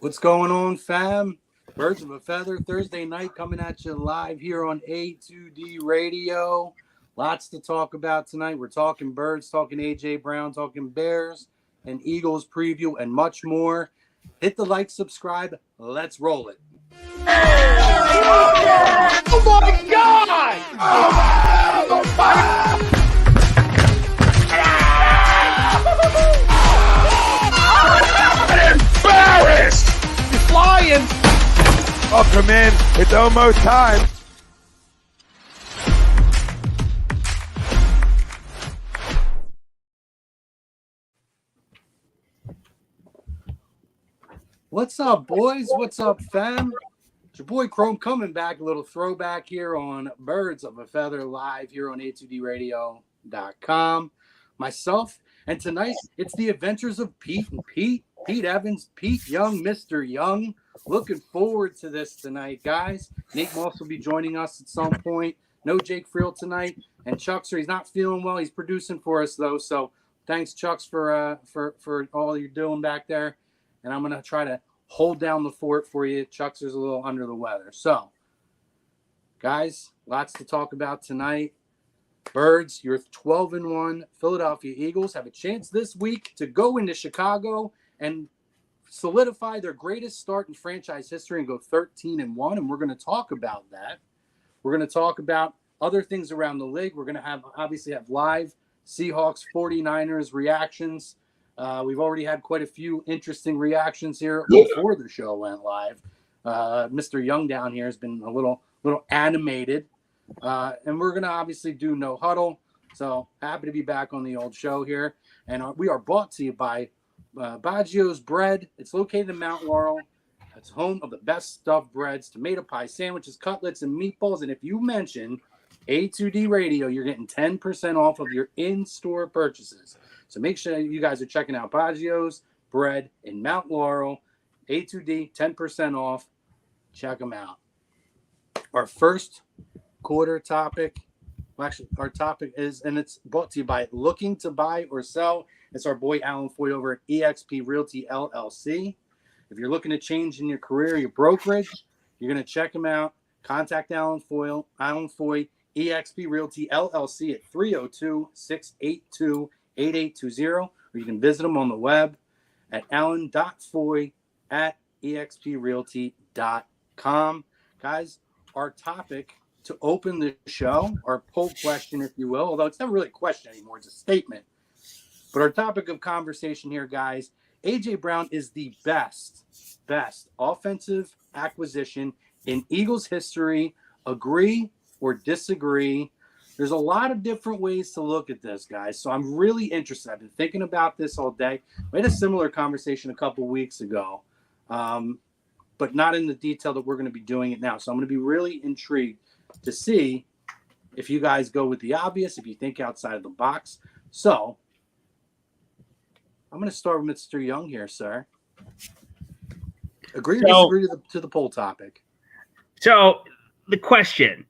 What's going on, fam? Birds of a Feather Thursday night coming at you live here on A2D Radio. Lots to talk about tonight. We're talking birds, talking A.J. Brown, talking Bears and Eagles preview, and much more. Hit the like, subscribe. Let's roll it. Oh my God! I'm embarrassed! He's flying! Welcome in. It's almost time. What's up, boys? What's up, fam? It's your boy Chrome coming back. A little throwback here on Birds of a Feather live here on A2DRadio.com. Myself, and tonight it's the adventures of Pete and Pete. Pete Evans, Pete Young, Mr. Young. Looking forward to this tonight, guys. Nate Moss will be joining us at some point. No Jake Friel tonight. And Chuckster, he's not feeling well. He's producing for us, though. So thanks, Chucks, for all you're doing back there. And I'm going to try to hold down the fort for you. Chuckster's a little under the weather. So, guys, lots to talk about tonight. Birds, your 12-1 Philadelphia Eagles have a chance this week to go into Chicago and solidify their greatest start in franchise history and go 13-1. And we're going to talk about that. We're going to talk about other things around the league. We're going to obviously have live Seahawks 49ers reactions. We've already had quite a few interesting reactions here before the show went live. Mr. Young down here has been a little animated. And we're going to obviously do No Huddle. So happy to be back on the old show here. And we are brought to you by Baggio's Bread. It's located in Mount Laurel. It's home of the best stuffed breads, tomato pie sandwiches, cutlets, and meatballs. And if you mention A2D Radio, you're getting 10% off of your in-store purchases. So make sure you guys are checking out Baggio's Bread in Mount Laurel. A2D, 10% off. Check them out. Our first quarter topic, our topic is, and it's brought to you by Looking to Buy or Sell. It's our boy Alan Foy over at eXp Realty LLC. If you're looking to change in your career, your brokerage, you're going to check him out. Contact Alan Foy, eXp Realty LLC at 302-682-8820, or you can visit him on the web at alan.foy@exprealty.com. Guys, our topic to open the show, our poll question, if you will, although it's not really a question anymore, it's a statement. But our topic of conversation here, guys, A.J. Brown is the best offensive acquisition in Eagles history. Agree or disagree? There's a lot of different ways to look at this, guys. So I'm really interested. I've been thinking about this all day. We had a similar conversation a couple weeks ago, but not in the detail that we're going to be doing it now. So I'm going to be really intrigued to see if you guys go with the obvious, if you think outside of the box. So I'm going to start with Mr. Young here, sir. Agree or disagree to the poll topic? So the question,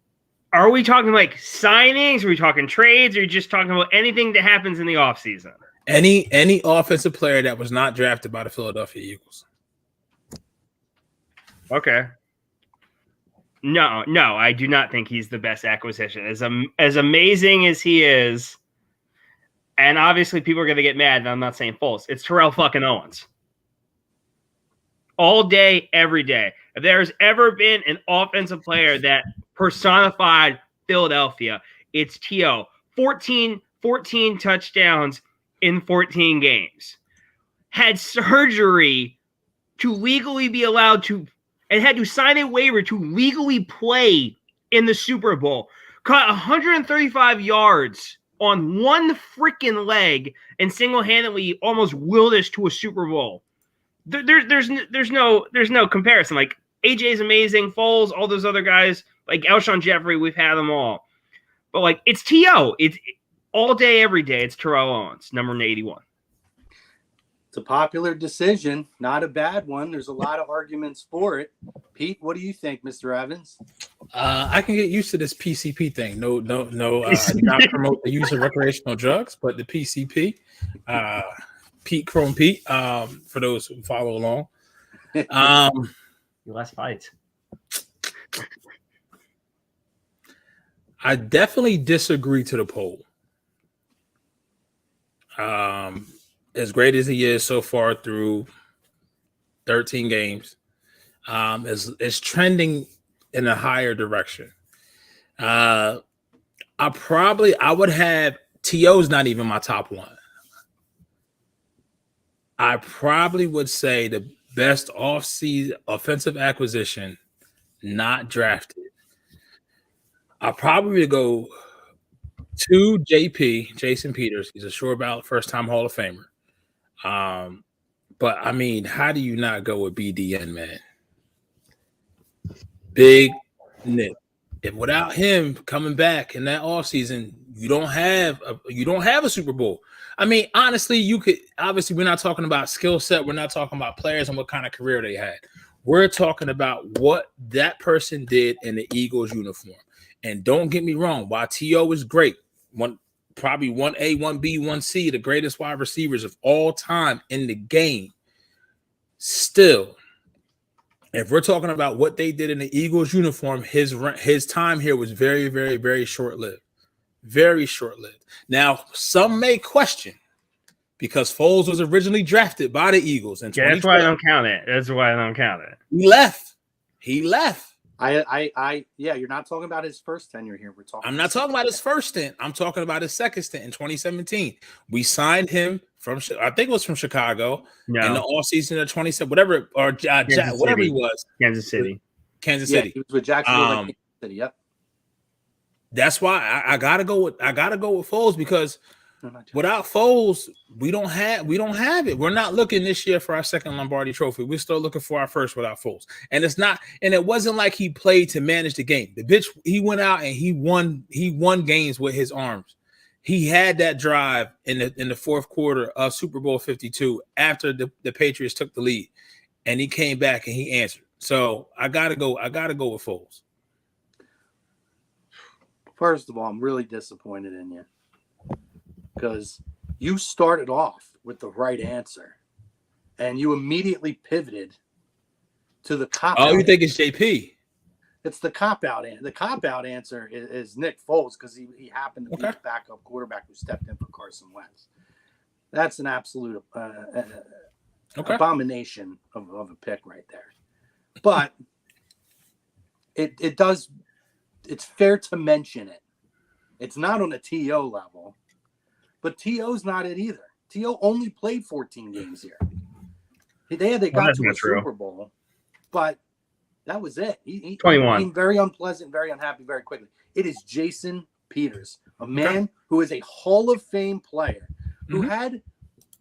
are we talking like signings? Are we talking trades? Or are we just talking about anything that happens in the offseason? Any offensive player that was not drafted by the Philadelphia Eagles. Okay. No, I do not think he's the best acquisition. As amazing as he is, and obviously people are going to get mad, and I'm not saying false, it's Terrell fucking Owens. All day, every day. If there's ever been an offensive player that personified Philadelphia, it's T.O. 14 touchdowns in 14 games. Had surgery to legally be allowed to, and had to sign a waiver to legally play in the Super Bowl. Caught 135 yards on one freaking leg and single-handedly almost willed us to a Super Bowl. There's no comparison. Like, AJ's amazing, Foles, all those other guys, like Alshon Jeffrey, we've had them all. But like, it's T.O. It's all day, every day. It's Terrell Owens, number 81. It's a popular decision, not a bad one. There's a lot of arguments for it. Pete, what do you think, Mr. Evans? I can get used to this PCP thing. No. I do not promote the use of recreational drugs, but the PCP, Pete Chrome Pete, for those who follow along. Less fights. I definitely disagree to the poll. As great as he is so far through 13 games, is trending in a higher direction. I would have T.O.'s not even my top one. I probably would say the best off-season offensive acquisition not drafted. I probably would go to JP, Jason Peters. He's a sure about first-time Hall of Famer. But I mean, how do you not go with BDN, man? Big Nick. If without him coming back in that offseason, you don't have a Super Bowl. I mean, honestly, you could obviously we're not talking about skill set, we're not talking about players and what kind of career they had. We're talking about what that person did in the Eagles uniform. And don't get me wrong, while T.O. is great, probably 1A, 1B, 1C, the greatest wide receivers of all time in the game. Still, if we're talking about what they did in the Eagles uniform, his time here was very, very, very short-lived. Very short-lived. Now, some may question because Foles was originally drafted by the Eagles. And that's why I don't count it. He left. Yeah, you're not talking about his first tenure here. I'm not talking about his first stint. I'm talking about his second stint in 2017. We signed him I think it was from Chicago in the offseason of 27, whatever, or whatever he was. Kansas City. He was with Jacksonville. Kansas City. Yep. That's why I gotta go with Foles because without Foles, we don't have it. We're not looking this year for our second Lombardi trophy. We're still looking for our first without Foles. And it wasn't like he played to manage the game. The bitch, he went out and he won games with his arms. He had that drive in the fourth quarter of Super Bowl 52 after the Patriots took the lead, and he came back and he answered. So I gotta go with Foles. First of all, I'm really disappointed in you because you started off with the right answer, and you immediately pivoted to the cop. Oh, you think it's JP? It's the cop-out. The cop-out answer is Nick Foles because he happened to be the backup quarterback who stepped in for Carson Wentz. That's an absolute abomination of a pick right there. But it's fair to mention it. It's not on a T.O. level, but T.O.'s not it either. T.O. only played 14 games here. They got to a Super Bowl, but that was it. He 21. Became very unpleasant, very unhappy very quickly. It is Jason Peters, a man who is a Hall of Fame player, who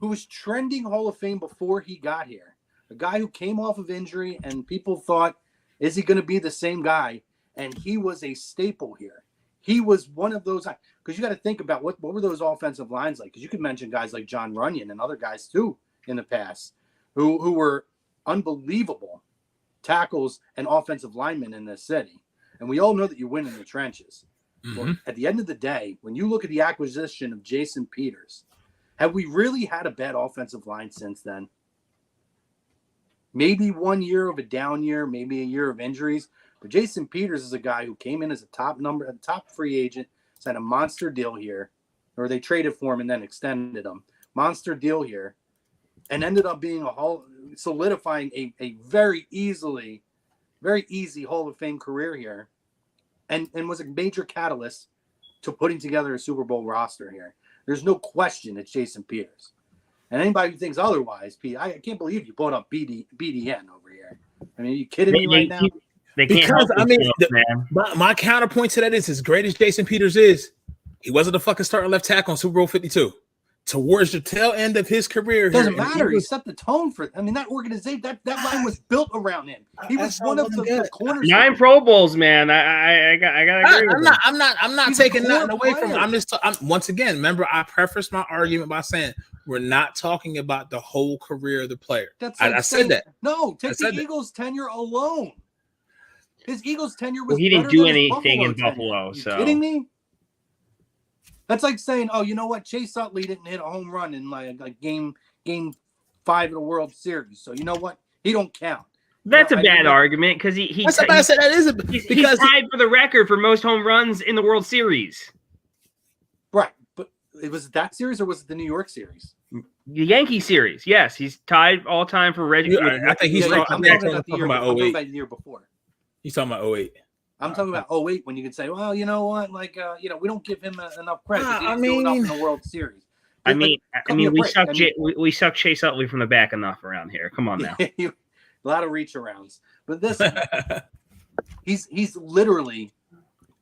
was trending Hall of Fame before he got here. A guy who came off of injury, and people thought, is he going to be the same guy? And he was a staple here. He was one of those, because you got to think about what were those offensive lines like? Because you could mention guys like John Runyon and other guys too in the past who were unbelievable tackles and offensive linemen in this city. And we all know that you win in the trenches. Well, at the end of the day, when you look at the acquisition of Jason Peters, have we really had a bad offensive line since then? Maybe 1 year of a down year, maybe a year of injuries. But Jason Peters is a guy who came in as a top free agent, signed a monster deal here, or they traded for him and then extended him. Monster deal here, and ended up being solidifying a very easy Hall of Fame career here, and was a major catalyst to putting together a Super Bowl roster here. There's no question it's Jason Peters. And anybody who thinks otherwise, Pete, I can't believe you brought up BDN over here. I mean, are you kidding me right now? Because I mean, my counterpoint to that is, as great as Jason Peters is, he wasn't a fucking starting left tackle on Super Bowl 52. Towards the tail end of his career, it doesn't matter. He set the tone for. I mean, that organization, that line was built around him. He was one of the corners. 9 Pro Bowls, man. I gotta agree with him. I'm not taking nothing away from him. Once again, remember, I prefaced my argument by saying we're not talking about the whole career of the player. I said that. No, take the Eagles' tenure alone. His Eagles' tenure was. Well, he didn't do anything in Buffalo. So kidding me? That's like saying, oh, you know what? Chase Utley didn't hit a home run in like game 5 of the World Series. So you know what? He don't count. That's a bad argument because he That's what I said. That is he's tied for the record for most home runs in the World Series. Right, but it was that series or was it the New York series? The Yankee series, yes, he's tied all time for Reggie. I think he's I'm talking about the year before. He's talking about 08. I'm talking about 08 when you can say, well, you know what, like, we don't give him enough credit. He I didn't do enough mean, in the World Series. We suck Chase Utley from the back enough around here. Come on now. A lot of reach arounds, but this he's literally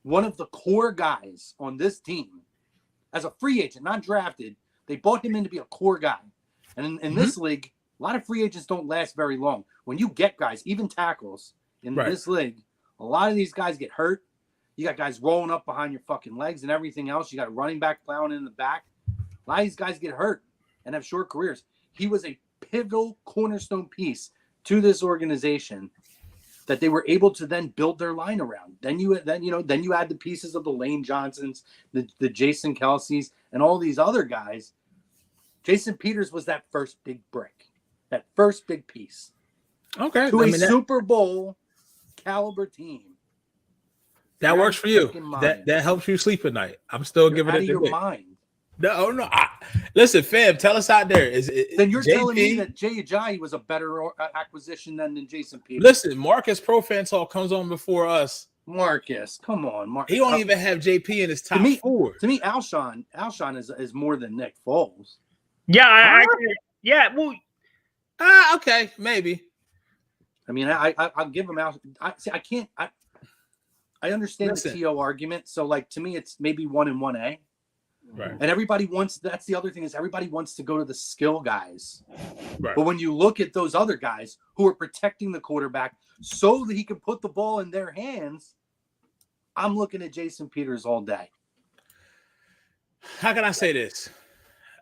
one of the core guys on this team as a free agent, not drafted. They bought him in to be a core guy, and in this league, a lot of free agents don't last very long. When you get guys, even tackles in this league, a lot of these guys get hurt. You got guys rolling up behind your fucking legs and everything else. You got a running back plowing in the back. A lot of these guys get hurt and have short careers. He was a pivotal cornerstone piece to this organization that they were able to then build their line around. Then you add the pieces of the Lane Johnsons, the Jason Kelce's, and all these other guys. Jason Peters was that first big brick, that first big piece. Okay, to Super Bowl caliber team. That works for you. That helps you sleep at night. I'm still giving it your mind. No. Listen, fam, tell us out there. Then you're telling me that A.J was a better acquisition than Jason Peters. Listen, Marcus Profan comes on before us. Marcus, come on, Marcus. He don't even have JP in his top 4. To me, Alshon is more than Nick Foles. Yeah, okay, maybe. I mean, I'll give him out. I understand the TO argument. So, like, to me, it's maybe 1 and 1A. Right. And everybody wants, that's the other thing, is everybody wants to go to the skill guys. Right. But when you look at those other guys who are protecting the quarterback so that he can put the ball in their hands, I'm looking at Jason Peters all day. How can I say this?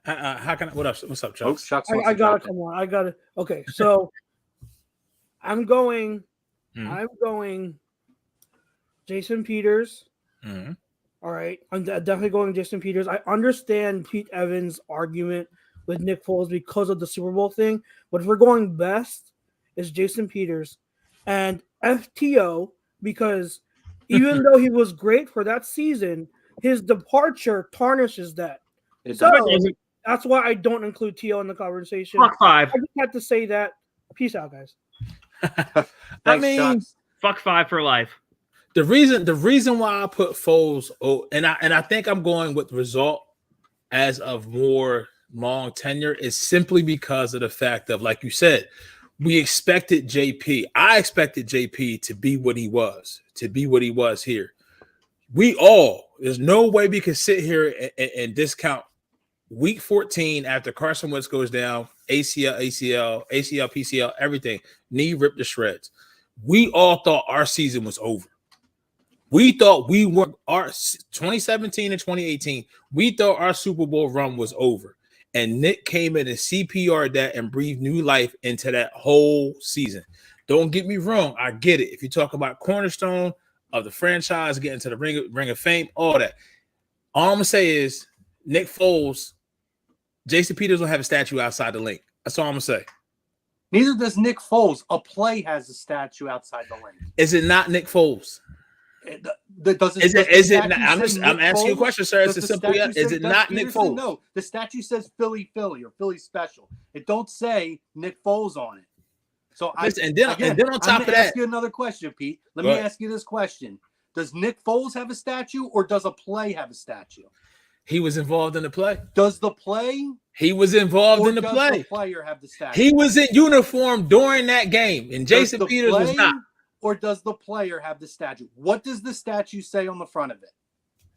What's up, Chuck? I got to come on. I got to. Okay, so I'm going Jason Peters. Mm-hmm. All right, I'm definitely going Jason Peters. I understand Pete Evans' argument with Nick Foles because of the Super Bowl thing, but if we're going best, it's Jason Peters and FTO, because even though he was great for that season, his departure tarnishes that. That's why I don't include T.O. in the conversation. Fuck 5. I just had to say that. Peace out, guys. Fuck 5 for life. The reason why I put Foles, and I think I'm going with result as of more long tenure is simply because of the fact of, like you said, we expected JP. I expected JP to be what he was here. There's no way we can sit here and discount week 14 after Carson Wentz goes down, ACL, PCL, everything, knee ripped to shreds. We all thought our season was over. We thought our 2017 and 2018, we thought our Super Bowl run was over. And Nick came in and CPR'd that and breathed new life into that whole season. Don't get me wrong. I get it. If you talk about cornerstone of the franchise, getting to the ring of fame, all that. All I'm going to say is Nick Foles, Jason Peters will have a statue outside the link. That's all I'm going to say. Neither does Nick Foles. A play has a statue outside the link. Is it not Nick Foles? I'm asking you a question, sir. Is it not Nick Foles? No, the statue says Philly or Philly special. It don't say Nick Foles on it. So and then on top of that, ask you another question, Pete. Let me ask you this question: does Nick Foles have a statue, or does a play have a statue? He was involved in the play. Does the play? He was involved in the play. Does the player have the statue? He was in uniform during that game, and Jason Peters was not. Or does the player have the statue? What does the statue say on the front of it?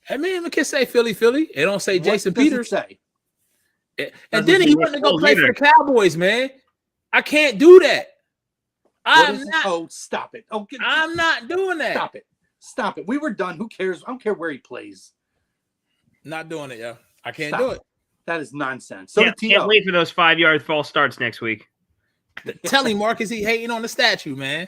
Hey man, it can say Philly. It don't say Jason Peters. Say? And then he went to go play for the Cowboys, man. I can't do that. Stop it. I'm not doing that. Stop it. We were done. Who cares? I don't care where he plays. Not doing it, yo. I can't do it. That is nonsense. So can't wait for those 5-yard false starts next week. Tell him, Marcus, he hating on the statue, man.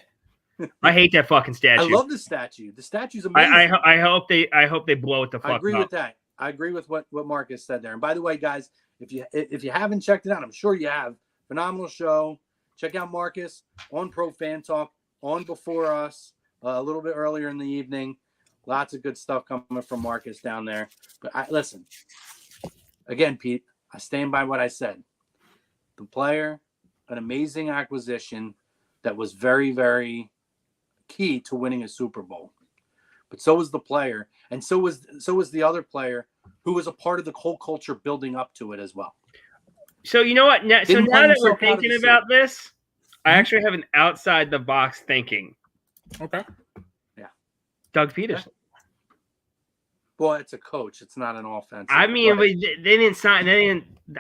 I hate that fucking statue. I love the statue. The statue's amazing. I hope they blow it the fuck up. I agree with that. I agree with what Marcus said there. And by the way, guys, if you haven't checked it out, I'm sure you have. Phenomenal show. check out Marcus on Pro Fan Talk, on Before Us, a little bit earlier in the evening. Lots of good stuff coming from Marcus down there. But listen, again, Pete, I stand by what I said. The player, an amazing acquisition that was very, very key to winning a Super Bowl. But so was the player, and so was the other player who was a part of the whole culture building up to it as well. So you know what? Now that we're thinking about this, I actually have an outside the box thinking. Okay. Yeah. Doug Peterson. Well, it's a coach. It's not an offense. I mean, they didn't sign.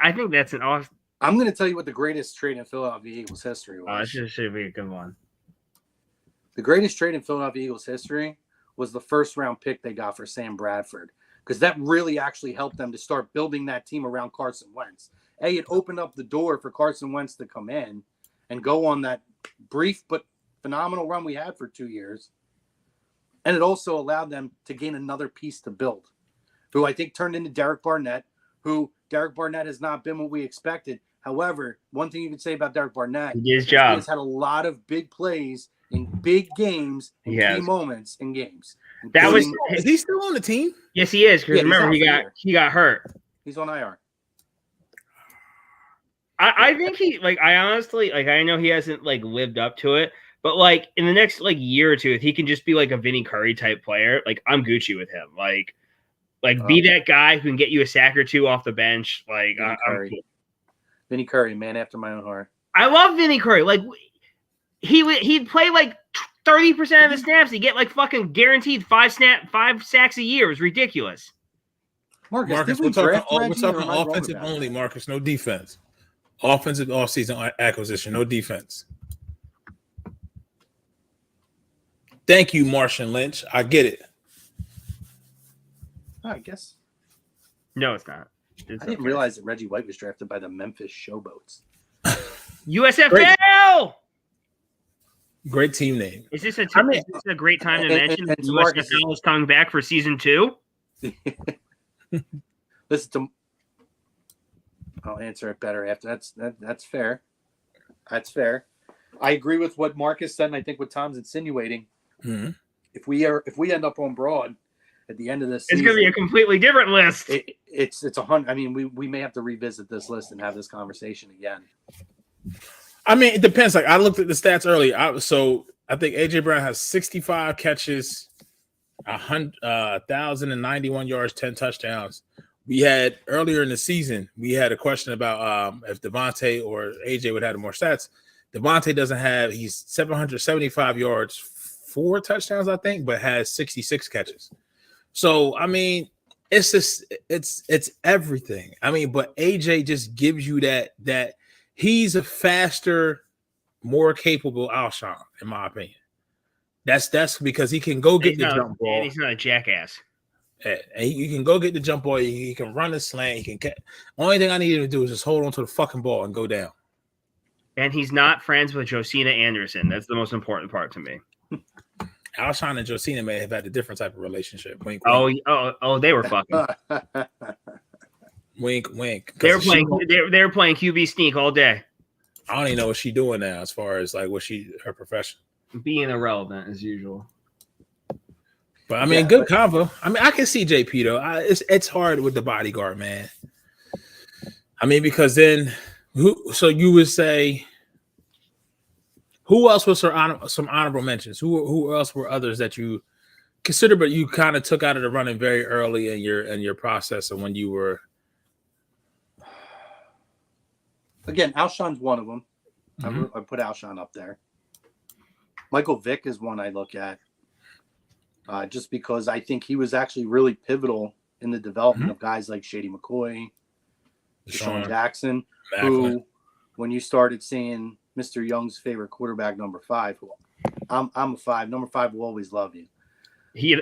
I think that's an off. I'm going to tell you what the greatest trade in Philadelphia Eagles history was. This should be a good one. The greatest trade in Philadelphia Eagles history was the first round pick they got for Sam Bradford, because that really actually helped them to start building that team around Carson Wentz. It opened up the door for Carson Wentz to come in and go on that brief but phenomenal run we had for 2 years. And it also allowed them to gain another piece to build, who I think turned into Derek Barnett, who Derek Barnett has not been what we expected. However, one thing you can say about Derek Barnett, he did his job. He has had a lot of big plays in big games and key moments in games. Is he still on the team? Yes, he is. Because remember, he got hurt. He's on IR. I think I honestly, I know he hasn't lived up to it, but in the next year or two, if he can just be a Vinny Curry type player, I'm Gucci with him. Be that guy who can get you a sack or two off the bench. Vinny Curry. Vinny Curry, man after my own heart. I love Vinny Curry. He'd play 30% of the snaps. He'd get fucking guaranteed 5 sacks a year. It was ridiculous. Marcus, we're talking offensive only, Marcus, no defense. Offensive offseason acquisition, no defense. Thank you, Marshawn Lynch. I get it. I guess. No, it's not. I didn't realize that Reggie White was drafted by the Memphis Showboats. USFL! Great team name. Is this a great time to mention that USFL is coming back for season 2? Listen, I'll answer it better after. That's fair. That's fair. I agree with what Marcus said, and I think what Tom's insinuating. Mm-hmm. If we end up on Broad at the end of this season, it's going to be a completely different list. It's 100. I mean, we may have to revisit this list and have this conversation again. I mean, it depends. I looked at the stats earlier. I think A.J. Brown has 65 catches, 1,091 yards, 10 touchdowns. We had earlier in the season, we had a question about if Devontae or A.J. would have more stats. Devontae doesn't have. He's 775 yards, 4 touchdowns, I think, but has 66 catches. So I mean, it's just it's everything. I mean, but A.J. just gives you that he's a faster, more capable Alshon, in my opinion. That's because he can go get the jump ball. And he's not a jackass. And you can go get the jump ball. He can run the slant. He can catch. Only thing I need him to do is just hold on to the fucking ball and go down. And he's not friends with Josina Anderson. That's the most important part to me. Alshon and Josina may have had a different type of relationship. Wink, wink. Oh, they were fucking. Wink, wink. They were playing QB sneak all day. I don't even know what she's doing now, as far as her profession. Being irrelevant as usual. But I mean, good convo. I mean, I can see JP though. It's hard with the bodyguard, man. I mean, because then so you would say, who else was some honorable mentions? Who else were others that you consider, but you kind of took out of the running very early in your process of when you were? Again, Alshon's one of them. Mm-hmm. I put Alshon up there. Michael Vick is one I look at, just because I think he was actually really pivotal in the development of guys like Shady McCoy, Deshaun Jackson, who, when you started seeing Mr. Young's favorite quarterback, number 5, who I'm a 5. Number 5 will always love you. He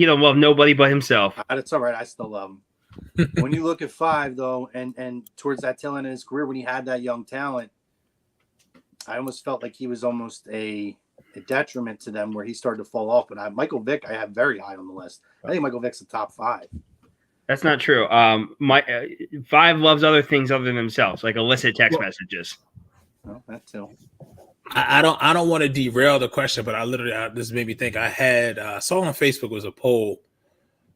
don't love nobody but himself. That's all right. I still love him. When you look at 5, though, and towards that tail end of his career, when he had that young talent, I almost felt like he was almost a detriment to them, where he started to fall off. But Michael Vick, I have very high on the list. I think Michael Vick's a top 5. That's not true. My 5 loves other things other than themselves, like illicit text messages. Well, that too. I don't want to derail the question, but this made me think. I saw on Facebook was a poll. It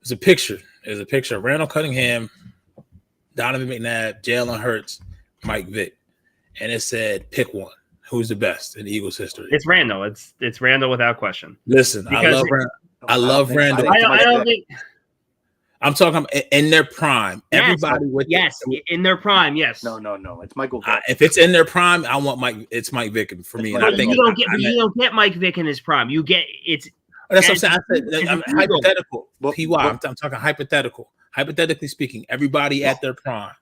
was a picture. It was a picture of Randall Cunningham, Donovan McNabb, Jalen Hurts, Mike Vick, and it said pick one. Who's the best in Eagles history? It's Randall. It's Randall without question. Listen, I love Randall. I don't think. I'm talking in their prime. Yes, Everybody with in their prime. Yes. No. It's Michael Vick. If it's in their prime, I want Mike. It's Mike Vick for me. And I think you don't get Mike Vick in his prime. You get it's. That's what I'm saying. I'm hypothetical. I'm talking hypothetical. Hypothetically speaking, everybody at their prime.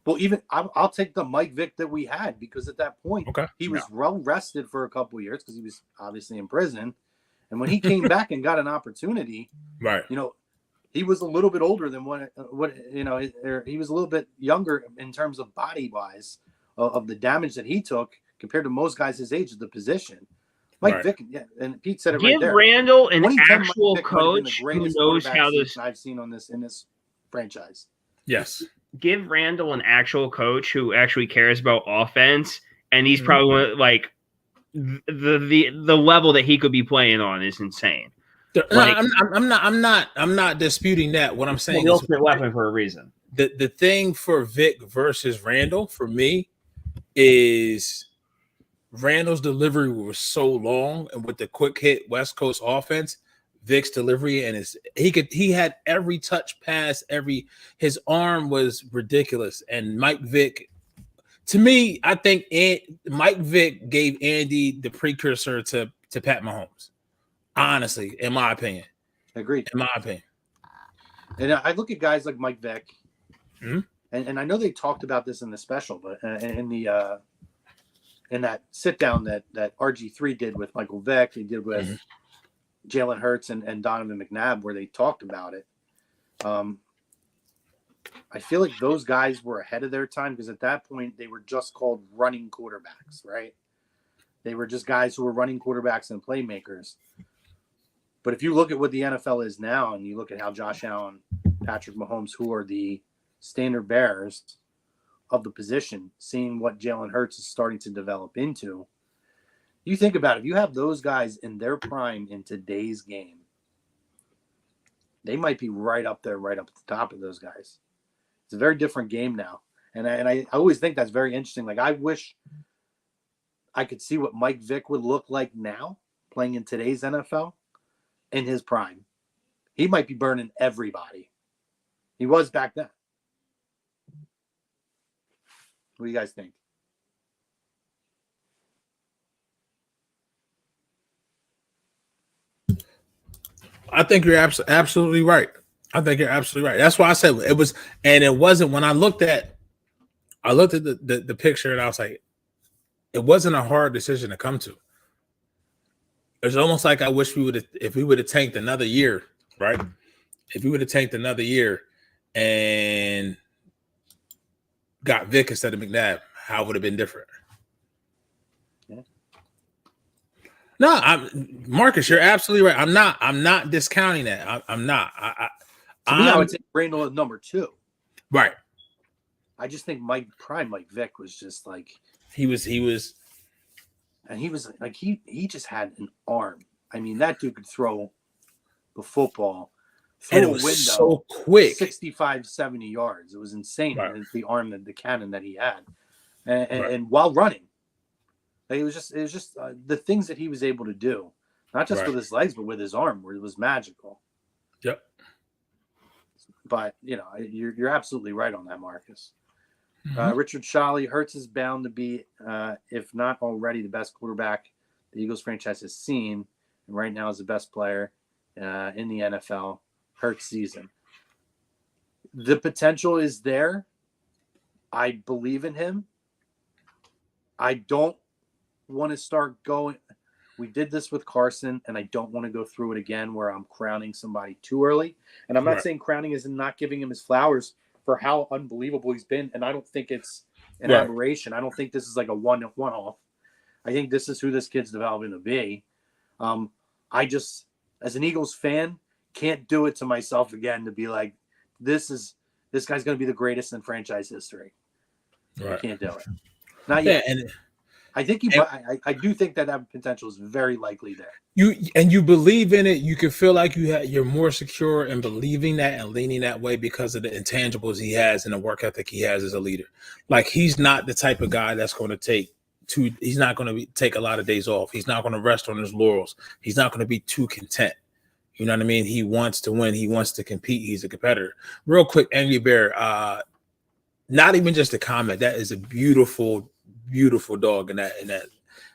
Well, even I'll take the Mike Vick that we had, because at that point he was well rested for a couple of years because he was obviously in prison, and when he came back and got an opportunity, right? He was a little bit older than he was a little bit younger in terms of body wise of the damage that he took compared to most guys his age at the position. Mike Vick, and Pete said it right there. Give Randall an actual coach who knows how this. I've seen in this franchise. Yes. Give Randall an actual coach who actually cares about offense, and he's probably like the level that he could be playing on is insane. I'm not disputing that. What I'm saying is the ultimate weapon for a reason. The thing for Vic versus Randall for me is Randall's delivery was so long, and with the quick hit West Coast offense, Vic's delivery and he had every touch pass, his arm was ridiculous. And Mike Vick, to me, I think Mike Vick gave Andy the precursor to Pat Mahomes. Honestly, in my opinion. Agreed. In my opinion. And I look at guys like Mike Vick, and I know they talked about this in the special, but in that sit down that RG3 did with Michael Vick, he did with Jalen Hurts and Donovan McNabb, where they talked about it. I feel like those guys were ahead of their time, because at that point they were just called running quarterbacks, right? They were just guys who were running quarterbacks and playmakers. But if you look at what the NFL is now, and you look at how Josh Allen, Patrick Mahomes, who are the standard bearers of the position, seeing what Jalen Hurts is starting to develop into, you think about it, if you have those guys in their prime in today's game, they might be right up there, right up at the top of those guys. It's a very different game now. And I always think that's very interesting. Like, I wish I could see what Mike Vick would look like now playing in today's NFL in his prime. He might be burning everybody. He was back then. What do you guys think? I think you're absolutely right. I think you're absolutely right. That's why I said it was, and it wasn't when I looked at the picture, and I was like, it wasn't a hard decision to come to. It's almost like I wish if we would have tanked another year, right? If we would have tanked another year and got Vic instead of McNabb, how would it have been different? Yeah. No, Marcus, you're absolutely right. I'm not discounting that. I'm not. To me, I would say Randall at number 2. Right. I just think Mike Vick was just like he was, and he was like he just had an arm. I mean, that dude could throw the football through and it a was window so quick, 65, 70 yards. It was insane. Right. The arm, the cannon that he had, and while running, like, it was just the things that he was able to do, not just with his legs, but with his arm, where it was magical. Yep. But you're absolutely right on that, Marcus. Richard Shawley, Hurts is bound to be, if not already, the best quarterback the Eagles franchise has seen, and right now is the best player in the NFL. Hurts season. The potential is there. I believe in him. I don't want to start going. We did this with Carson, and I don't want to go through it again where I'm crowning somebody too early. And I'm not saying crowning is not giving him his flowers for how unbelievable he's been, and I don't think it's an aberration. I don't think this is like a one-off. I think this is who this kid's developing to be. I just, as an Eagles fan, can't do it to myself again to be like, this guy's going to be the greatest in franchise history. Right. I can't do it. Not yet. Yeah, I do think that potential is very likely there. You believe in it. You can feel like you're more secure in believing that and leaning that way because of the intangibles he has and the work ethic he has as a leader. Like, he's not the type of guy that's going to he's not going to take a lot of days off. He's not going to rest on his laurels. He's not going to be too content. You know what I mean? He wants to win. He wants to compete. He's a competitor. Real quick, Angry Bear, not even just a comment. That is a beautiful, beautiful dog in that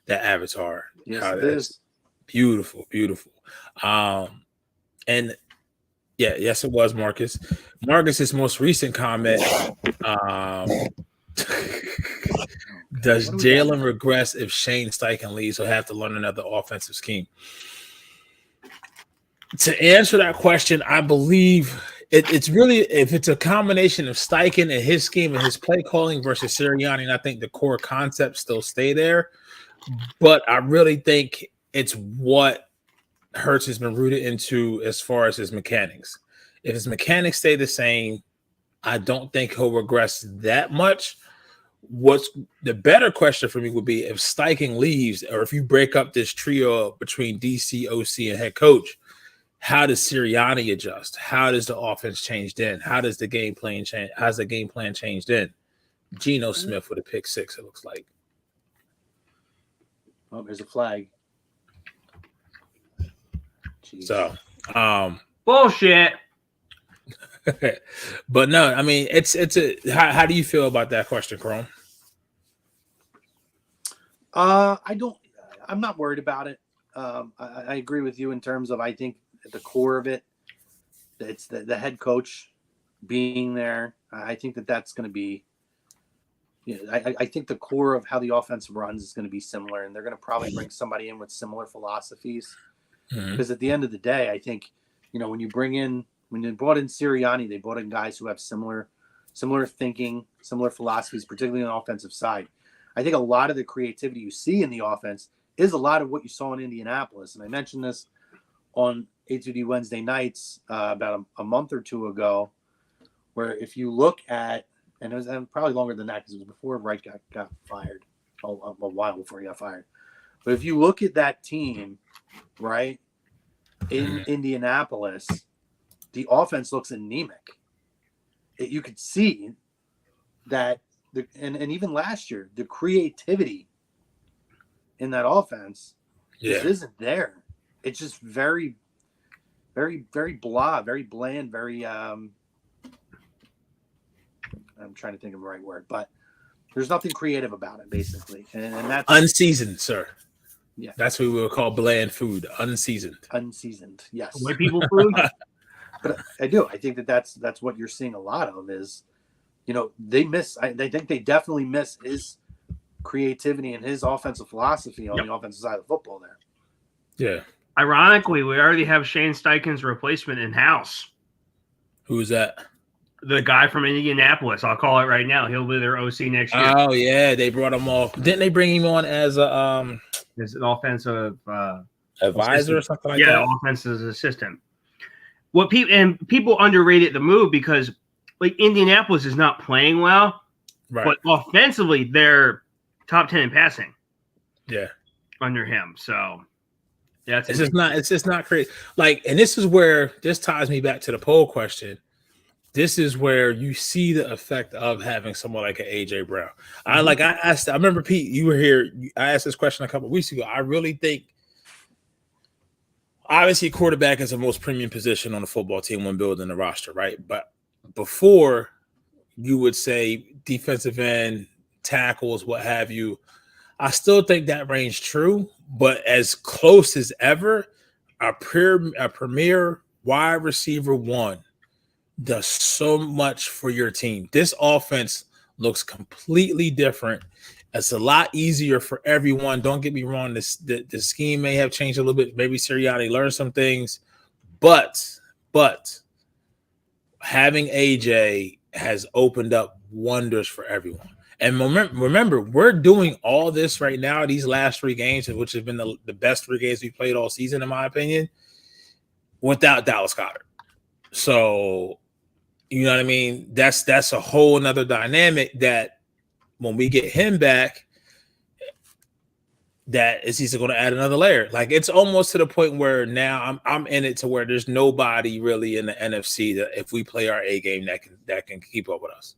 avatar. Yes, it is. Beautiful. And yeah, yes, it was Marcus. Marcus's most recent comment. Does Jalen regress if Shane Steichen leaves? He'll have to learn another offensive scheme. To answer that question, I believe it's really, if it's a combination of Steichen and his scheme and his play calling versus Sirianni, and I think the core concepts still stay there. But I really think it's what Hurts has been rooted into as far as his mechanics. If his mechanics stay the same, I don't think he'll regress that much. What's the better question for me would be if Steichen leaves, or if you break up this trio between DC, OC, and head coach, how does Sirianni adjust? How does the offense change then? How does the game plan change? How's the game plan change then? Geno Smith with a pick 6, it looks like. Oh, there's a flag. Jeez. So, bullshit. But no, I mean, it's how do you feel about that question, Chrome? I'm not worried about it. I agree with you in terms of, I think at the core of it, it's the head coach being there. I think that's going to be, I think the core of how the offense runs is going to be similar, and they're going to probably bring somebody in with similar philosophies. Because at the end of the day, I think, when you brought in Sirianni, they brought in guys who have similar thinking, similar philosophies, particularly on the offensive side. I think a lot of the creativity you see in the offense is a lot of what you saw in Indianapolis. And I mentioned this on A2D Wednesday nights about a month or two ago, where if you look at, and it was probably longer than that because it was before Wright got fired, a while before he got fired. But if you look at that team, right, in Indianapolis, the offense looks anemic. You could see that, and even last year, the creativity in that offense just isn't there. It's just very, very, very blah, very bland, very I'm trying to think of the right word, but there's nothing creative about it, basically. And that's unseasoned, sir. Yeah. That's what we would call bland food, unseasoned. Unseasoned, yes. White people food. But I do. I think that's what you're seeing a lot of is, they miss. They think they definitely miss his creativity and his offensive philosophy on the offensive side of football there. Yeah. Ironically, we already have Shane Steichen's replacement in house. Who's that? The guy from Indianapolis. I'll call it right now. He'll be their OC next year. Oh yeah, they brought him off. Didn't they bring him on as a as an offensive advisor or something like that? Yeah, offensive assistant. What people underrated the move because Indianapolis is not playing well, right? But offensively they're top 10 in passing. Yeah, under him. So yeah, it's just not crazy. And this is where this ties me back to the poll question. This is where you see the effect of having someone like an A.J. Brown. I remember, Pete, you were here. I asked this question a couple of weeks ago. I really think, obviously, quarterback is the most premium position on the football team when building the roster, right? But before, you would say defensive end, tackles, what have you. I still think that range true, but as close as ever, a premier wide receiver one does so much for your team. This offense looks completely different. It's a lot easier for everyone. Don't get me wrong. The scheme may have changed a little bit. Maybe Sirianni learned some things, but having AJ has opened up wonders for everyone. And remember, we're doing all this right now, these last 3 games, which have been the best 3 games we played all season, in my opinion, without Dallas Goedert. So, you know what I mean? That's a whole nother dynamic that when we get him back, that is he's going to add another layer. Like it's almost to the point where now I'm in it to where there's nobody really in the NFC that if we play our A game that can keep up with us.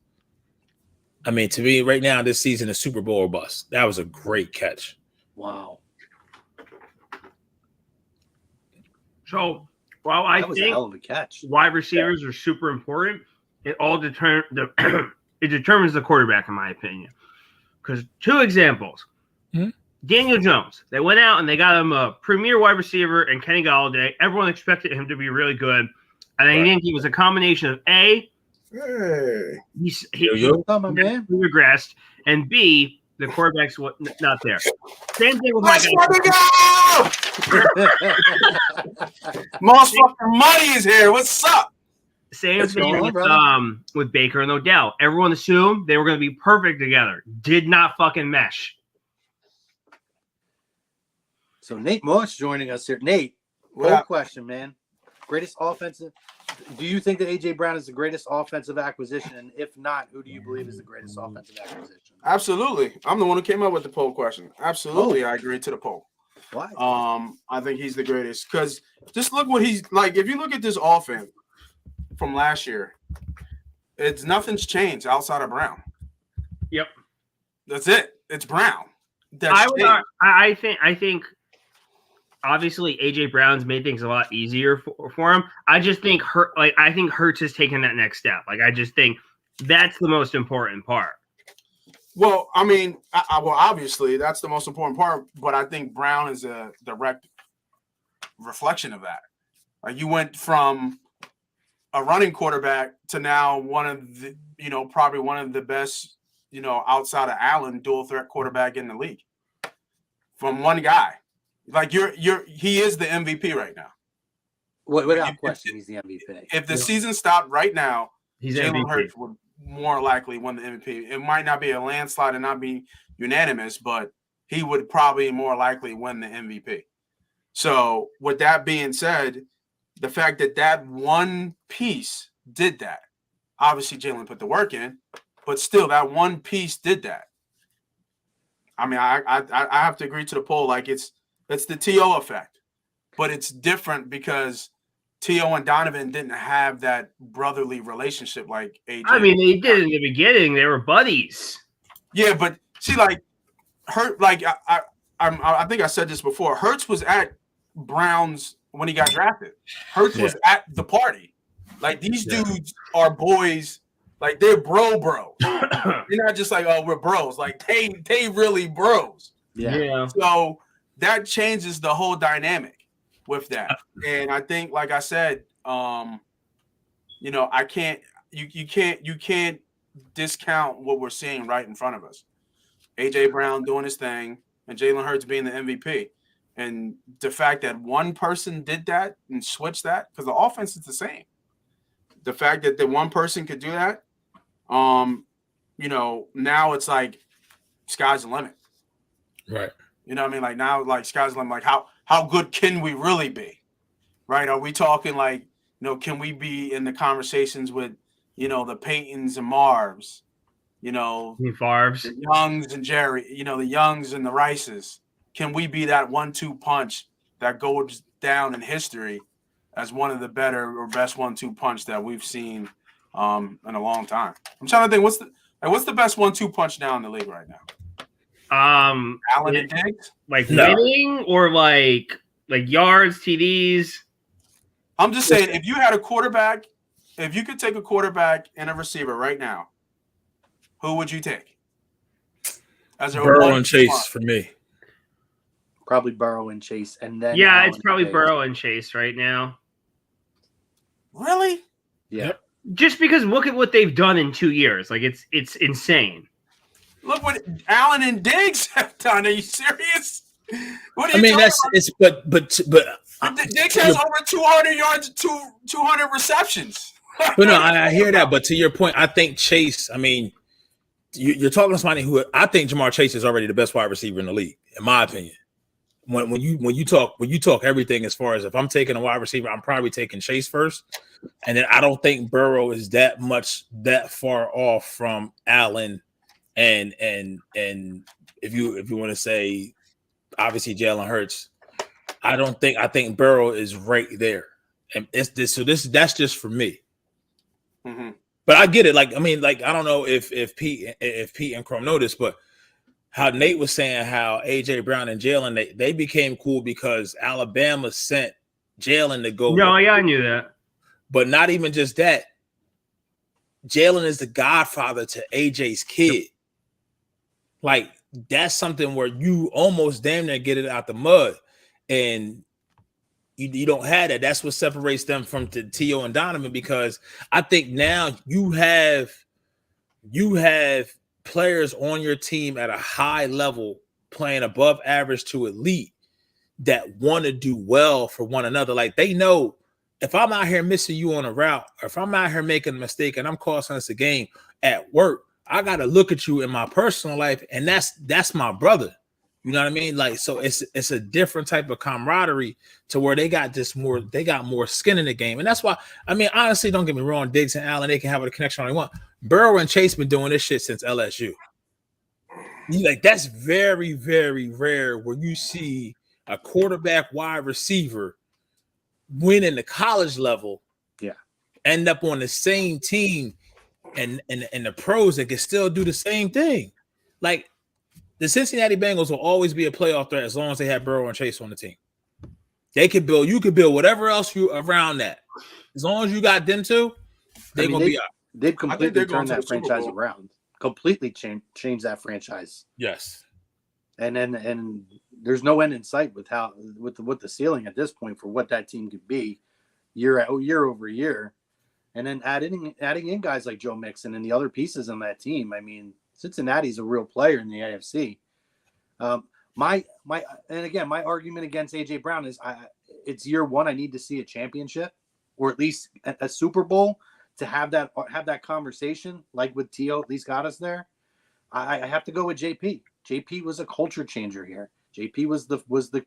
I mean, to me right now, this season is Super Bowl or bust. That was a great catch. Wow. So, while I That was a think hell of a catch. wide receivers are super important, it all it determines the quarterback, in my opinion. Because 2 examples. Daniel Jones. They went out and they got him a premier wide receiver and Kenny Golladay. Everyone expected him to be really good. And I think he was a combination of A, he regressed, and B, the quarterback's not there. Same thing with my guy. Motherfucking money is here. What's up? Same thing with Baker and Odell. Everyone assumed they were going to be perfect together. Did not fucking mesh. So Nate Moss joining us here. Nate, poll question, man. Greatest offensive. Do you think that A.J. Brown is the greatest offensive acquisition? And if not, who do you believe is the greatest offensive acquisition? Absolutely. I'm the one who came up with the poll question. Absolutely, I agree to the poll. Why? I think he's the greatest because just look what he's like. If you look at this offense from last year, nothing's changed outside of Brown. Yep. That's it. It's Brown. I think obviously A.J. Brown's made things a lot easier for him. I just think I think Hurts has taken that next step. Like I just think that's the most important part. Well, I mean, obviously that's the most important part, but I think Brown is a direct reflection of that. Like you went from a running quarterback to now one of the, probably one of the best, outside of Allen, dual threat quarterback in the league. From one guy. Like he is the MVP right now. Without question, he's the MVP. If the season stopped right now, Jalen Hurts would more likely win the MVP. It might not be a landslide and not be unanimous, but he would probably more likely win the MVP. So with that being said, the fact that one piece did that, obviously Jalen put the work in, but still that one piece did that. I mean, I have to agree to the poll. Like it's the T.O. effect, but it's different because T.O. and Donovan didn't have that brotherly relationship like A.J. I mean, they did in the beginning. They were buddies. Yeah, but see, like Hurt, like I think I said this before. Hurts was at Browns when he got drafted. Hurts was at the party. Like these dudes are boys. Like they're bros. You're not just like, oh, we're bros. Like they really bros. Yeah. So that changes the whole dynamic with that. And I think, like I said, I can't you can't discount what we're seeing right in front of us. A.J. Brown doing his thing and Jalen Hurts being the MVP. And the fact that one person did that and switched that, because the offense is the same. The fact that the one person could do that, now it's like sky's the limit. Right. You know what I mean? Like now, like sky's the limit. Like how good can we really be? Right? Are we talking like, can we be in the conversations with, the Peytons and Marvs, Favres, the Youngs and Jerry, the Youngs and the Rices? Can we be that 1-2 punch that goes down in history as one of the better or best 1-2 punch that we've seen in a long time? I'm trying to think what's the best 1-2 punch now in the league right now? Allen and Diggs? Like winning or like yards, TDs? I'm just saying, if you had a quarterback, if you could take a quarterback and a receiver right now, who would you take? As a Burrow and Chase for me. Probably Burrow and Chase, and then it's probably Burrow and Chase right now. Really? Yeah. Just because look at what they've done in 2 years. Like it's insane. Look what Allen and Diggs have done. Are you serious? What are you Diggs has over 200 yards, 200 receptions. But no, I hear that. But to your point, I think Chase. I mean, you're talking to somebody who I think Jamar Chase is already the best wide receiver in the league, in my opinion. When you talk everything as far as if I'm taking a wide receiver, I'm probably taking Chase first, and then I don't think Burrow is that far off from Allen, and if you want to say obviously Jalen Hurts. I think Burrow is right there, and it's this. So that's just for me. Mm-hmm. But I get it. Like, I mean, like, I don't know if Pete and Chrome know this, but how Nate was saying how A.J. Brown and Jalen, they became cool because Alabama sent Jalen to go. No, yeah, I knew that. But not even just that. Jalen is the godfather to A.J.'s kid. Like, that's something where you almost damn near get it out the mud. And you don't have that. That's what separates them from T.O. and Donovan, because I think now you have players on your team at a high level playing above average to elite that want to do well for one another. Like, they know if I'm out here missing you on a route, or if I'm out here making a mistake and I'm costing us a game at work, I got to look at you in my personal life, and that's my brother. You know what I mean? Like, so it's a different type of camaraderie to where they got more skin in the game. And that's why, I mean, honestly, don't get me wrong, Diggs and Allen, they can have a connection all they want. Burrow and Chase been doing this shit since LSU. Like, that's very, very rare where you see a quarterback wide receiver win in the college level, end up on the same team and the pros that can still do the same thing. Like, the Cincinnati Bengals will always be a playoff threat as long as they have Burrow and Chase on the team. You could build whatever else you around that. As long as you got them two, they're going to be out. They've completely turned that franchise around. Completely changed that franchise. Yes. And there's no end in sight with the ceiling at this point for what that team could be year over year. And then adding in guys like Joe Mixon and the other pieces on that team. I mean, Cincinnati's a real player in the AFC. My argument against A.J. Brown is it's year one. I need to see a championship or at least a Super Bowl to have that conversation, like with T.O. at least got us there. I have to go with JP. JP was a culture changer here. JP was the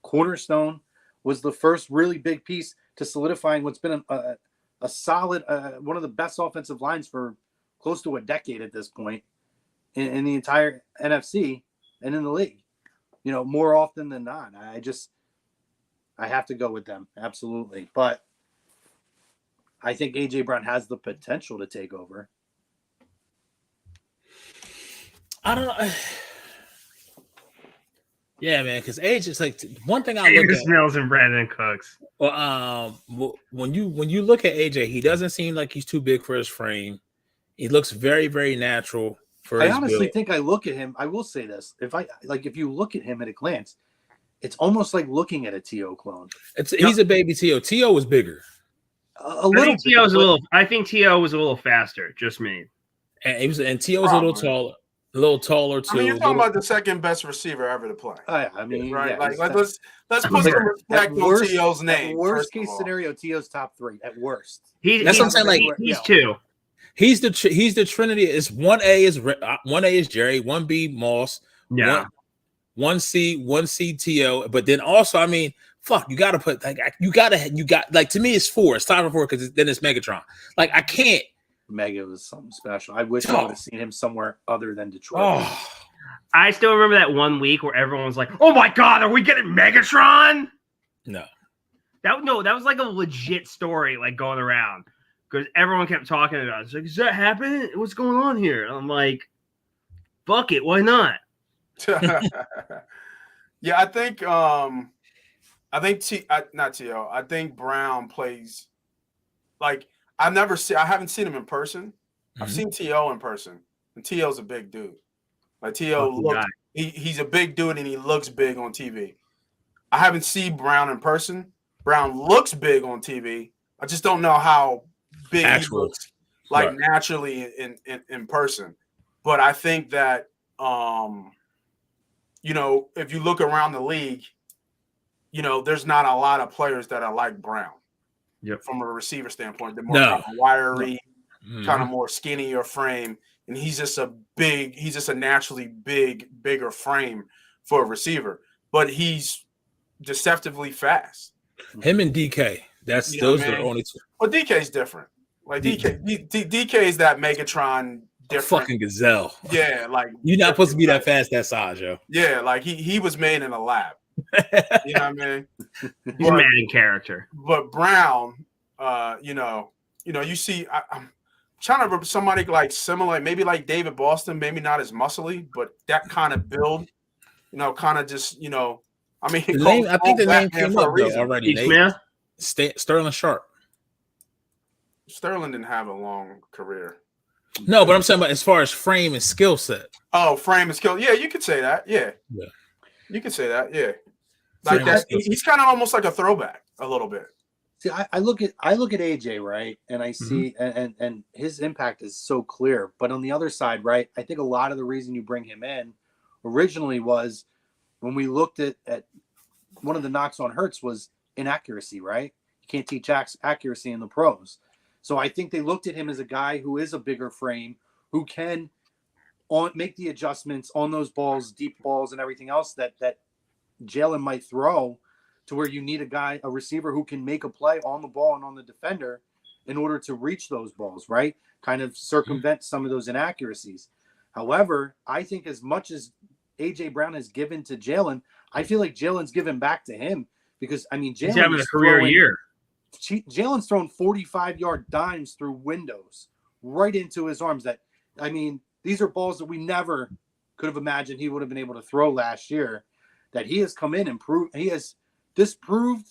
cornerstone, was the first really big piece to solidifying what's been a solid, one of the best offensive lines for close to a decade at this point in the entire NFC and in the league. You know, more often than not. I have to go with them, absolutely. But I think A.J. Brown has the potential to take over. I don't know. Yeah, man, because age is like one thing I Davis look at. Mills and Brandon Cooks. Well, when you look at AJ, he doesn't seem like he's too big for his frame. He looks very, very natural for his honestly build. think I look at him. I will say this: if you look at him at a glance, it's almost like looking at a T.O. clone. He's a baby T.O. T.O. was bigger. A little. I think T.O. was a little faster. Just me. And T.O. was a little taller too. I mean, you're talking about the second best receiver ever to play. I mean, right? Yeah, like, let's put some respect on T.O.'s name. Worst case scenario, T.O.'s top three at worst. That's what I'm saying. Like, he's two. He's the Trinity. It's 1A is Jerry, 1B Moss, 1C T.O. But then also, I mean, fuck, you got to put like to me it's 4. It's time for 4 because then it's Megatron. Like, I can't. Mega was something special. I wish I would have seen him somewhere other than Detroit. Oh. I still remember that one week where everyone was like, "Oh my god, are we getting Megatron?" No, that was like a legit story, like going around because everyone kept talking about it. It's like, "Is that happening? What's going on here?" And I'm like, "Fuck it, why not?" Yeah, I think not T.O. I think Brown plays like. I haven't seen him in person. Mm-hmm. I've seen T.O. in person, and T.O.'s a big dude. Like T.O. he's a big dude, and he looks big on TV. I haven't seen Brown in person. Brown looks big on TV. I just don't know how big he looks like naturally in person. But I think that if you look around the league, there's not a lot of players that are like Brown. Yep. From a receiver standpoint, they're more kind of wiry, kind of more skinnier frame, and he's just a naturally bigger frame for a receiver. But he's deceptively fast. Him and DK, those are the only two. Well, DK's different. Like DK is that Megatron different. Fucking gazelle. Yeah, like You're not supposed to be that fast that size, yo. Yeah, like he was made in a lab. You know what I mean? He's a man in character. But Brown, you see, I'm trying to remember somebody like similar, maybe like David Boston, maybe not as muscly, but that kind of build, kind of just, I mean, I think the name came up though already. Sterling Sharp. Sterling didn't have a long career. No, but I'm saying about as far as frame and skill set. Oh, frame and skill. Yeah, you could say that. Yeah. You could say that. Yeah. Like that. He's kind of almost like a throwback a little bit. See, I look at AJ, right, and I see and his impact is so clear. But on the other side, right, I think a lot of the reason you bring him in originally was when we looked at one of the knocks on Hurts was inaccuracy, right? You can't teach accuracy in the pros. So I think they looked at him as a guy who is a bigger frame, who can make the adjustments on those balls, deep balls, and everything else that Jalen might throw, to where you need a receiver who can make a play on the ball and on the defender in order to reach those balls, right? Kind of circumvent some of those inaccuracies. However, I think as much as A.J. Brown has given to Jalen, I feel like Jalen's given back to him because, I mean, he's having a career year. Jalen's thrown 45-yard dimes through windows right into his arms. That, I mean, these are balls that we never could have imagined he would have been able to throw last year. That he has come in and he has disproved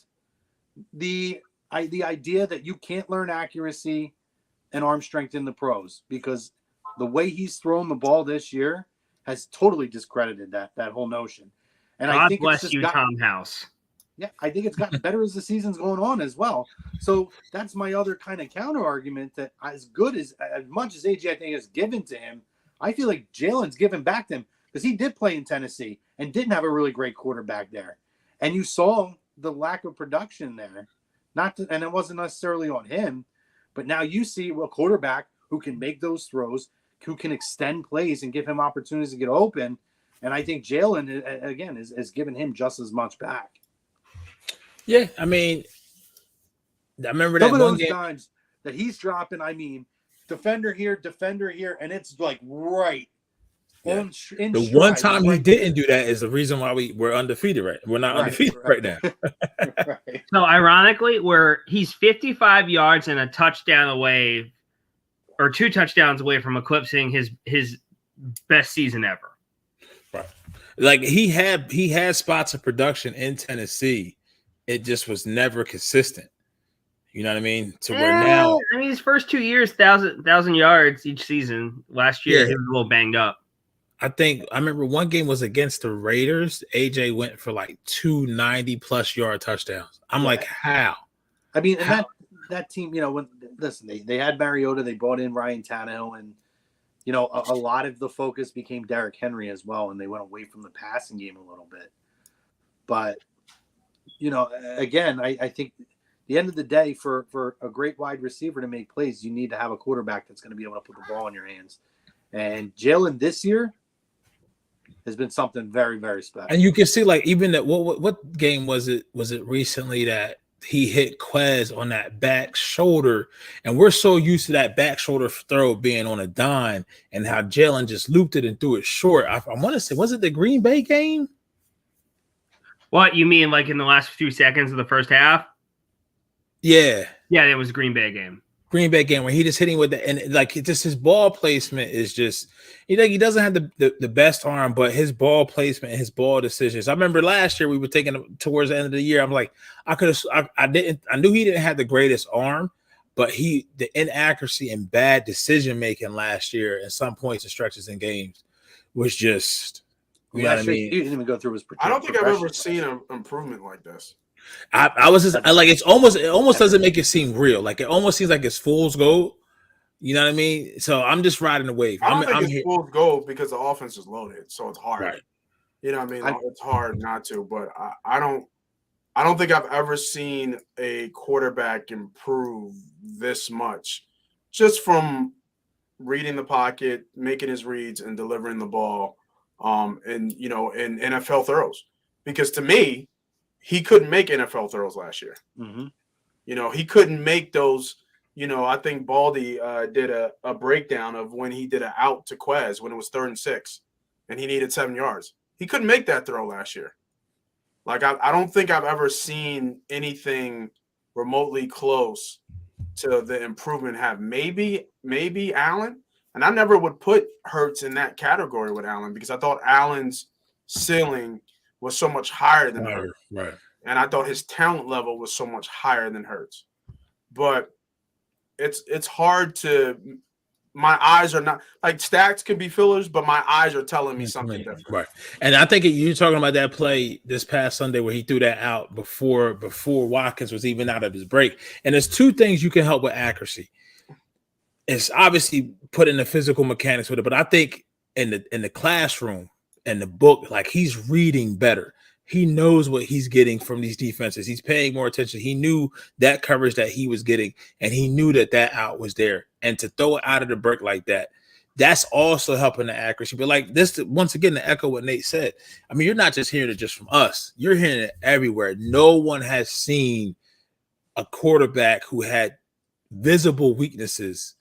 the idea that you can't learn accuracy and arm strength in the pros, because the way he's thrown the ball this year has totally discredited that whole notion. And God I think bless you, Tom House. Yeah, I think it's gotten better as the season's going on as well. So that's my other kind of counter argument, that as much as AJ I think has given to him, I feel like Jalen's given back to him, because he did play in Tennessee and didn't have a really great quarterback there. And you saw the lack of production there. And it wasn't necessarily on him, but now you see a quarterback who can make those throws, who can extend plays and give him opportunities to get open. And I think Jalen, again, is given him just as much back. Yeah, I mean, I remember that some of one those game dimes that he's dropping. I mean, defender here, and it's like right. Yeah. In the stride, one time right he didn't do that is the reason why we're undefeated, right? We're not undefeated right now. Right. So ironically, he's 55 yards and a touchdown away, or 2 touchdowns away from eclipsing his best season ever. Right. Like he had spots of production in Tennessee. It just was never consistent. You know what I mean? To where now, I mean, his first 2 years, 1,000 yards each season. Last year, he was a little banged up. I remember one game was against the Raiders. AJ went for like 2 90+ yard touchdowns. I'm like, how? I mean, and that team, they had Mariota, they brought in Ryan Tannehill, and a lot of the focus became Derrick Henry as well, and they went away from the passing game a little bit. But again, I think at the end of the day, for a great wide receiver to make plays, you need to have a quarterback that's going to be able to put the ball in your hands. And Jalen this year has been something very, very special. And you can see, like, even that. What game was it? Was it recently that he hit Quez on that back shoulder? And we're so used to that back shoulder throw being on a dime, and how Jalen just looped it and threw it short. I want to say, was it the Green Bay game? What you mean, like in the last few seconds of the first half? Yeah, it was Green Bay game. Green Bay game where he just hitting with the, and like just his ball placement is just, he doesn't have the best arm, but his ball placement and his ball decisions. I remember last year we were taking him towards the end of the year. I'm like, I knew he didn't have the greatest arm, but the inaccuracy and bad decision making last year at some points and stretches in games was just, you know what I mean? He didn't even go through his. I don't think I've ever seen an improvement like this. I was just like, it almost doesn't make it seem real. Like it almost seems like it's fool's gold. You know what I mean? So I'm just riding the wave. I don't think it's fool's gold because the offense is loaded, so it's hard. Right. You know what I mean? It's hard not to, but I don't think I've ever seen a quarterback improve this much just from reading the pocket, making his reads, and delivering the ball. In NFL throws, because to me, he couldn't make NFL throws last year. Mm-hmm. He couldn't make those I think Baldy did a breakdown of when he did an out to Quez when it was 3rd and 6, and he needed 7 yards. He couldn't make that throw last year. Like, I don't think I've ever seen anything remotely close to the improvement have. Maybe Allen, and I never would put Hurts in that category with Allen because I thought Allen's ceiling was so much higher than Hurts. Right. And I thought his talent level was so much higher than Hurts. But it's hard to – my eyes are not – like stats can be fillers, but my eyes are telling me something different. Right. And I think you're talking about that play this past Sunday where he threw that out before Watkins was even out of his break. And there's 2 things you can help with accuracy. It's obviously putting the physical mechanics with it, but I think in the classroom and the book, like he's reading better. He knows what he's getting from these defenses. He's paying more attention. He knew that coverage that he was getting, and he knew that out was there. And to throw it out of the break like that, that's also helping the accuracy. But like this, once again, to echo what Nate said, I mean, you're not just hearing it just from us. You're hearing it everywhere. No one has seen a quarterback who had visible weaknesses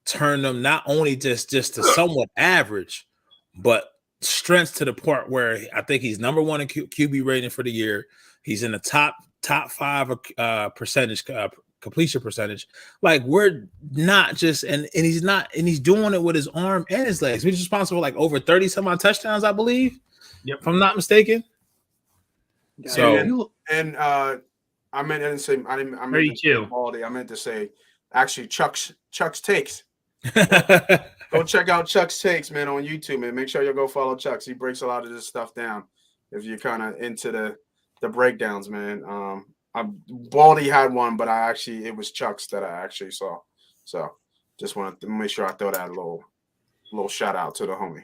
turn them not only just to somewhat average, but strengths to the point where I think he's number 1 in QB rating for the year. He's in the top 5 percentage completion percentage. Like, we're not just and he's doing it with his arm and his legs. He's responsible for like over 30 some odd touchdowns, I believe. Yep. If I'm not mistaken. So I meant to say I meant 32. I meant to say actually Chuck's takes. Go check out Chuck's takes, man, on YouTube, man. Make sure you go follow Chuck's. He breaks a lot of this stuff down if you're kind of into the breakdowns, man. Baldy had one, but it was Chuck's that I actually saw. So just wanted to make sure I throw that little shout out to the homie.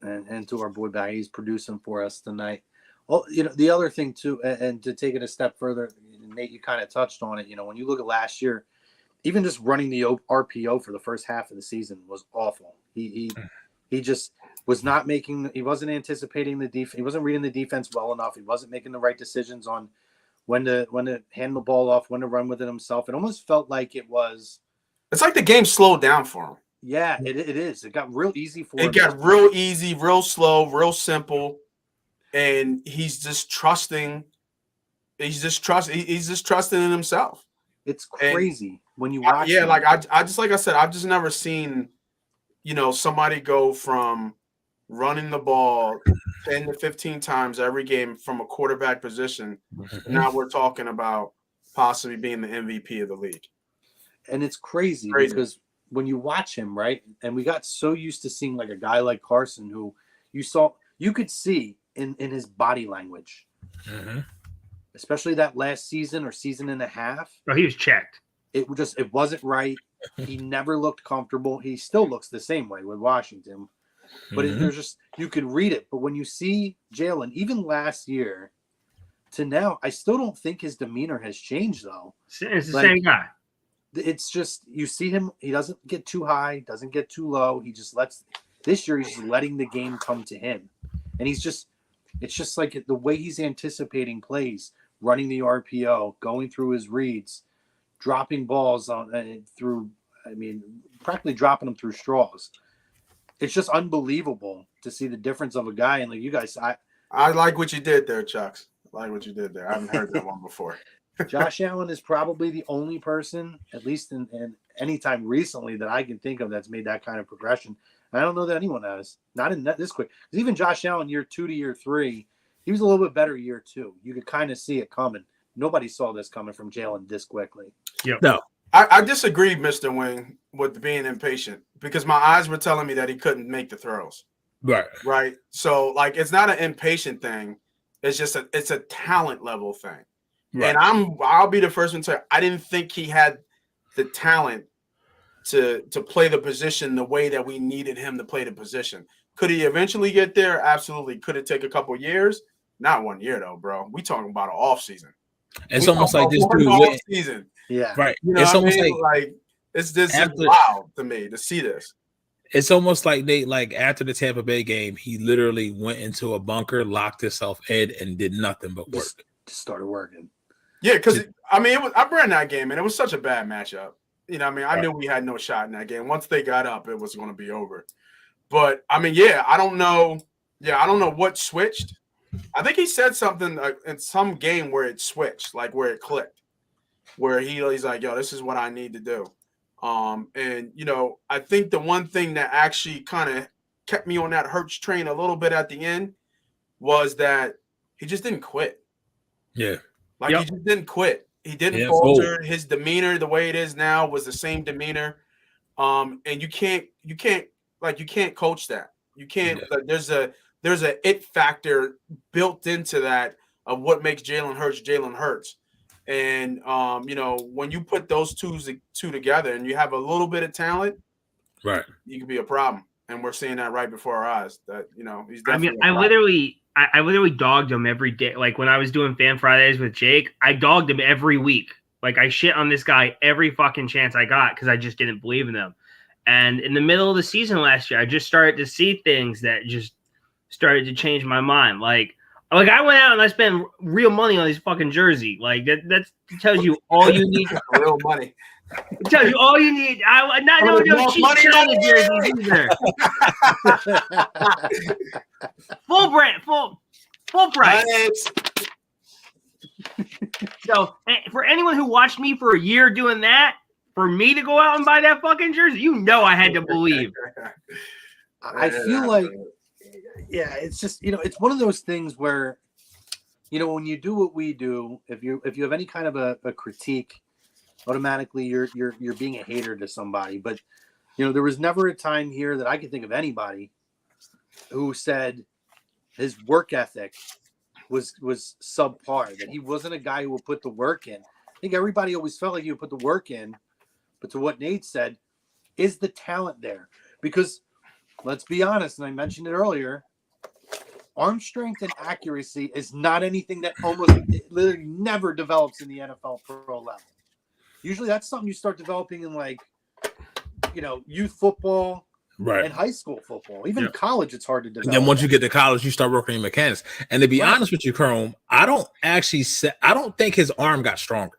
And to our boy back, he's producing for us tonight. Well, the other thing too, and to take it a step further, Nate, you kind of touched on it. When you look at last year, even just running the RPO for the first half of the season was awful. He just was not making. He wasn't anticipating the defense. He wasn't reading the defense well enough. He wasn't making the right decisions on when to hand the ball off, when to run with it himself. It almost felt like it was. It's like the game slowed down for him. Yeah, it is. It got real easy for him. It got real easy, real slow, real simple, and he's just trusting. He's just trusting in himself. It's crazy when you watch. Yeah, like I said, I've just never seen, somebody go from running the ball 10 to 15 times every game from a quarterback position. Now we're talking about possibly being the MVP of the league. And it's crazy because when you watch him, right, and we got so used to seeing like a guy like Carson who you could see in his body language. Mm-hmm. Especially that last season or season and a half. Oh, he was checked. It wasn't right. He never looked comfortable. He still looks the same way with Washington. But there's just, you could read it. But when you see Jalen, even last year to now, I still don't think his demeanor has changed, though. It's the same guy. It's just, you see him, he doesn't get too high, doesn't get too low. He just this year, he's just letting the game come to him. And it's just like the way he's anticipating plays, running the RPO, going through his reads, dropping balls practically dropping them through straws. It's just unbelievable to see the difference of a guy. And like you guys, I like what you did there, Chucks. I like what you did there. I haven't heard that one before. Josh Allen is probably the only person, at least in any time recently, that I can think of that's made that kind of progression. I don't know that anyone has. Not in this quick. Because even Josh Allen, year 2 to year 3, he was a little bit better year 2. You could kind of see it coming. Nobody saw this coming from Jalen this quickly. Yep. No. I disagree, Mr. Wing, with being impatient because my eyes were telling me that he couldn't make the throws. Right. So, like, it's not an impatient thing. It's just it's a talent level thing. Right. And I'll be the first one to say I didn't think he had the talent to play the position the way that we needed him to play the position. Could he eventually get there? Absolutely. Could it take a couple years? Not 1 year, though, bro. We talking about an off season. It's almost like this dude off season. Yeah. Right. It's almost like it's this is wild to me to see this. It's almost like after the Tampa Bay game, he literally went into a bunker, locked himself in, and did nothing but work. Just started working. Yeah, because I ran that game, and it was such a bad matchup. You know, I mean, I knew we had no shot in that game. Once they got up, it was going to be over. But I mean, yeah, I don't know. Yeah, I don't know what switched. I think he said something in some game where it switched, like where it clicked, where he's like, "Yo, this is what I need to do." And you know, I think the one thing that actually kind of kept me on that Hurts train a little bit at the end was that he just didn't quit. Yeah, like he just didn't quit. He didn't falter. His demeanor, the way it is now, was the same demeanor. And you can't coach that. You can't. Like, there's a it factor built into that of what makes Jalen Hurts. And you know, when you put those two together and you have a little bit of talent, right, you can be a problem. And we're seeing that right before our eyes. That, you know, he's I definitely. mean, I literally dogged him every day. Like when I was doing Fan Fridays with Jake, I dogged him every week. Like I shit on this guy every fucking chance I got because I just didn't believe in him. And in the middle of the season last year, I just started to see things that just started to change my mind. Like I went out and I spent real money on this fucking jersey. Like that tells you all you need. Real money. It tells you all you need. No cheap China jerseys either. Full brand, full price. So for anyone who watched me for a year doing that, for me to go out and buy that fucking jersey, you know I had to believe. I feel like, yeah, it's just, you know, it's one of those things where, you know, when you do what we do, if you have any kind of a critique, automatically you're being a hater to somebody. But, you know, there was never a time here that I could think of anybody who said his work ethic was subpar, that he wasn't a guy who would put the work in. I think everybody always felt like he would put the work in. But to what Nate said, is the talent there? Because let's be honest, and I mentioned it earlier, arm strength and accuracy is not anything that literally never develops in the NFL pro level. Usually that's something you start developing in, like, you know, youth football, right, and high school football. Even college, it's hard to develop. And then once you get to college, you start working in mechanics. And to be honest with you, Chrome, I don't think his arm got stronger.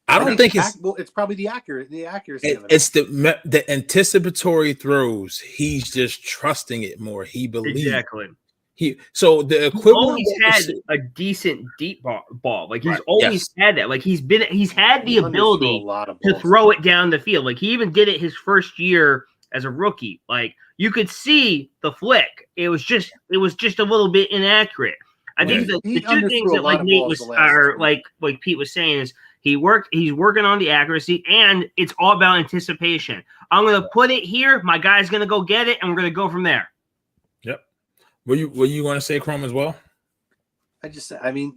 I don't think it's probably the accuracy of it. It's the anticipatory throws. He's just trusting it more. He believes exactly. So the equivalent. He's always had a decent deep ball. Like he's always had that. Like he's had the ability to throw it down the field. Like he even did it his first year as a rookie. Like you could see the flick. It was just a little bit inaccurate. I think the two things that like Nate was like Pete was saying is he's working on the accuracy, and it's all about anticipation. I'm gonna put it here, my guy's gonna go get it, and we're gonna go from there. Yep. Were you going to say Chrome as well? I mean,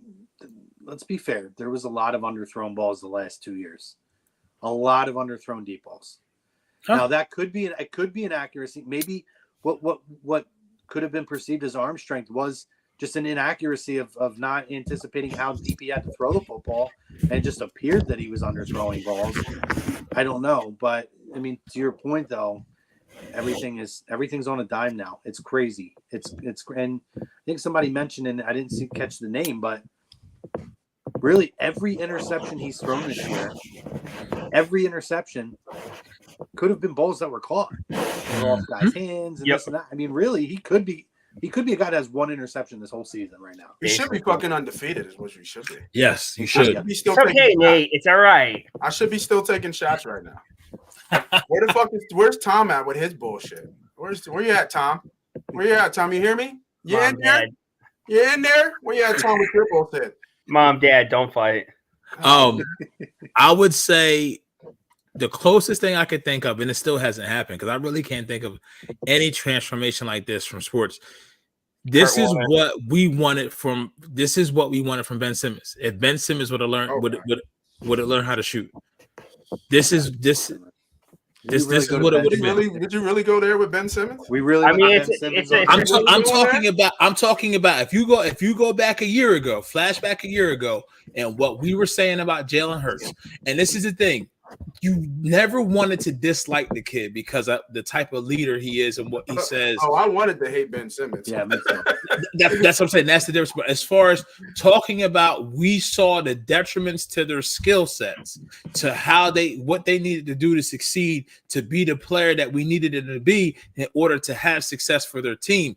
let's be fair. There was a lot of underthrown balls the last 2 years. A lot of underthrown deep balls. Huh. Now that could be an accuracy. Maybe what could have been perceived as arm strength was just an inaccuracy of not anticipating how deep he had to throw the football, and it just appeared that he was underthrowing balls. I don't know, but I mean, to your point though, everything's on a dime now. It's crazy. It's and I think somebody mentioned, and I didn't catch the name, but really every interception he's thrown this year, every interception could have been balls that were caught off guys' hands and this and that. I mean, really, he could be a guy that has one interception this whole season right now. He should be fucking undefeated, is what you should be. Yes, you should. It's okay, Nate. It's all right. I should be still taking shots right now. Where's Tom at with his bullshit? Where you at, Tom? Where you at, Tom? You hear me? You in there? Dad. You in there? Where you at, Tom, with your bullshit? Mom, Dad, don't fight. I would say the closest thing I could think of, and it still hasn't happened because I really can't think of any transformation like this from sports. This is what we wanted from Ben Simmons. If Ben Simmons would have learned would have learned how to shoot. This is what it would have been. Did you really go there with Ben Simmons? I'm talking about if you go back a year ago, flashback a year ago, and what we were saying about Jalen Hurts. And this is the thing. you never wanted to dislike the kid because of the type of leader he is and what he says. Oh, I wanted to hate Ben Simmons. Yeah, me too. That's what I'm saying. That's the difference. But as far as talking about, we saw the detriments to their skill sets, to what they needed to do to succeed, to be the player that we needed it to be in order to have success for their team.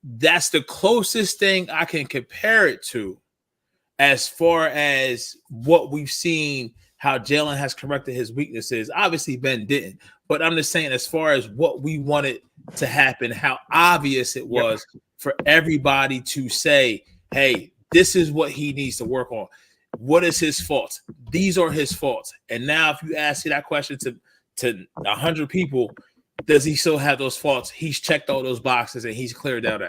That's the closest thing I can compare it to as far as what we've seen, how Jalen has corrected his weaknesses. Obviously, Ben didn't. But I'm just saying, as far as what we wanted to happen, how obvious it was for everybody to say, hey, this is what he needs to work on. What is his faults? These are his faults. And now if you ask that question to 100 people, does he still have those faults? He's checked all those boxes and he's cleared out.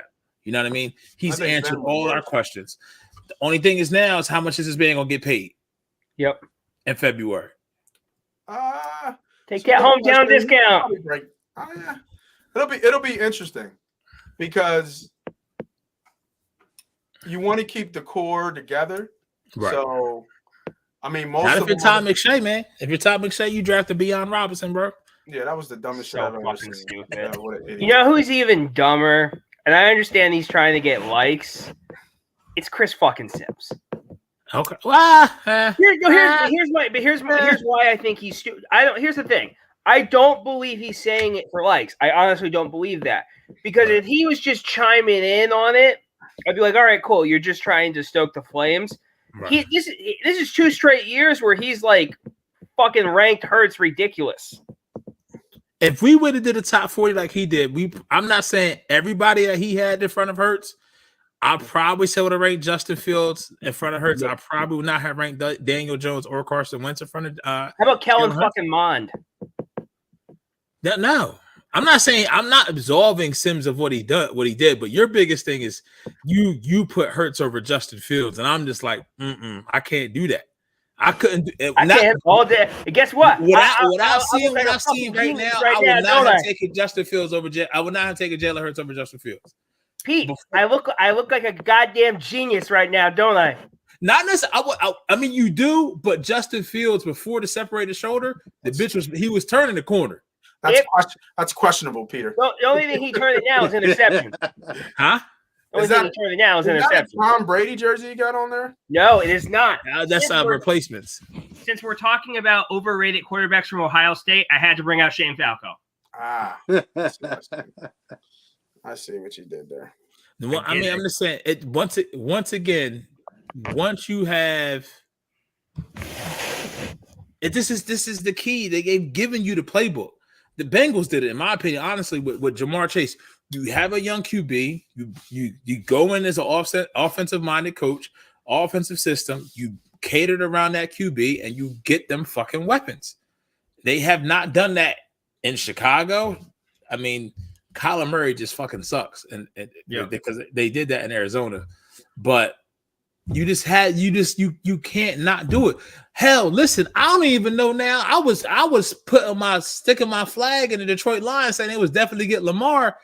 You know what I mean? He's answered all our questions. The only thing is now is how much is this man going to get paid? Yep. In February. Take that hometown discount. It'll be interesting because you want to keep the core together. Right. So, I mean, not if you're Todd McShay, man. If you're Todd McShay, you drafted Beion Robinson, bro. Yeah, that was the dumbest shit I've ever seen. Stupid. You know who's even dumber? And I understand he's trying to get likes. It's Chris fucking Sims. Okay. Here's why I think he's stupid. Here's the thing. I don't believe he's saying it for likes. I honestly don't believe that. Because if he was just chiming in on it, I'd be like, all right, cool. You're just trying to stoke the flames. Right. This is 2 straight years where he's like fucking ranked Hurts ridiculous. If we would have did a top 40 like he did, I'm not saying everybody that he had in front of Hurts. I probably still would have ranked Justin Fields in front of Hurts. I probably would not have ranked Daniel Jones or Carson Wentz in front of. How about Kellen fucking Mond? No, I'm not saying I'm not absolving Sims of what he did, but your biggest thing is you put Hurts over Justin Fields, and I'm just like, I can't do that. I couldn't do it. I can't all day. Guess what? What I've seen right now, I would not have taken Justin Fields over. I would not have taken Jalen Hurts over Justin Fields. Pete, I look like a goddamn genius right now, don't I? Not necessarily. I mean, you do, but Justin Fields before the separated shoulder, he was turning the corner. That's questionable, Peter. The only thing he turned it now is interception. Huh? The only thing he turned it now is interception. That a Tom Brady jersey you got on there? No, it is not. That's replacements. Since we're talking about overrated quarterbacks from Ohio State, I had to bring out Shane Falco. I see what you did there. Well, I mean, I'm just saying it once again, once you have it, this is the key. They've given you the playbook. The Bengals did it, in my opinion, honestly, with Jamar Chase. You have a young QB, you go in as an offensive-minded coach, offensive system, you catered around that QB, and you get them fucking weapons. They have not done that in Chicago. I mean, Kyler Murray just fucking sucks, and because they did that in Arizona, but you can't not do it. Hell, listen, I don't even know now. I was sticking my flag in the Detroit Lions saying they was definitely get Lamar.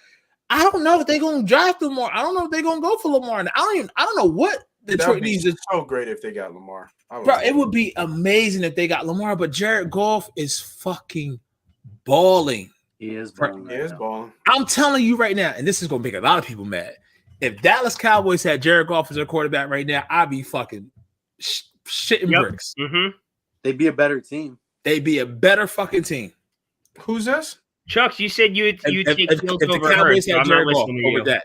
I don't know if they're gonna draft Lamar. I don't know if they're gonna go for Lamar. I don't know what Detroit needs. It's so great if they got Lamar. Bro, it would be amazing if they got Lamar, but Jared Goff is fucking balling. He is balling. I'm telling you right now, and this is going to make a lot of people mad. If Dallas Cowboys had Jared Goff as their quarterback right now, I'd be fucking shitting bricks. Mm-hmm. They'd be a better team. They'd be a better fucking team. Who's this? Chucks, you said you'd take Fields over the Cowboys had Jared Goff over that.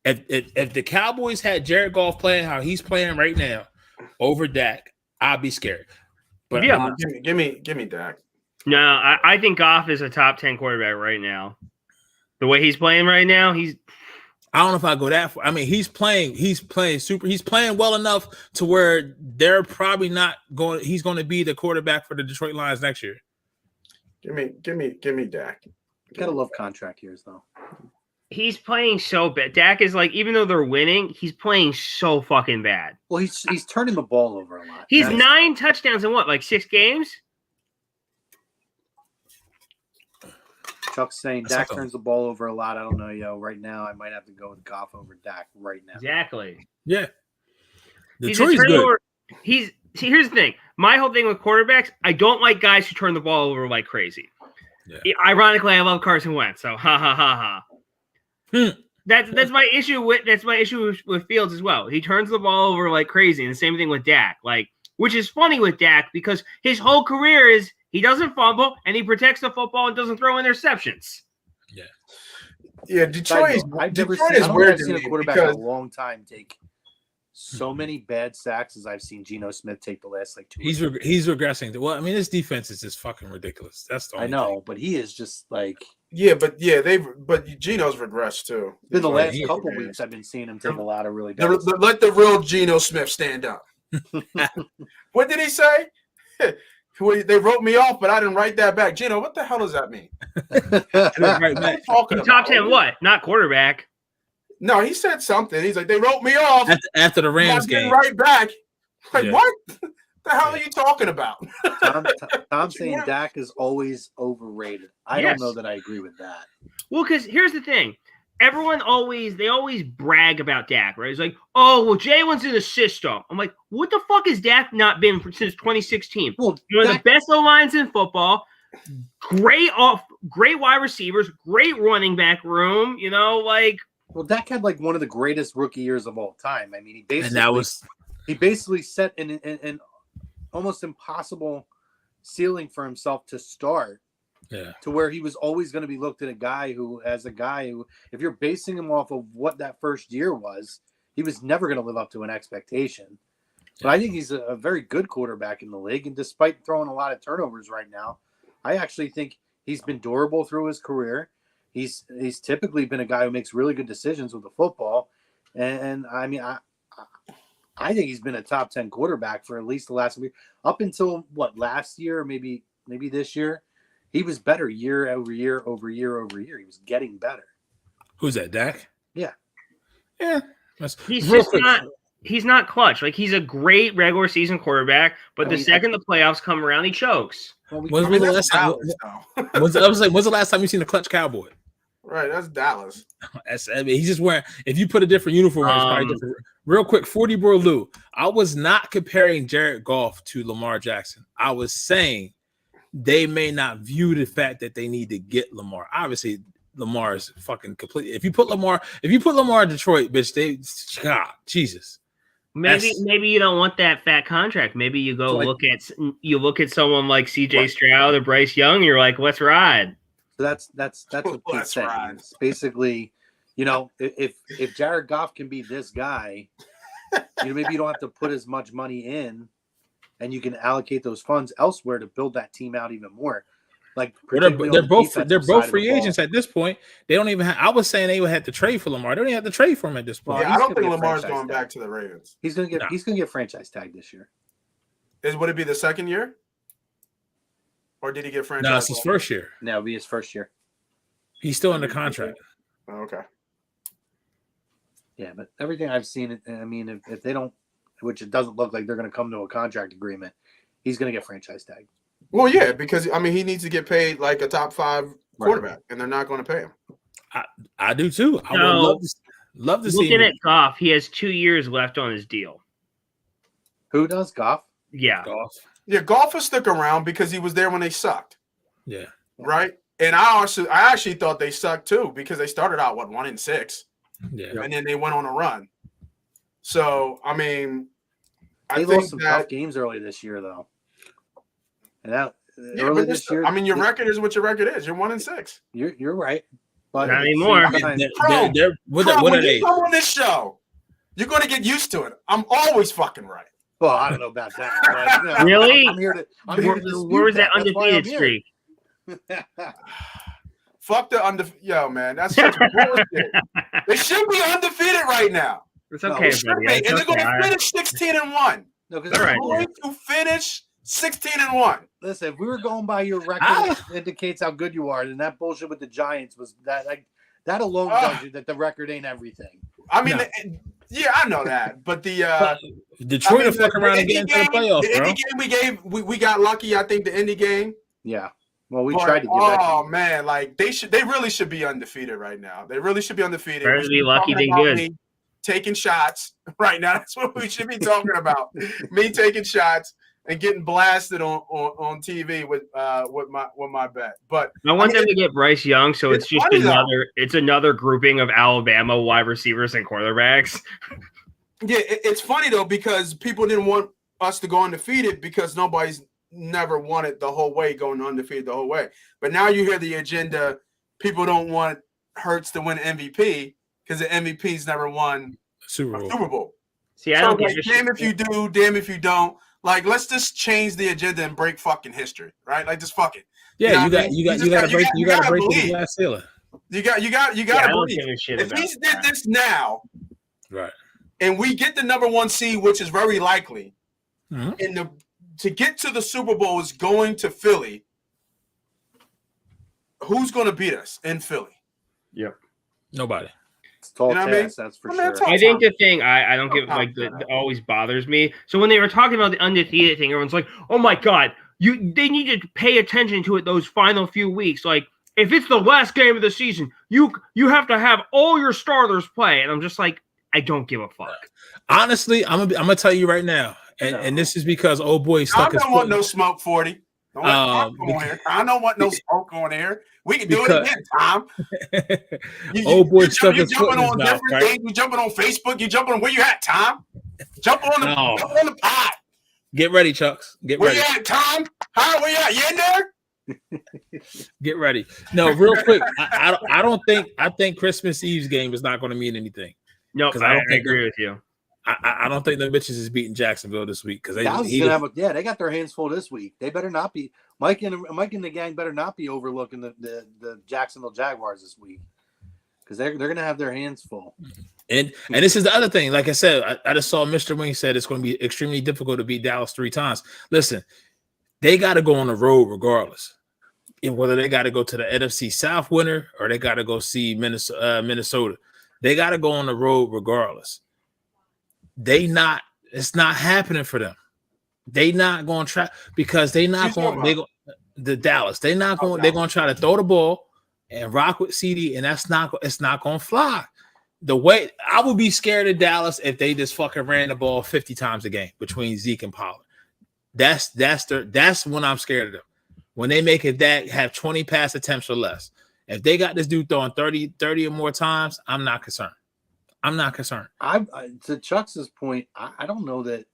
If the Cowboys had Jared Goff playing how he's playing right now over Dak, I'd be scared. But yeah, give me Dak. No, I think Goff is a top 10 quarterback right now. The way he's playing right now, I don't know if I go that far. I mean, he's playing super. He's playing well enough to where they're probably not going. He's going to be the quarterback for the Detroit Lions next year. Give me Dak. Gotta love contract years though. He's playing so bad. Dak is like, even though they're winning, he's playing so fucking bad. Well, he's turning the ball over a lot. He's 9 touchdowns in what, like 6 games? Chuck's saying Dak turns the ball over a lot. I don't know, right now I might have to go with Goff over Dak right now. Exactly. Yeah. Detroit's good. See, here's the thing. my whole thing with quarterbacks, I don't like guys who turn the ball over like crazy. Yeah. Ironically, I love Carson Wentz, so ha ha ha ha. That's my issue with Fields as well. He turns the ball over like crazy, and the same thing with Dak. Like, which is funny with Dak because his whole career is he doesn't fumble and he protects the football and doesn't throw interceptions. Yeah, Detroit is I've weird to seen a me quarterback in because a long time take so many bad sacks as I've seen Geno Smith take the last like 2 He's years. he's regressing. Well, I mean, his defense is just fucking ridiculous. That's the I only know, but he is just like but Geno's regressed too. been the Right, last he- couple weeks I've been seeing him take a lot of really The- bad. the- let the real Geno Smith stand up. What did he say? They wrote me off, but I didn't write that back. Geno, what the hell does that mean? right back. Talking Top about 10 what? Not quarterback. No, he said something. He's like, they wrote me off. After the Rams I didn't game. write back. Like, Yeah. what? The hell are you talking about? Tom's saying Dak is always overrated. I Yes. don't know that I agree with that. Well, because here's the thing. Everyone always brag about Dak, right? It's like, oh, well, Jalen's in the system. I'm like, what the fuck has Dak not been since 2016? Well, One of the best O-lines in football, great wide receivers, great running back room, Well, Dak had like one of the greatest rookie years of all time. I mean, he basically set an almost impossible ceiling for himself to start. Yeah. To where he was always going to be looked at a guy who, if you're basing him off of what that first year was, he was never going to live up to an expectation. But I think he's a very good quarterback in the league. And despite throwing a lot of turnovers right now, I actually think he's been durable through his career. He's typically been a guy who makes really good decisions with the football. And I mean, I think he's been a top 10 quarterback for at least the last year. Up until last year, or maybe this year. He was better year over year over year over year. He was getting better. Who's that, Dak? Yeah. Yeah. He's not clutch. Like, he's a great regular season quarterback, but the second the playoffs come around, he chokes. When's the last time you seen a clutch cowboy? Right, that's Dallas. He's just wearing. If you put a different uniform, it's probably different. Real quick, 40 Bro Lou. I was not comparing Jared Goff to Lamar Jackson. I was saying they may not view the fact that they need to get Lamar. Obviously, Lamar is fucking complete. If you put Lamar in Detroit, bitch, Jesus. Maybe you don't want that fat contract. Maybe you look at someone like CJ Stroud or Bryce Young. You're like, let's ride. So that's what Pete's saying. It's basically, if Jared Goff can be this guy, maybe you don't have to put as much money in. And you can allocate those funds elsewhere to build that team out even more. Like they're both free agents at this point. They don't even have. I was saying they would have to trade for Lamar. They don't even have to trade for him at this point. Yeah, I don't think Lamar's going back to the Ravens. He's gonna get franchise tagged this year. Would it be the second year? Or did he get franchise? No, it's his first year. No, it'll be his first year. He's still under contract. Oh, okay. Yeah, but everything I've seen, I mean, if they don't, which it doesn't look like they're going to come to a contract agreement, he's going to get franchise tagged. Well, yeah, because I mean, he needs to get paid like a top 5 quarterback, and they're not going to pay him. I do too. I would love to see. Looking at Goff, he has 2 years left on his deal. Who does? Goff? Yeah. Goff. Yeah, Goff will stick around because he was there when they sucked. Yeah. Right. And I actually thought they sucked too because they started out 1-6. Yeah. And then they went on a run. So I mean, They lost some tough games early this year, though. And early this year, I mean, your record is what your record is. You're 1-6. You're right, but not anymore. What when are they? you come on this show, you're going to get used to it. I'm always fucking right. Well, I don't know about that. But, really? I'm here to where was that undefeated streak? Fuck the undefeated. Yo, man, that's such bullshit. They should be undefeated right now. It's okay, buddy. And they're going to finish 16-1. No, because they're going to finish 16-1. Listen, if we were going by your record, it indicates how good you are. And that bullshit with the Giants was that that alone tells you that the record ain't everything. I mean, yeah, I know that, but Detroit will fuck around and get into the playoffs, the Indy game we got lucky. I think the Indy game. Yeah. Well, we tried to get that. Oh man, like they really should be undefeated right now. They really should be undefeated. Better to be lucky than good. Taking shots right now. That's what we should be talking about. Me taking shots. and getting blasted on TV with my bet. But I want them to get Bryce Young, so it's just another grouping of Alabama wide receivers and quarterbacks. Yeah, it's funny though because people didn't want us to go undefeated because nobody's never won it the whole way, going undefeated the whole way. But now you hear the agenda. People don't want Hurts to win MVP because the MVP's never won Super Bowl. See, I don't like, damn if you do, damn if you don't. Like, let's just change the agenda and break fucking history, right? Like, just fuck it. Yeah, you got to break the glass ceiling. You got to believe. If he did this now, right, and we get the number 1 seed, which is very likely, and to get to the Super Bowl is going to Philly. Who's going to beat us in Philly? Yep, nobody. It's tall task, that's for sure. I think the thing I don't get that always bothers me. So when they were talking about the undefeated thing, everyone's like, "Oh my god, they need to pay attention to it those final few weeks. Like if it's the last game of the season, you have to have all your starters play." And I'm just like, I don't give a fuck. Honestly, I'm gonna tell you right now, and this is because old boy stuck. I don't want no smoke 40. I don't want no smoke on here. We can do it again, Tom. Old boy stuck his foot in his mouth, right? You jumping on Facebook. You jumping on where you at, Tom? Jump on the pod. Get ready, Chucks. Get ready. Where you at, Tom? Huh? Where you at? You in there? Get ready. No, real quick. I don't think. I think Christmas Eve's game is not going to mean anything. No, I agree with you. I don't think the bitches is beating Jacksonville this week because they got their hands full this week. They better not be Mike and the gang better not be overlooking the Jacksonville Jaguars this week because they're gonna have their hands full. And this is the other thing. Like I said, I just saw Mr. Wing said it's going to be extremely difficult to beat Dallas 3 times. Listen, they got to go on the road regardless. And whether they got to go to the NFC South winner or they got to go see Minnesota, they got to go on the road regardless. It's not happening for them. They not going to try because they're going to try to throw the ball and rock with CD, and it's not going to fly. The way I would be scared of Dallas if they just fucking ran the ball 50 times a game between Zeke and Pollard. That's when I'm scared of them. When they make it have 20 pass attempts or less. If they got this dude throwing 30 or more times, I'm not concerned. To Chuck's point, I don't know that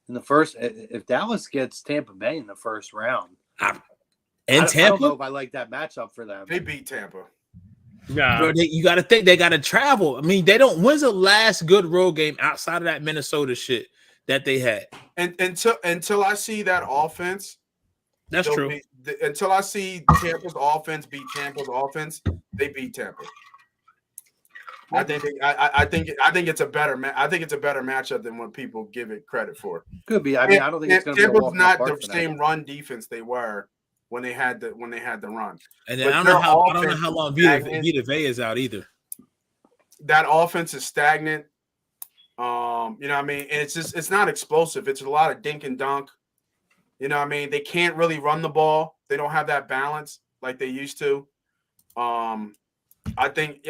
in the first, if Dallas gets Tampa Bay in the first round, Tampa, I don't know if I like that matchup for them. They beat Tampa. No, bro, you got to think they got to travel. I mean, they don't. When's the last good road game outside of that Minnesota shit that they had? And until I see that offense, that's true. Until I see Tampa's offense beat Tampa's offense, they beat Tampa. I think it's a better matchup than what people give it credit for. Could be. I mean, I don't think it's going to be Tampa's not the same run defense they were when they had the run. And then I don't know how long Vita Vea is out either. That offense is stagnant. You know what I mean? And it's not explosive. It's a lot of dink and dunk. You know what I mean? They can't really run the ball. They don't have that balance like they used to. I think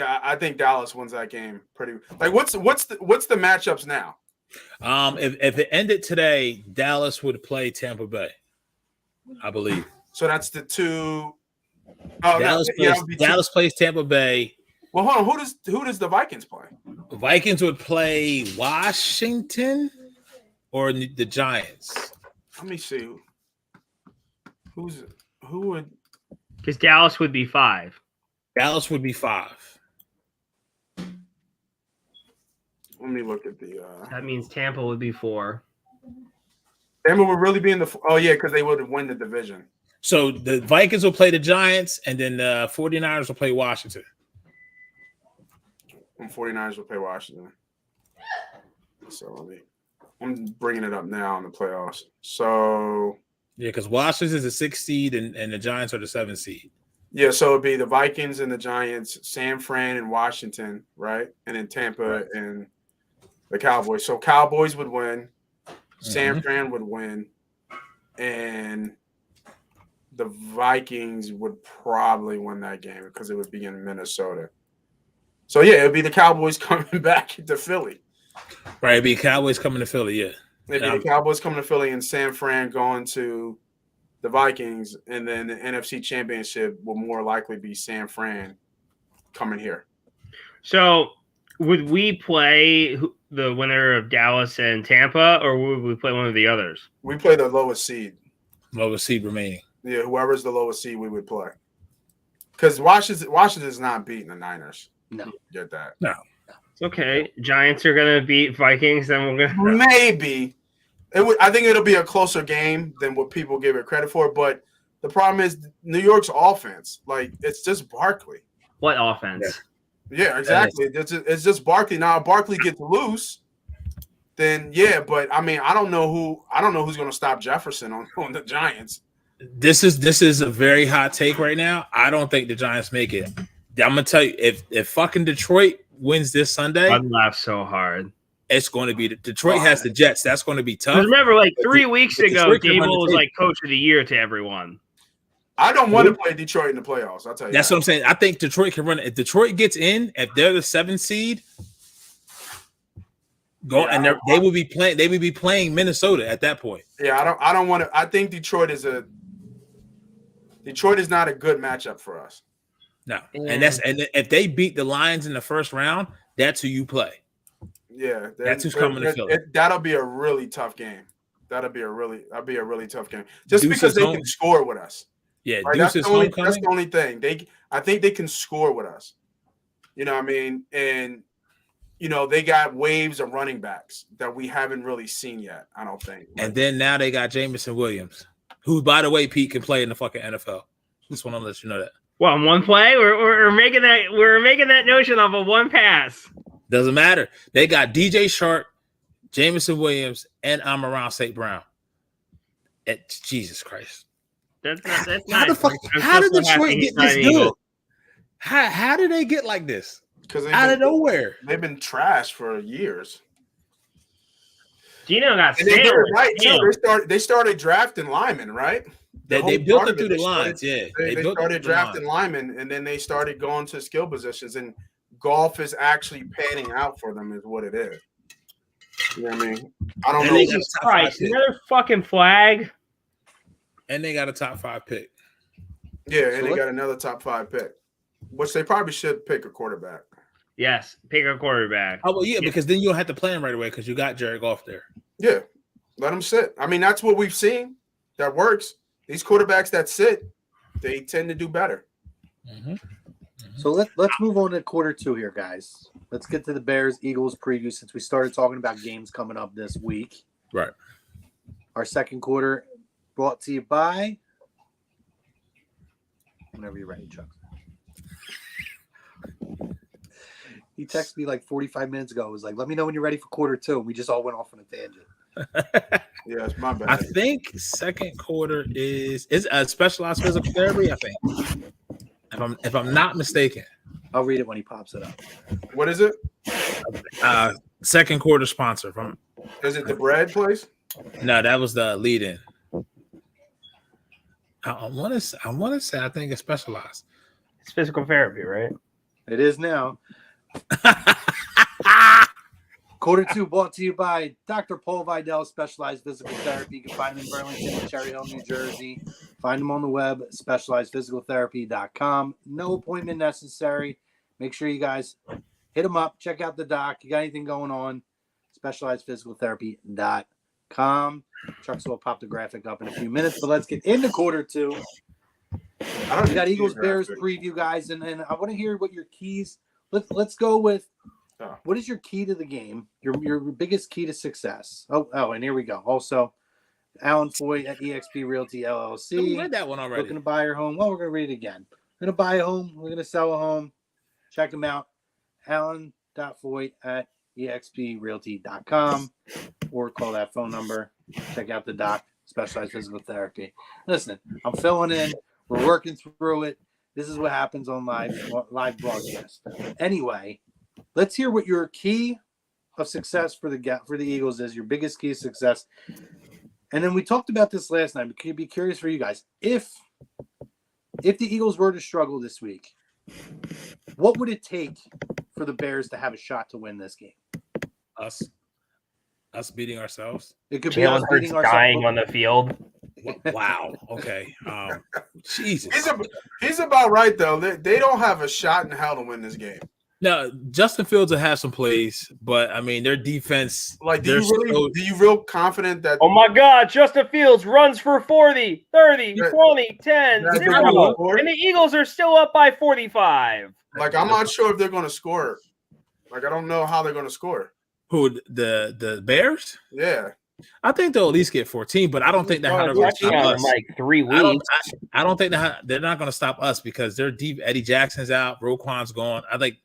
Dallas wins that game pretty. Like what's the matchups now? If it ended today, Dallas would play Tampa Bay, I believe. So that's the two. Dallas plays Tampa Bay. Well, hold on. Who does the Vikings play? The Vikings would play Washington or the Giants. Let me see. Who would? Because Dallas would be 5. Dallas would be 5. Let me look at the. That means Tampa would be 4. Tampa would really be in the. Oh yeah, because they would win the division. So the Vikings will play the Giants, and then the 49ers will play Washington. And 49ers will play Washington. So I'm bringing it up now in the playoffs. So yeah, because Washington is the 6th seed, and the Giants are the 7th seed. Yeah, so it'd be the Vikings and the Giants, San Fran and Washington, right? And then Tampa and the Cowboys. So Cowboys would win, San Fran would win, and the Vikings would probably win that game because it would be in Minnesota. So yeah, it would be the Cowboys coming back to Philly. Right, it'd be Cowboys coming to Philly, yeah. It'd be the Cowboys coming to Philly and San Fran going to the Vikings, and then the NFC Championship will more likely be San Fran coming here. So, would we play the winner of Dallas and Tampa, or would we play one of the others? We play the lowest seed. Lowest seed remaining. Yeah, whoever's the lowest seed, we would play. Because Washington's not beating the Niners. No. Get that. No. It's okay. Giants are going to beat Vikings, then we're going to... Maybe. I think it'll be a closer game than what people give it credit for, but the problem is New York's offense. Like, it's just Barkley. What offense? Yeah, exactly. It's just Barkley. Now, if Barkley gets loose, then yeah, but I mean, I don't know who's going to stop Jefferson on the Giants. This is a very hot take right now. I don't think the Giants make it. I'm gonna tell you, if fucking Detroit wins this Sunday, I'd laugh so hard. It's going to be Detroit has the Jets. That's going to be tough. Remember, like 3 weeks ago, Dable was like coach of the year to everyone. I don't want to play Detroit in the playoffs. I'll tell you. That's what I'm saying. I think Detroit can run it. If Detroit gets in, if they're the 7th seed, they will be playing. They will be playing Minnesota at that point. Yeah, I don't want to. I think Detroit is not a good matchup for us. No, and if they beat the Lions in the first round, that's who you play. Yeah, that's who's coming to Philly. That'll be a really tough game. That'll be a really tough game. Just Deuce's because they can score with us. Yeah, right? That's the only thing. I think they can score with us. You know what I mean? And you know, they got waves of running backs that we haven't really seen yet, I don't think. And then now they got Jameson Williams, who, by the way, Pete, can play in the fucking NFL. Just want to let you know that. Well, in one play, we're making that notion of a one pass. Doesn't matter. They got DJ Shark, Jameson Williams, and Amon-Ra St. Brown. Jesus Christ. That's how did Detroit get this good? How did they get like this? Because out of nowhere. They've been trashed for years. Gino got They started drafting linemen, right? They built it through the lines, yeah. They started drafting linemen, and then they started going to skill positions, and golf is actually panning out for them is what it is. You know what I mean? I don't know. Jesus Christ, another fucking flag. And they got a top 5 pick. Yeah, and they got another top 5 pick, which they probably should pick a quarterback. Yes, pick a quarterback. Oh, well, yeah, because then you don't have to play him right away because you got Jared Goff there. Yeah, let him sit. I mean, that's what we've seen. That works. These quarterbacks that sit, they tend to do better. Mm-hmm. So let's move on to quarter 2 here, guys. Let's get to the Bears-Eagles preview since we started talking about games coming up this week. Right. Our second quarter brought to you by whenever you're ready, Chuck. He texted me like 45 minutes ago. It was like, let me know when you're ready for quarter 2. And we just all went off on a tangent. Yeah, it's my bad. I think second quarter is a specialized physical therapy, I think. If I'm not mistaken. I'll read it when he pops it up. What is it? Second quarter sponsor. Is it the bread place? No, that was the lead-in. I want to say I think it's specialized. It's physical therapy, right? It is now. Quarter 2 brought to you by Dr. Paul Vidal, Specialized Physical Therapy. You can find him in Burlington and Cherry Hill, New Jersey. Find him on the web, specializedphysicaltherapy.com. No appointment necessary. Make sure you guys hit him up. Check out the doc. You got anything going on, specializedphysicaltherapy.com. Chuck's will pop the graphic up in a few minutes, but let's get into quarter 2. We got Eagles-Bears preview, guys, and I want to hear what your keys. Let's go with what is your key to the game? Your biggest key to success. Oh, and here we go. Also, Alan Foy at eXp Realty LLC. We read that one already. Looking to buy your home. Well, we're going to read it again. We're going to buy a home. We're going to sell a home. Check them out. Alan.Foy at exprealty.com or call that phone number. Check out the doc, Specialized Physical Therapy. Listen, I'm filling in. We're working through it. This is what happens on live broadcast. Anyway, let's hear what your key of success for the Eagles is. Your biggest key of success. And then we talked about this last night. But be curious for you guys. If the Eagles were to struggle this week, what would it take for the Bears to have a shot to win this game? Us. Us beating ourselves. It could be us Jalen Hurts beating dying ourselves. on the field. Wow. Okay. Jesus. He's about right though. They don't have a shot in hell to win this game. No, Justin Fields will have some plays, but I mean their defense. Like, do you real confident that? Oh my God, Justin Fields runs for 40, 30, That- 20, 10, that 0. they're gonna score? And the Eagles are still up by 45. Like, I'm not sure if they're going to score. Like, I don't know how they're going to score. Who the Bears? Yeah. I think they'll at least get 14, but I don't think they're how they're going to stop Touchdown in us. like 3 I don't, weeks. I don't think they're not going to stop us because they're deep. Eddie Jackson's out. Roquan's gone. I think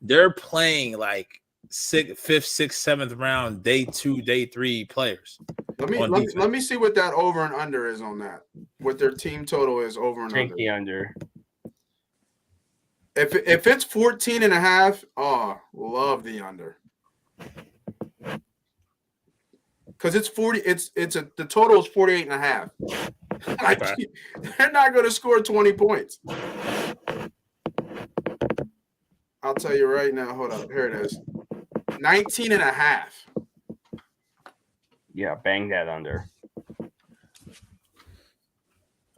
they're playing like 5th, 6th, 7th round, day 2, day 3 players. Let me see what that over and under is on that. What their team total is over and Take under. the under. If it's 14.5, oh, love the under. Because it's 40. The total is 48.5. Okay. They're not going to score 20 points. I'll tell you right now. Hold up. Here it is. 19.5. Yeah, bang that under.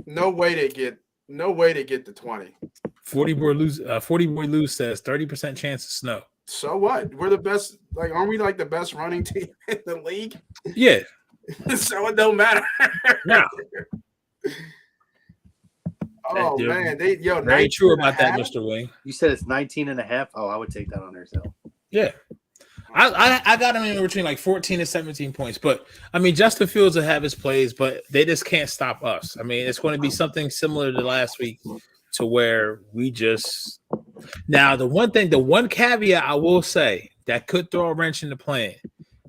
No way they get the 20. 40 boy lose says 30% chance of snow. So what? We're the best. Like, aren't we like the best running team in the league? Yeah. So it don't matter. Now. Oh man, very true about that, Mr. Wing. You said it's 19.5. Oh, I would take that under. So Yeah. I got him in between like 14 and 17 points. But I mean, Justin Fields will have his plays, but they just can't stop us. I mean, it's going to be something similar to last week to where we just now the one caveat I will say that could throw a wrench in the plan.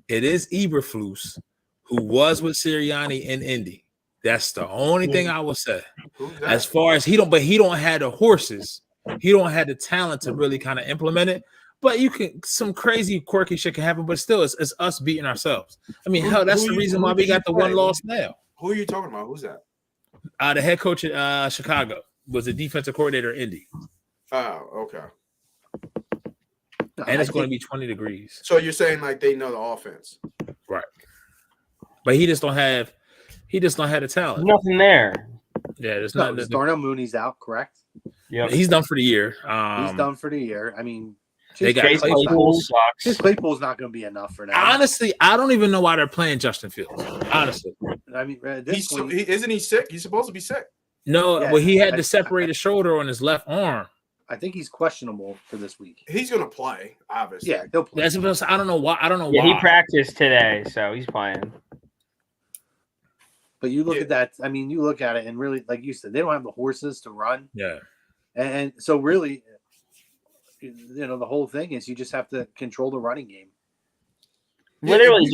It is Eberflus, who was with Sirianni in Indy. That's the only thing I will say. As far as he don't have the horses, he don't have the talent to really kind of implement it. But some crazy quirky shit can happen. But still, it's us beating ourselves. I mean, hell, that's the reason why we got the one loss now. Who are you talking about? Who's that? The head coach at Chicago was the defensive coordinator in Indy. Oh, okay. And it's going to be 20 degrees. So you're saying like they know the offense, right? But he just don't have the talent. Nothing there. Yeah, there's nothing. Darnell Mooney's out, correct? Yeah, he's done for the year. He's done for the year. I mean, they got Claypool sucks. Chase Claypool's not going to be enough for now. Honestly, I don't even know why they're playing Justin Fields. Honestly, I mean, isn't he sick? He's supposed to be sick. No, well, he had to separate his shoulder on his left arm. I think he's questionable for this week. He's going to play, obviously. Yeah, he'll play. I don't know why. Yeah, he practiced today, so he's playing. But you look at that. I mean, you look at it, and really, like you said, they don't have the horses to run. Yeah. And so, really, you know, the whole thing is you just have to control the running game. Literally,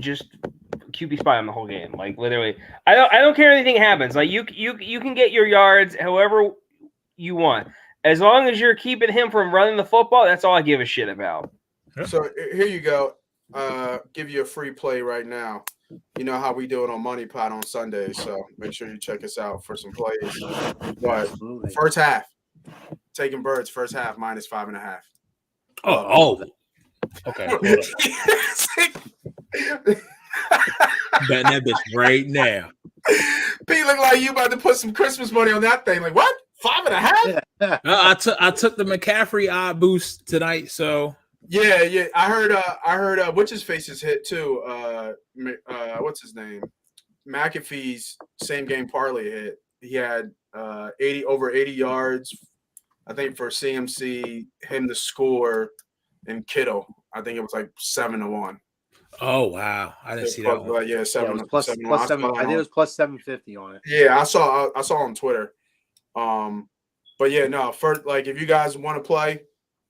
just QB spy on the whole game. Like literally, I don't care if anything happens. Like you can get your yards however you want, as long as you're keeping him from running the football. That's all I give a shit about. So here you go. Give you a free play right now. You know how we do it on Money Pot on Sundays, so make sure you check us out for some plays. But first half, taking birds first half -5.5. Oh. Okay. Betting that bitch right now. Pete look like you about to put some Christmas money on that thing. Like what? 5.5? I took the McCaffrey odd boost tonight, so. Yeah. I heard what's his face's hit too. What's his name? McAfee's same game parlay hit. He had over 80 yards, I think, for CMC, him to score, and Kittle. I think it was like 7-1. Oh wow. I didn't see that one. Yeah, 7. Yeah, plus 7. I think it was plus 750 on it. Yeah, I saw on Twitter. But yeah, no, first, like if you guys want to play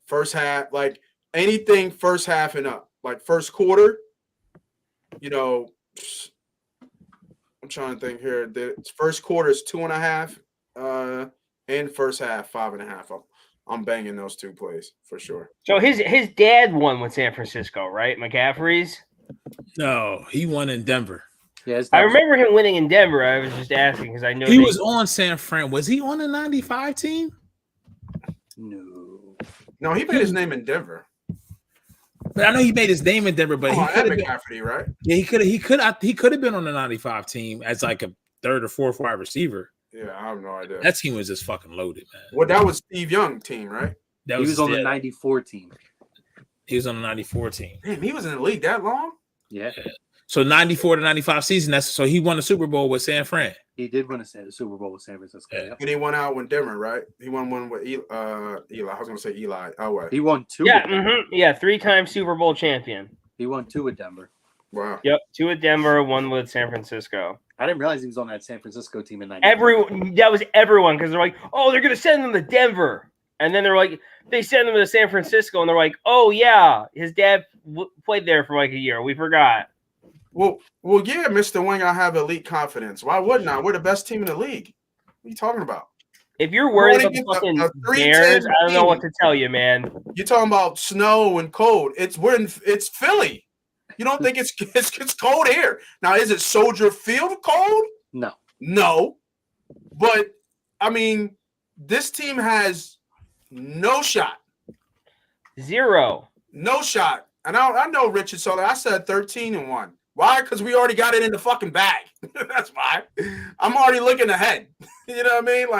first half, like anything first half and up, like first quarter, you know, I'm trying to think here. The first quarter is 2.5, and first half 5.5. I'm banging those two plays for sure. So his dad won with San Francisco, right? McCaffrey's? No, he won in Denver. Yeah, I remember him winning in Denver. I was just asking because I know he was on San Fran. Was he on the 95 team? No, he made his name in Denver. But I know he made his name in Denver, but Come he on, could have Evan been. Cafferty, right? Yeah, he could have been on the 95 team as like a third or fourth wide receiver. Yeah, I have no idea. That team was just fucking loaded, man. Well, that was Steve Young team, right? That He was on the yeah, 94 team. He was on the 94 team. Damn, he was in the league that long? Yeah. So 94 to 95 season. So he won the Super Bowl with San Fran. He did win the Super Bowl with San Francisco. Yeah. Yep. And he went out with Denver, right? He won one with Eli. I was going to say Eli. Oh, wait. He won 2. Yeah, with Denver. yeah, 3-time Super Bowl champion. He won 2 with Denver. Wow. Yep, 2 with Denver, 1 with San Francisco. I didn't realize he was on that San Francisco team in 94. That was everyone because they're like, oh, they're gonna send him to Denver, and then they're like, they send him to San Francisco, and they're like, oh yeah, his dad played there for like a year. We forgot. Well, yeah, Mr. Wing, I have elite confidence. Why wouldn't I? We're the best team in the league. What are you talking about? If you're worried about You the wanna fucking get a 3-10 Bears, I don't know team. what to tell you, man. You're talking about snow and cold. It's Philly. You don't think it's cold here? Now, is it Soldier Field cold? No. But I mean, this team has no shot. 0. No shot. And I know Richard saw that. I said 13-1. Why? Because we already got it in the fucking bag. That's why. I'm already looking ahead. You know what I mean?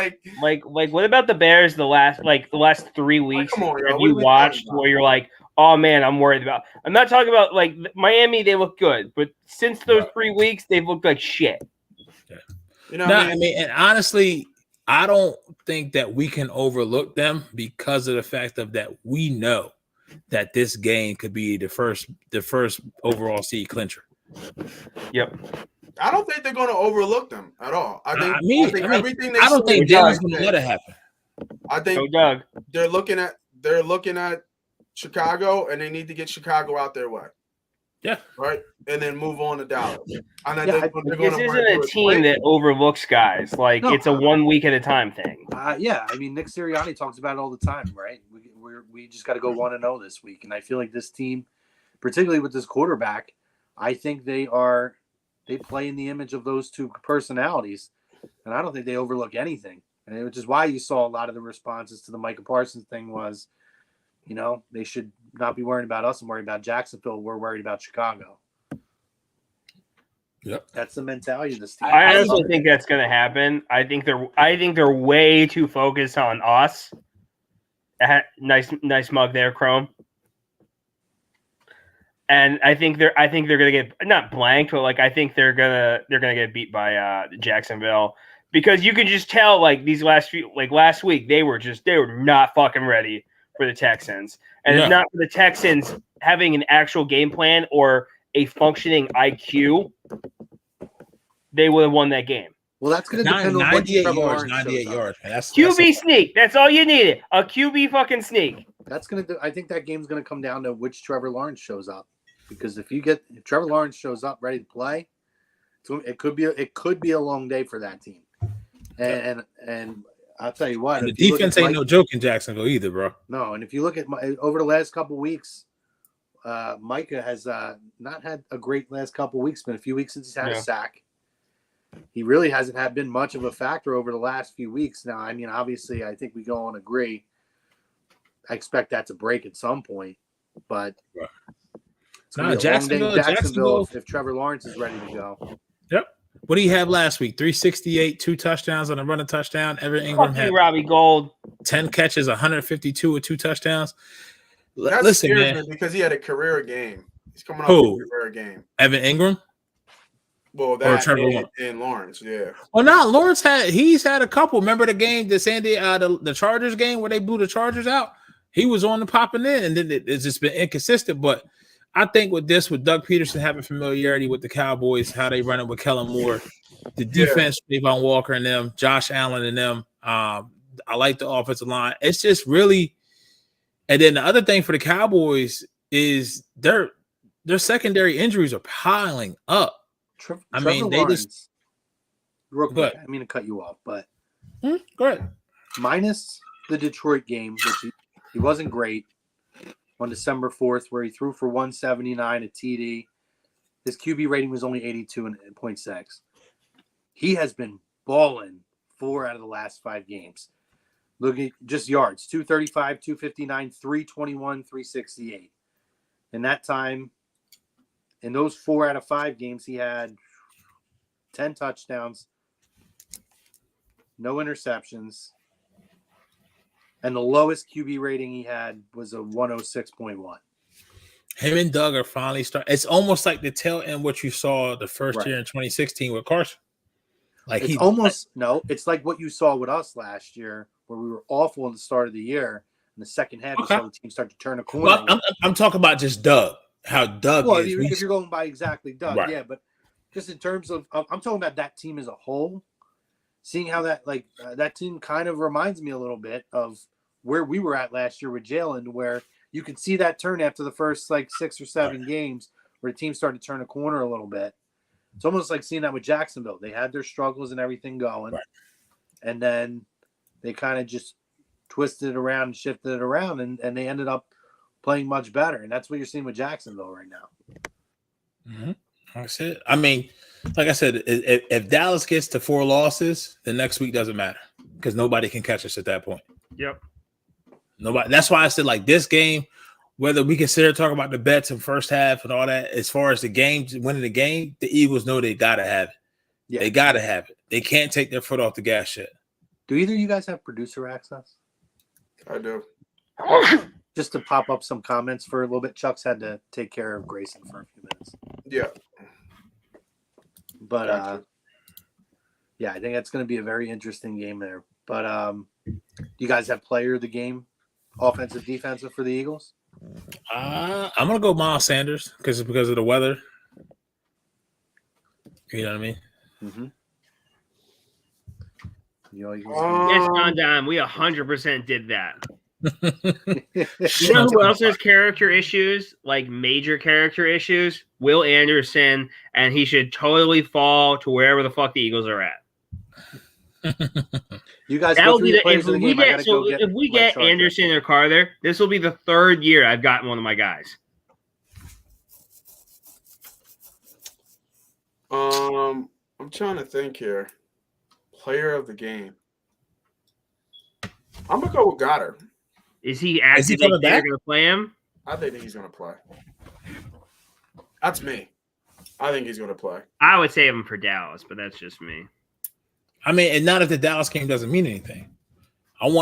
Like what about the Bears? The last 3 weeks come on, yo. have What you are we watched talking about? where you're like, oh man, I'm worried about. I'm not talking about like Miami. They look good, but since those 3 weeks, they've looked like shit. You know what I mean? And honestly, I don't think that we can overlook them because of the fact of that we know that this game could be the first overall seed clincher. Yep. I don't think they're going to overlook them at all. I think everything they I don't think Denver's going to let it happen. I think Doug. they're looking at Chicago, and they need to get Chicago out their way. Yeah. Right? And then move on to Dallas. And I Yeah, think what they're This going to isn't a team that overlooks guys. Like No. it's a 1 week at a time thing. Yeah, I mean, Nick Sirianni talks about it all the time, right? We just got to go 1-0 this week, and I feel like this team, particularly with this quarterback, I think they play in the image of those two personalities, and I don't think they overlook anything. And which is why you saw a lot of the responses to the Micah Parsons thing was, you know, they should not be worrying about us and worry about Jacksonville. We're worried about Chicago. Yep. That's the mentality of this team. I honestly think that's going to happen. I think they're way too focused on us. Nice mug there, Chrome. And I think they're gonna get not blanked, but like I think they're gonna get beat by Jacksonville because you can just tell like these last week they were not fucking ready for the Texans, and if not for the Texans having an actual game plan or a functioning IQ, they would have won that game. Well, that's going to depend on 98 Trevor yards, Lawrence 98 shows yards. up. That's QB sneak. That's all you needed. A QB fucking sneak. That's going to. I think that game's going to come down to which Trevor Lawrence shows up, because if Trevor Lawrence shows up ready to play, it could be a long day for that team. And I'll tell you what, and the defense ain't no joke in Jacksonville either, bro. No, and if you look at over the last couple of weeks, Micah has not had a great last couple of weeks. Been a few weeks since he's had a sack. He really hasn't been much of a factor over the last few weeks. Now, I mean, obviously, I think we go on agree. I expect that to break at some point, but it's gonna be a long day in Jacksonville if Trevor Lawrence is ready to go. Yep. What do you have last week? 368, 2 touchdowns on a running touchdown. Evan Ingram had Robbie Gold, 10 catches, 152 with 2 touchdowns. That's Listen, scary, man, because he had a career game. He's coming off a career game. Evan Ingram. Well, that and Lawrence, yeah. Well, no, Lawrence he's had a couple. Remember the game, the Chargers game where they blew the Chargers out? He was on the popping in, and then it's just been inconsistent. But I think with Doug Peterson having familiarity with the Cowboys, how they run it with Kellen Moore, the defense, Trayvon Walker and them, Josh Allen and them. I like the offensive line. It's just really, and then the other thing for the Cowboys is their secondary injuries are piling up. Trevor Lawrence, real quick, I mean to cut you off, but go ahead. Minus the Detroit game, which he wasn't great on December 4th, where he threw for 179 at TD. His QB rating was only 82.6. He has been balling 4 out of the last 5 games. Look at just yards: 235, 259, 321, 368. In that time, in those 4 out of 5 games, he had 10 touchdowns, no interceptions, and the lowest QB rating he had was a 106.1. Him and Doug are finally starting. It's almost like the tail end what you saw the first year in 2016 with Carson. Like it's like what you saw with us last year, where we were awful in the start of the year. In the second half, you saw the team start to turn a corner. Well, I'm talking about just Doug. How Doug is. If you're going by exactly Doug, right. Yeah, but just in terms of, I'm talking about that team as a whole. Seeing how that team kind of reminds me a little bit of where we were at last year with Jalen, where you could see that turn after the first 6 or 7 games, where the team started to turn a corner a little bit. It's almost like seeing that with Jacksonville. They had their struggles and everything going, and then they kind of just twisted it around and shifted it around, and they ended up playing much better. And that's what you're seeing with Jacksonville right now. Mm-hmm. That's it. I mean, like I said, if Dallas gets to 4 losses, the next week doesn't matter because nobody can catch us at that point. Yep. Nobody. That's why I said this game, whether we consider talking about the bets in first half and all that, as far as the game, winning the game, the Eagles know they got to have it. Yeah. They got to have it. They can't take their foot off the gas yet. Do either of you guys have producer access? I do. Just to pop up some comments for a little bit. Chuck's had to take care of Grayson for a few minutes. Yeah. But, I think that's going to be a very interesting game there. But you guys have player of the game, offensive, defensive for the Eagles? I'm going to go Miles Sanders because of the weather. You know what I mean? Mm-hmm. Yes, John Don, we 100% did that. You know who else has character issues, like major character issues? Will Anderson, and he should totally fall to wherever the fuck the Eagles are at. You guys, if we get Anderson or Carter, this will be the 3rd year I've gotten one of my guys. I'm trying to think here. Player of the game. I'm gonna go with Goddard. Is he actually going to play him? I think he's going to play. That's me. I think he's going to play. I would save him for Dallas, but that's just me. I mean, and not if the Dallas game doesn't mean anything. I don't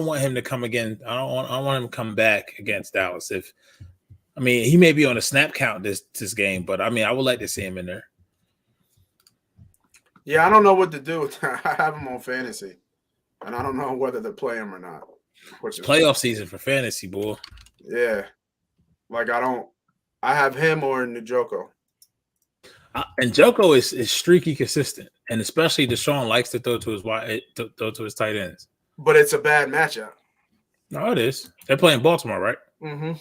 want him to come again. I don't want him to come back against Dallas. He may be on a snap count this game, but I would like to see him in there. Yeah, I don't know what to do with that. I have him on fantasy, and I don't know whether to play him or not. Playoff season for fantasy, boy. Yeah. I have him or Njoku. And Joko is streaky consistent, and especially Deshaun likes to throw to his tight ends. But it's a bad matchup. No, it is. They're playing Baltimore, right? Mm-hmm.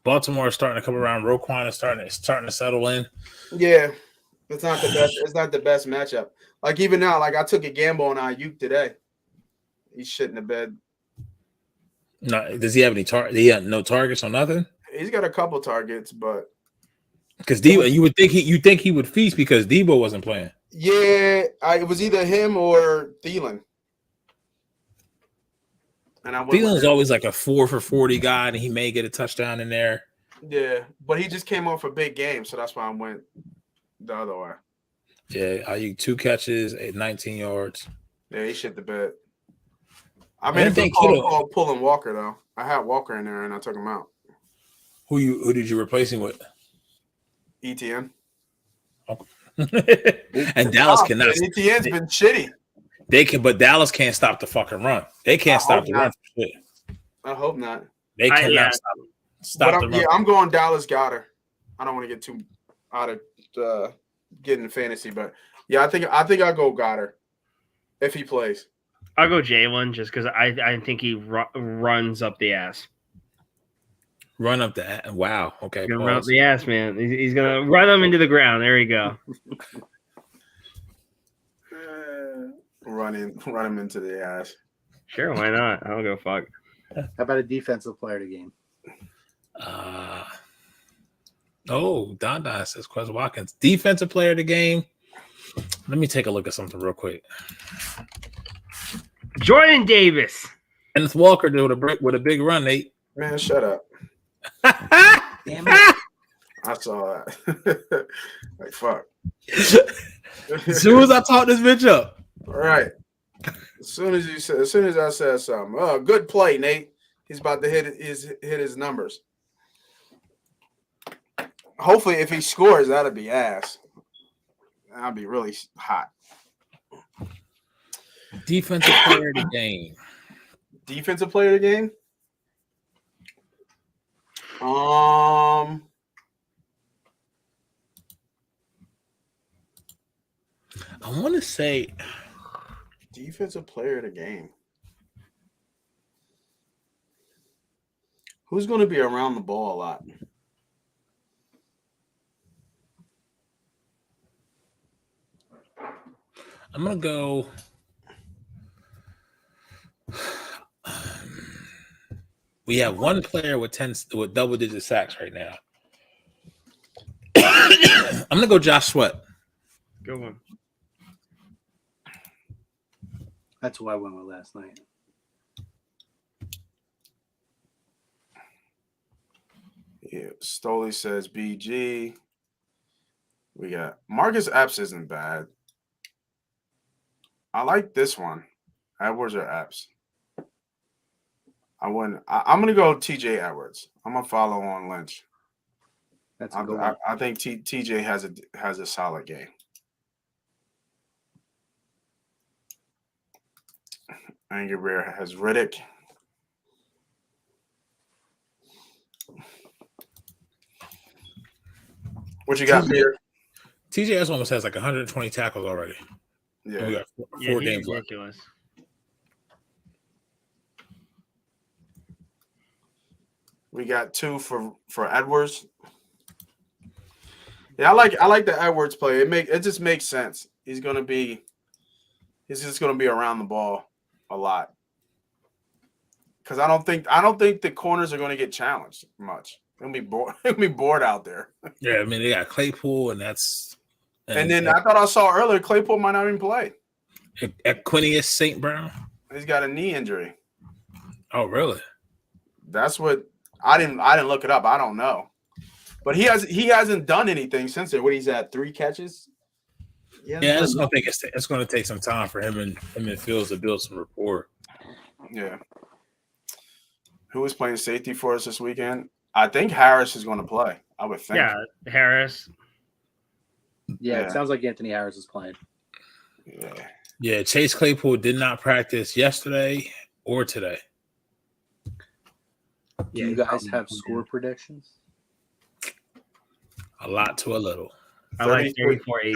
Baltimore is starting to come around. Roquan is starting to settle in. Yeah, it's not the best. It's not the best matchup. Like even now, I took a gamble on Ayuk today. He's shit in the bed. No, does he have any target? He had no targets or nothing. He's got a couple targets, but because Debo, you think he would feast because Debo wasn't playing. Yeah, it was either him or Thielen. And Thielen's always like a 4 for 40 guy, and he may get a touchdown in there. Yeah, but he just came off a big game, so that's why I went the other way. Yeah, Ayuk 2 catches at 19 yards. Yeah, he shit the bed. I mean, it's called pulling Walker though. I had Walker in there and I took him out. Who did you replace him with? ETN. Oh. And Dallas cannot. ETN's been shitty. But Dallas can't stop the fucking run. They can't stop the run for shit. I hope not. They cannot stop the run. Yeah, I'm going Dallas Goddard. I don't want to get too out of getting fantasy, but yeah, I think I'll go Goddard if he plays. I'll go Jalen just because I think he runs up the ass. Run up the ass. Wow. Okay. He's gonna run up the ass, man. He's gonna run him into the ground. There you go. Run him into the ass. Sure, why not? I don't go fuck. How about a defensive player of the game? Don says Quez Watkins. Defensive player of the game. Let me take a look at something real quick. Jordan Davis. Kenneth Walker did with a big run, Nate. Man, shut up. Damn it. I saw that. Like, fuck. As soon as I talk this bitch up. All right. As soon as I said something. Oh, good play, Nate. He's about to hit his numbers. Hopefully, if he scores, that'll be ass. That'll be really hot. Defensive player of the game. Defensive player of the game? I want to say defensive player of the game. Who's going to be around the ball a lot? I'm going to go. We have one player with double-digit sacks right now. I'm going to go Josh Sweat. Good one. That's who I went with last night. Yeah, Stoley says BG. We got Marcus Epps isn't bad. I like this one. Edwards or Epps? I'm gonna go TJ Edwards. I'm gonna follow on Lynch. That's a good one. I think TJ has a solid game. Angry Bear has Riddick. What you got, Peter? TJ almost has like 120 tackles already. Yeah, and we got four games left. Ridiculous. We got 2 for Edwards. Yeah, I like the Edwards play. It just makes sense. He's just gonna be around the ball a lot. Because I don't think the corners are gonna get challenged much. They'll be bored. They'll be bored out there. Yeah, I mean they got Claypool, and that's. And then I thought I saw earlier Claypool might not even play. Equinius St. Brown. He's got a knee injury. Oh, really? That's what I didn't look it up. I don't know. But he hasn't done anything since then. What he's at 3 catches? Yeah, it's gonna take some time for him and Fields to build some rapport. Yeah. Who was playing safety for us this weekend? I think Harris is going to play. I would think. Yeah, Harris. Yeah, it sounds like Anthony Harris is playing. Yeah, Chase Claypool did not practice yesterday or today. Do you guys have score predictions? A lot to a little. I like 34-18.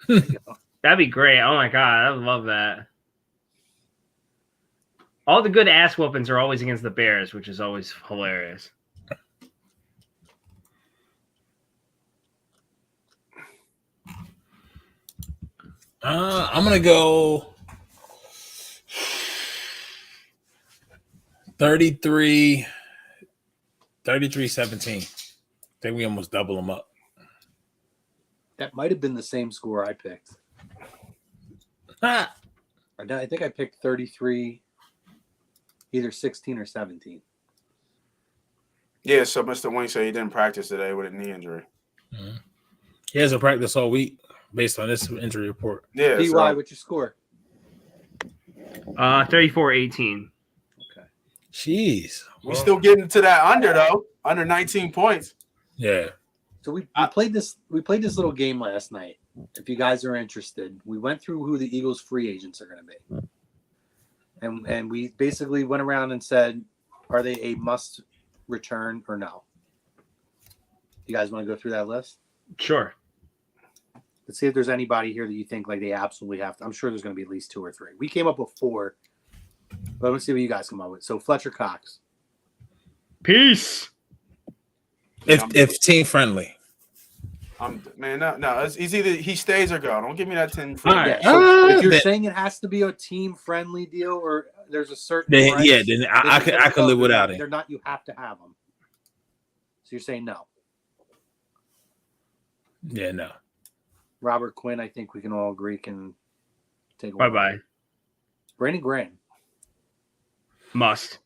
33-3. That'd be great. Oh my god, I would love that. All the good ass whoopings are always against the Bears, which is always hilarious. I'm gonna go 33-17. I think we almost double them up. That might have been the same score I picked. I think I picked 33, either 16 or 17. Yeah, so Mr. Wing said he didn't practice today with a knee injury. Mm-hmm. He hasn't practiced all week based on this injury report. Yeah. DY, what's your score? 34-18. Okay. Jeez. We're still getting to that under, though. Under 19 points. Yeah. So we played this little game last night. If you guys are interested, we went through who the Eagles free agents are going to be. And we basically went around and said, are they a must return or no? You guys want to go through that list? Sure. Let's see if there's anybody here that you think like they absolutely have to. I'm sure there's going to be at least 2 or 3. We came up with 4, but let's see what you guys come up with. So Fletcher Cox. Peace. If team friendly. No. It's either he stays or go. Don't give me that 10. Yeah, so if you're saying it has to be a team friendly deal or there's a certain then price, I could live without it. They're not. You have to have them. So you're saying no. Yeah, no. Robert Quinn, I think we can all agree can take a Bye-bye. Brandon Graham. Must.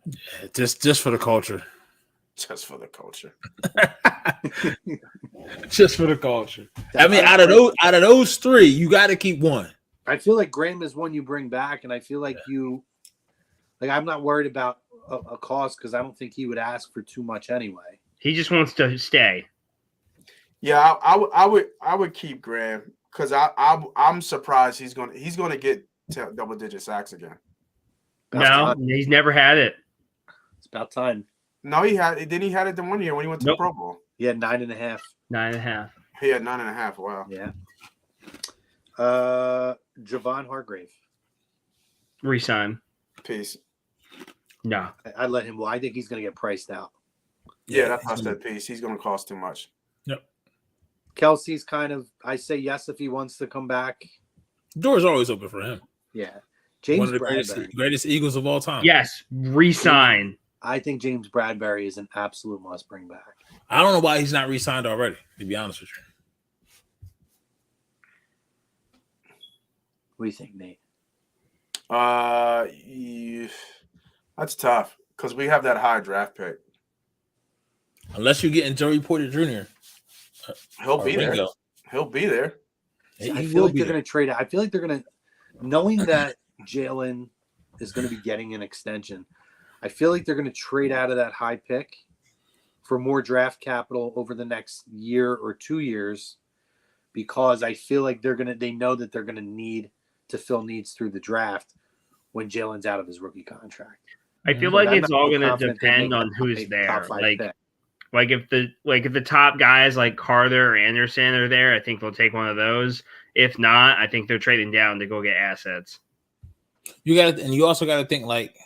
Yeah, just for the culture. Just for the culture. Just for the culture. I mean, out of those three, you got to keep one. I feel like Graham is one you bring back, and I feel like I'm not worried about a cost because I don't think he would ask for too much anyway. He just wants to stay. Yeah, I would keep Graham because I'm surprised he's gonna get double-digit sacks again. No, he's never had it. It's about time. No, he had it the 1 year when he went to the Pro Bowl. He had 9.5. 9.5. He had 9.5. Wow. Yeah. Javon Hargrave. Resign. Peace. No. I let him. Well, I think he's going to get priced out. Yeah, that's not that piece. He's going to cost too much. Yep. Kelsey's kind of. I say yes if he wants to come back. Door's always open for him. Yeah. James One of the Bradbury. greatest Eagles of all time. Yes. Resign. I think James Bradbury is an absolute must bring back. I don't know why he's not re-signed already, to be honest with you. What do you think, Nate? That's tough because we have that high draft pick. Unless you're getting Joey Porter Jr. He'll be there. He'll be there. I feel like they're going to trade. I feel like they're going to, knowing that Jalen is going to be getting an extension, I feel like they're going to trade out of that high pick for more draft capital over the next year or 2 years, because I feel like they know that they're going to need to fill needs through the draft when Jalen's out of his rookie contract. I feel like it's all going to depend on who's there. Like if the top guys like Carter or Anderson are there, I think they'll take one of those. If not, I think they're trading down to go get assets. You also got to think like,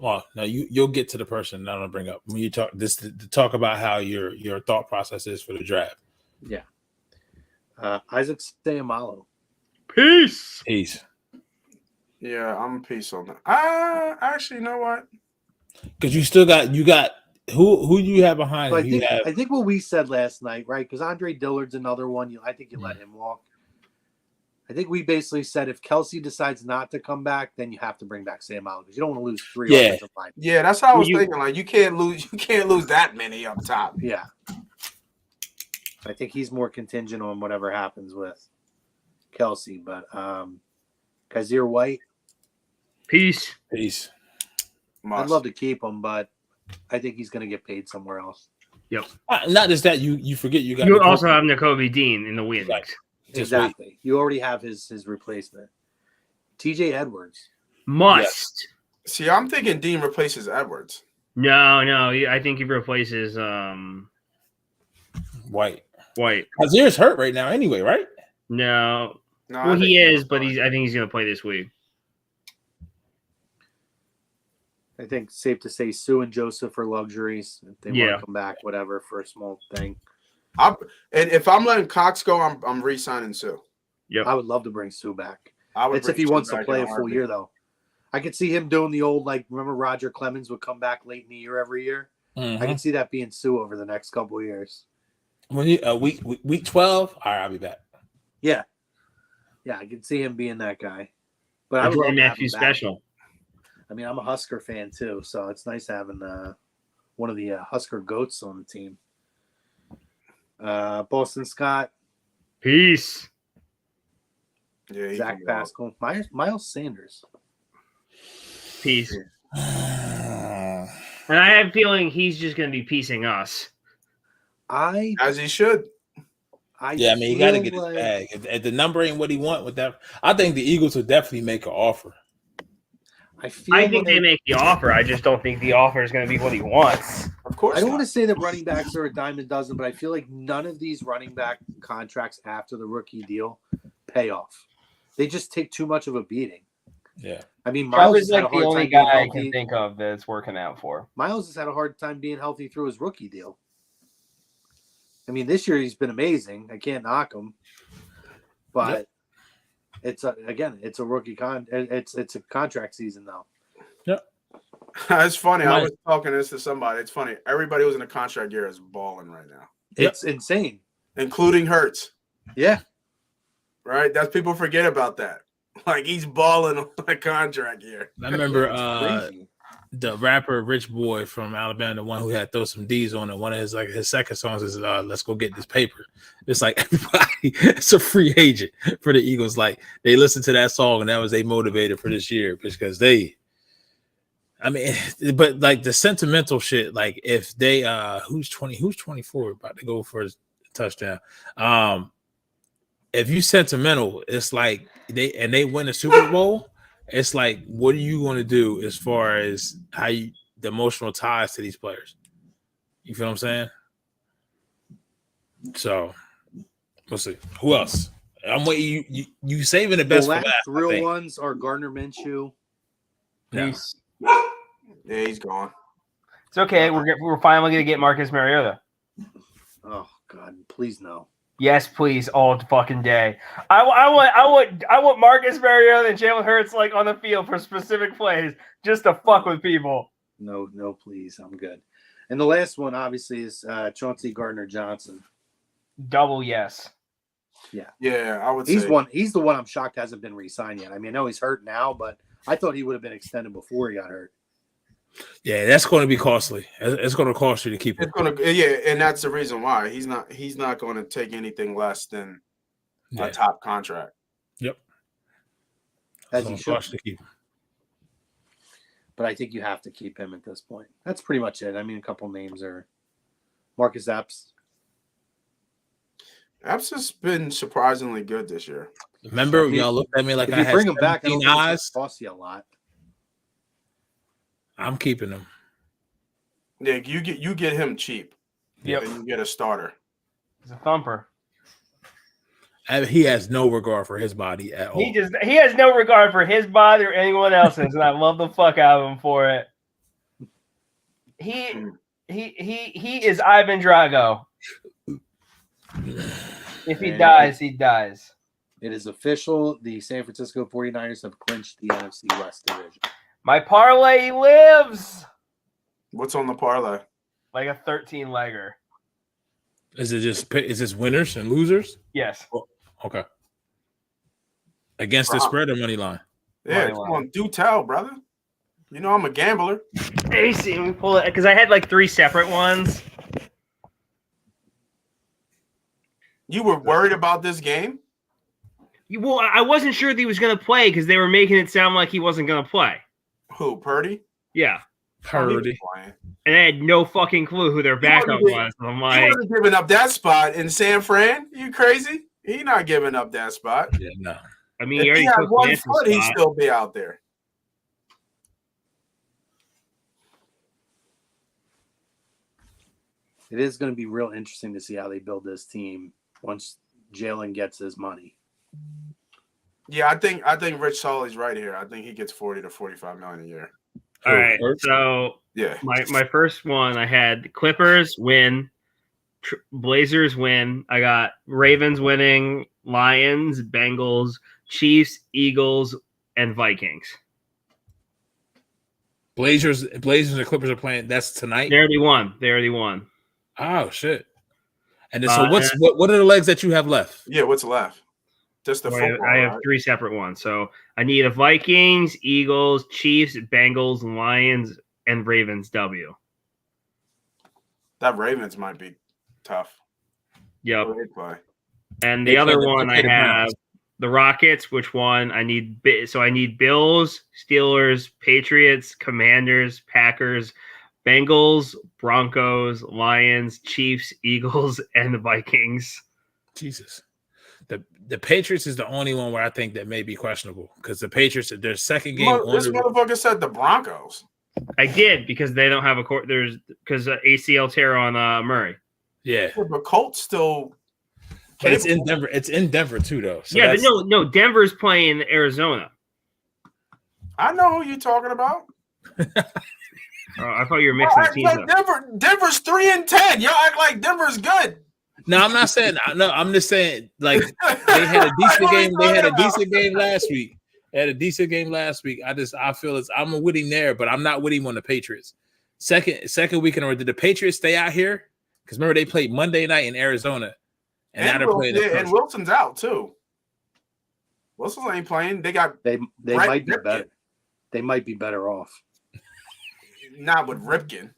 well, no, you'll get to the person that I'm gonna bring up when you talk this to talk about how your thought process is for the draft. Yeah. Isaac Seumalo. Peace. Yeah, I'm a piece on that. Actually, you know what? Because you got who you have behind him? I think what we said last night, right? Because Andre Dillard's another one. I think you let him walk. I think we basically said if Kelsey decides not to come back, then you have to bring back Seumalo because you don't want to lose 3 offensive line. Yeah, that's how I was thinking. Like you can't lose that many up top. Yeah. I think he's more contingent on whatever happens with Kelsey, but Kazir White. Peace. I'd love to keep him, but I think he's going to get paid somewhere else. Yep. Not just that, you forget you got. You also have Nakobe Dean in the wings. Right. Exactly. You already have his replacement. TJ Edwards. Must. Yes. See, I'm thinking Dean replaces Edwards. No. I think he replaces White. Kazir's hurt right now anyway, right? No. Well, he is, but I think he's going to play this week. I think it's safe to say Sue and Joseph are luxuries. If they want to come back, whatever, for a small thing. And if I'm letting Cox go, I'm re-signing Sue. Yep. I would love to bring Sue back. It's if he wants to play a full year, though. I could see him doing the old, remember Roger Clemens would come back late in the year every year? Mm-hmm. I can see that being Sue over the next couple of years. When week 12, all right, I'll be back. Yeah. Yeah, I can see him being that guy. But I would love Matthew special. I mean, I'm a Husker fan, too, so it's nice having one of the Husker goats on the team. Boston Scott. Peace. Yeah, Zach Pascal. Miles Sanders. Peace. And I have a feeling he's just going to be piecing us. As he should. He got to get his bag. If the number ain't what he want with that, I think the Eagles will definitely make an offer. I think they make the offer. I just don't think the offer is going to be what he wants. Of course. I don't want to say that running backs are a dime a dozen, but I feel like none of these running back contracts after the rookie deal pay off. They just take too much of a beating. Yeah. I mean, Miles is like the only guy I can think of that it's working out for. Miles has had a hard time being healthy through his rookie deal. I mean, this year he's been amazing. I can't knock him, but it's a rookie it's a contract season though. Yep. It's funny. I was talking this to somebody. It's funny. Everybody who's in a contract year is balling right now. It's insane, including Hurts. Yeah. Right. That's people forget about that. Like he's balling on a contract year. I remember the rapper Rich Boy from Alabama, the one who had Throw Some D's on it. One of his second songs is Let's Go Get This Paper. It's like everybody, it's a free agent for the Eagles. Like they listened to that song and that was they motivated for this year because but like the sentimental shit, like if they who's 24 about to go for a touchdown. If you sentimental, it's like they win a Super Bowl. It's like, what are you going to do as far as the emotional ties to these players? You feel what I'm saying? So we'll see. Who else? I'm waiting. You saving the best for last. Real ones are Gardner Minshew. No. Yeah, he's gone. It's okay. We're finally gonna get Marcus Mariota. Oh God, please no. Yes, please, all fucking day. I want Marcus Mariota and Jalen Hurts like on the field for specific plays just to fuck with people. No, please, I'm good. And the last one obviously is Chauncey Gardner-Johnson. Double yes. Yeah, I would say he's the one I'm shocked hasn't been re-signed yet. I mean, I know he's hurt now, but I thought he would have been extended before he got hurt. Yeah, that's going to be costly. It's going to cost you to keep it. And that's the reason why he's not going to take anything less than a top contract. Yep. As he should to keep him. But I think you have to keep him at this point. That's pretty much it. I mean, a couple names are Marcus Epps. Epps has been surprisingly good this year. Remember, y'all looked at me like if I you had bring him back, I don't think eyes. it's cost you a lot. I'm keeping him. Yeah, you get him cheap. Yep. And you get a starter. He's a thumper. He has no regard for his body at all. He has no regard for his body or anyone else's, and I love the fuck out of him for it. He is Ivan Drago. If he dies, he dies. It is official. The San Francisco 49ers have clinched the NFC West division. My parlay lives. What's on the parlay? Like a 13-legger. Is this winners and losers? Yes. Oh, okay. Against the spread or money line? Yeah, come on, do tell, brother. You know I'm a gambler. Hey, see, let me pull it because I had like 3 separate ones. You were worried about this game? Well, I wasn't sure that he was going to play because they were making it sound like he wasn't going to play. Who, Purdy? Yeah. Purdy. And I had no fucking clue who their backup was. I'm like, he wasn't giving up that spot in San Fran. You crazy? He not giving up that spot. Yeah, no. I mean, if he had 1 foot, he'd still be out there. It is going to be real interesting to see how they build this team once Jalen gets his money. Yeah, I think Rich Solly's right here. I think he gets 40 to 45 million a year. All right, so yeah, my first one I had Clippers win, Blazers win. I got Ravens winning, Lions, Bengals, Chiefs, Eagles, and Vikings. Blazers and Clippers are playing. That's tonight. They already won. Oh shit! And then, so what are the legs that you have left? Yeah, what's left? Just the football. I have 3 separate ones. So I need a Vikings, Eagles, Chiefs, Bengals, Lions, and Ravens W. That Ravens might be tough. Yep. And the other one I have the Rockets, which one I need. So I need Bills, Steelers, Patriots, Commanders, Packers, Bengals, Broncos, Lions, Chiefs, Eagles, and the Vikings. Jesus. The Patriots is the only one where I think that may be questionable because the Patriots, their second game. This motherfucker said the Broncos. I did because they don't have a court. There's because ACL tear on Murray. Yeah, but Colts still. But it's in Denver. It's in Denver too, though. So yeah, but no. Denver's playing Arizona. I know who you're talking about. I thought you were mixing teams up. Denver's 3-10. Y'all act like Denver's good. No, I'm not saying. No, I'm just saying. Like they had a decent game. They had a decent game last week. I feel I'm with him there, but I'm not with him on the Patriots. Second weekend, or did the Patriots stay out here? Because remember they played Monday night in Arizona, and now they're playing. And Wilson's out too. Wilson ain't playing. They might be better. They might be better off. not with Ripken.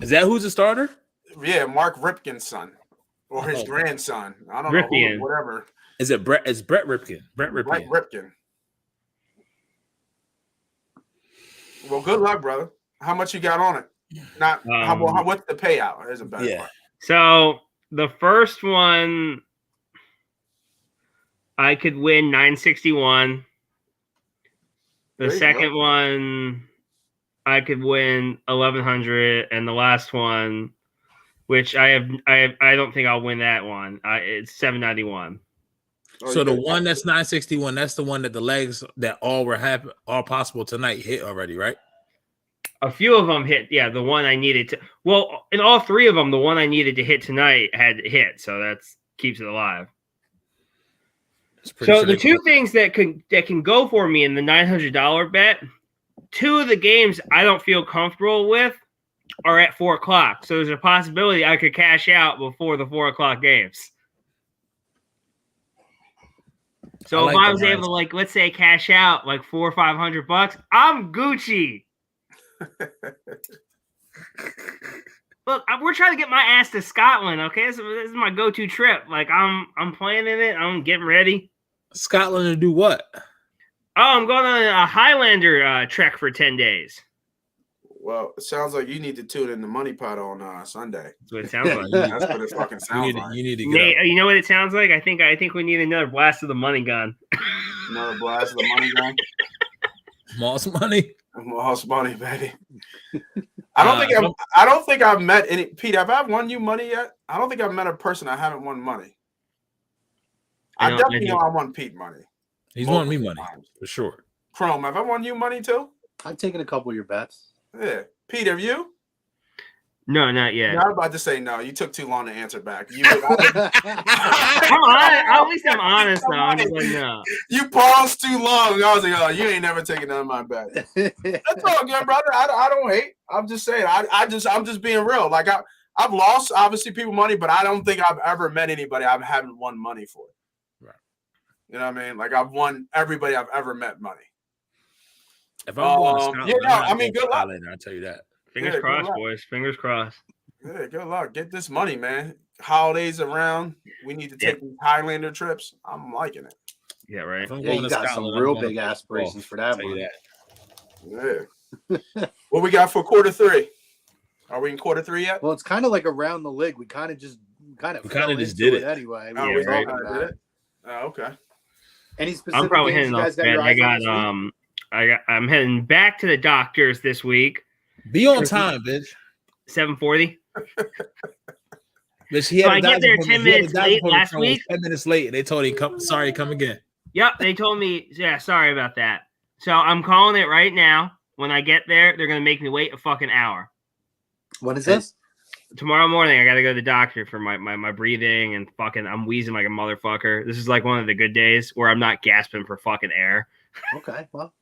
Is that who's the starter? Yeah, Mark Ripken's son or his grandson. I don't know who, whatever. Is it Brett? It's Brett Ripken. Brett Ripken. Well, good luck, brother. How much you got on it? Not what's the payout? Is a better part. So the first one, I could win 961. The second one, I could win 1100, and the last one, which I don't think I'll win that one. It's 791. So the one that's 961, that's the one that the legs that all possible tonight hit already, right? A few of them hit. Yeah, the one I needed to. Well, in all three of them, the one I needed to hit tonight had hit, so that keeps it alive. So the two things that can go for me in the $900 bet, two of the games I don't feel comfortable with are at 4 o'clock. So there's a possibility I could cash out before the 4 o'clock games. So if I was able to, like, let's say cash out like $400 or $500, I'm Gucci. Look, we're trying to get my ass to Scotland, okay? So this is my go-to trip. Like, I'm planning it. I'm getting ready. Scotland to do what? Oh, I'm going on a Highlander trek for 10 days. Well, it sounds like you need to tune in the money pot on Sunday. That's what it sounds like. That's what it fucking sounds like. You need to get Nate, you know what it sounds like? I think we need another blast of the money gun. Another blast of the money gun? Moss money? Moss money, baby. I don't think I've met any. Pete, have I won you money yet? I don't think I've met a person I haven't won money. I definitely know I won Pete money. He's won me money for sure. Chrome, have I won you money too? I've taken a couple of your bets. Yeah. Pete, have you? No, not yet. No, I was about to say no. You took too long to answer back. At least I'm honest though. I'm just like, no. You paused too long. I was like, oh, you ain't never taking none of my bets. That's all good, brother. I don't hate. I'm just saying. I'm just being real. Like I've lost obviously people money, but I don't think I've ever met anybody I haven't won money for. Right. You know what I mean? Like I've won everybody I've ever met money. If I'm going to Scotland, I mean, good luck. I'll tell you that. Fingers crossed, boys. Fingers crossed. Yeah, good luck. Get this money, man. Holidays around. We need to take these Highlander trips. I'm liking it. Yeah, right. Yeah, you got some real big aspirations for that one. Yeah. What we got for quarter 3? Are we in quarter 3 yet? Well, it's kind of like around the league. We kind of just did it anyway. Oh, we did it. Oh, okay. Any specific? I'm probably heading off bed. I'm heading back to the doctors this week. Be on time, bitch. 7:40. Bitch, so I get there 10 minutes late last week. 10 minutes late, and they told him, come again. Yep, they told me, yeah, sorry about that. So I'm calling it right now. When I get there, they're gonna make me wait a fucking hour. What is this? Tomorrow morning, I gotta go to the doctor for my breathing and fucking. I'm wheezing like a motherfucker. This is like one of the good days where I'm not gasping for fucking air. Okay, well,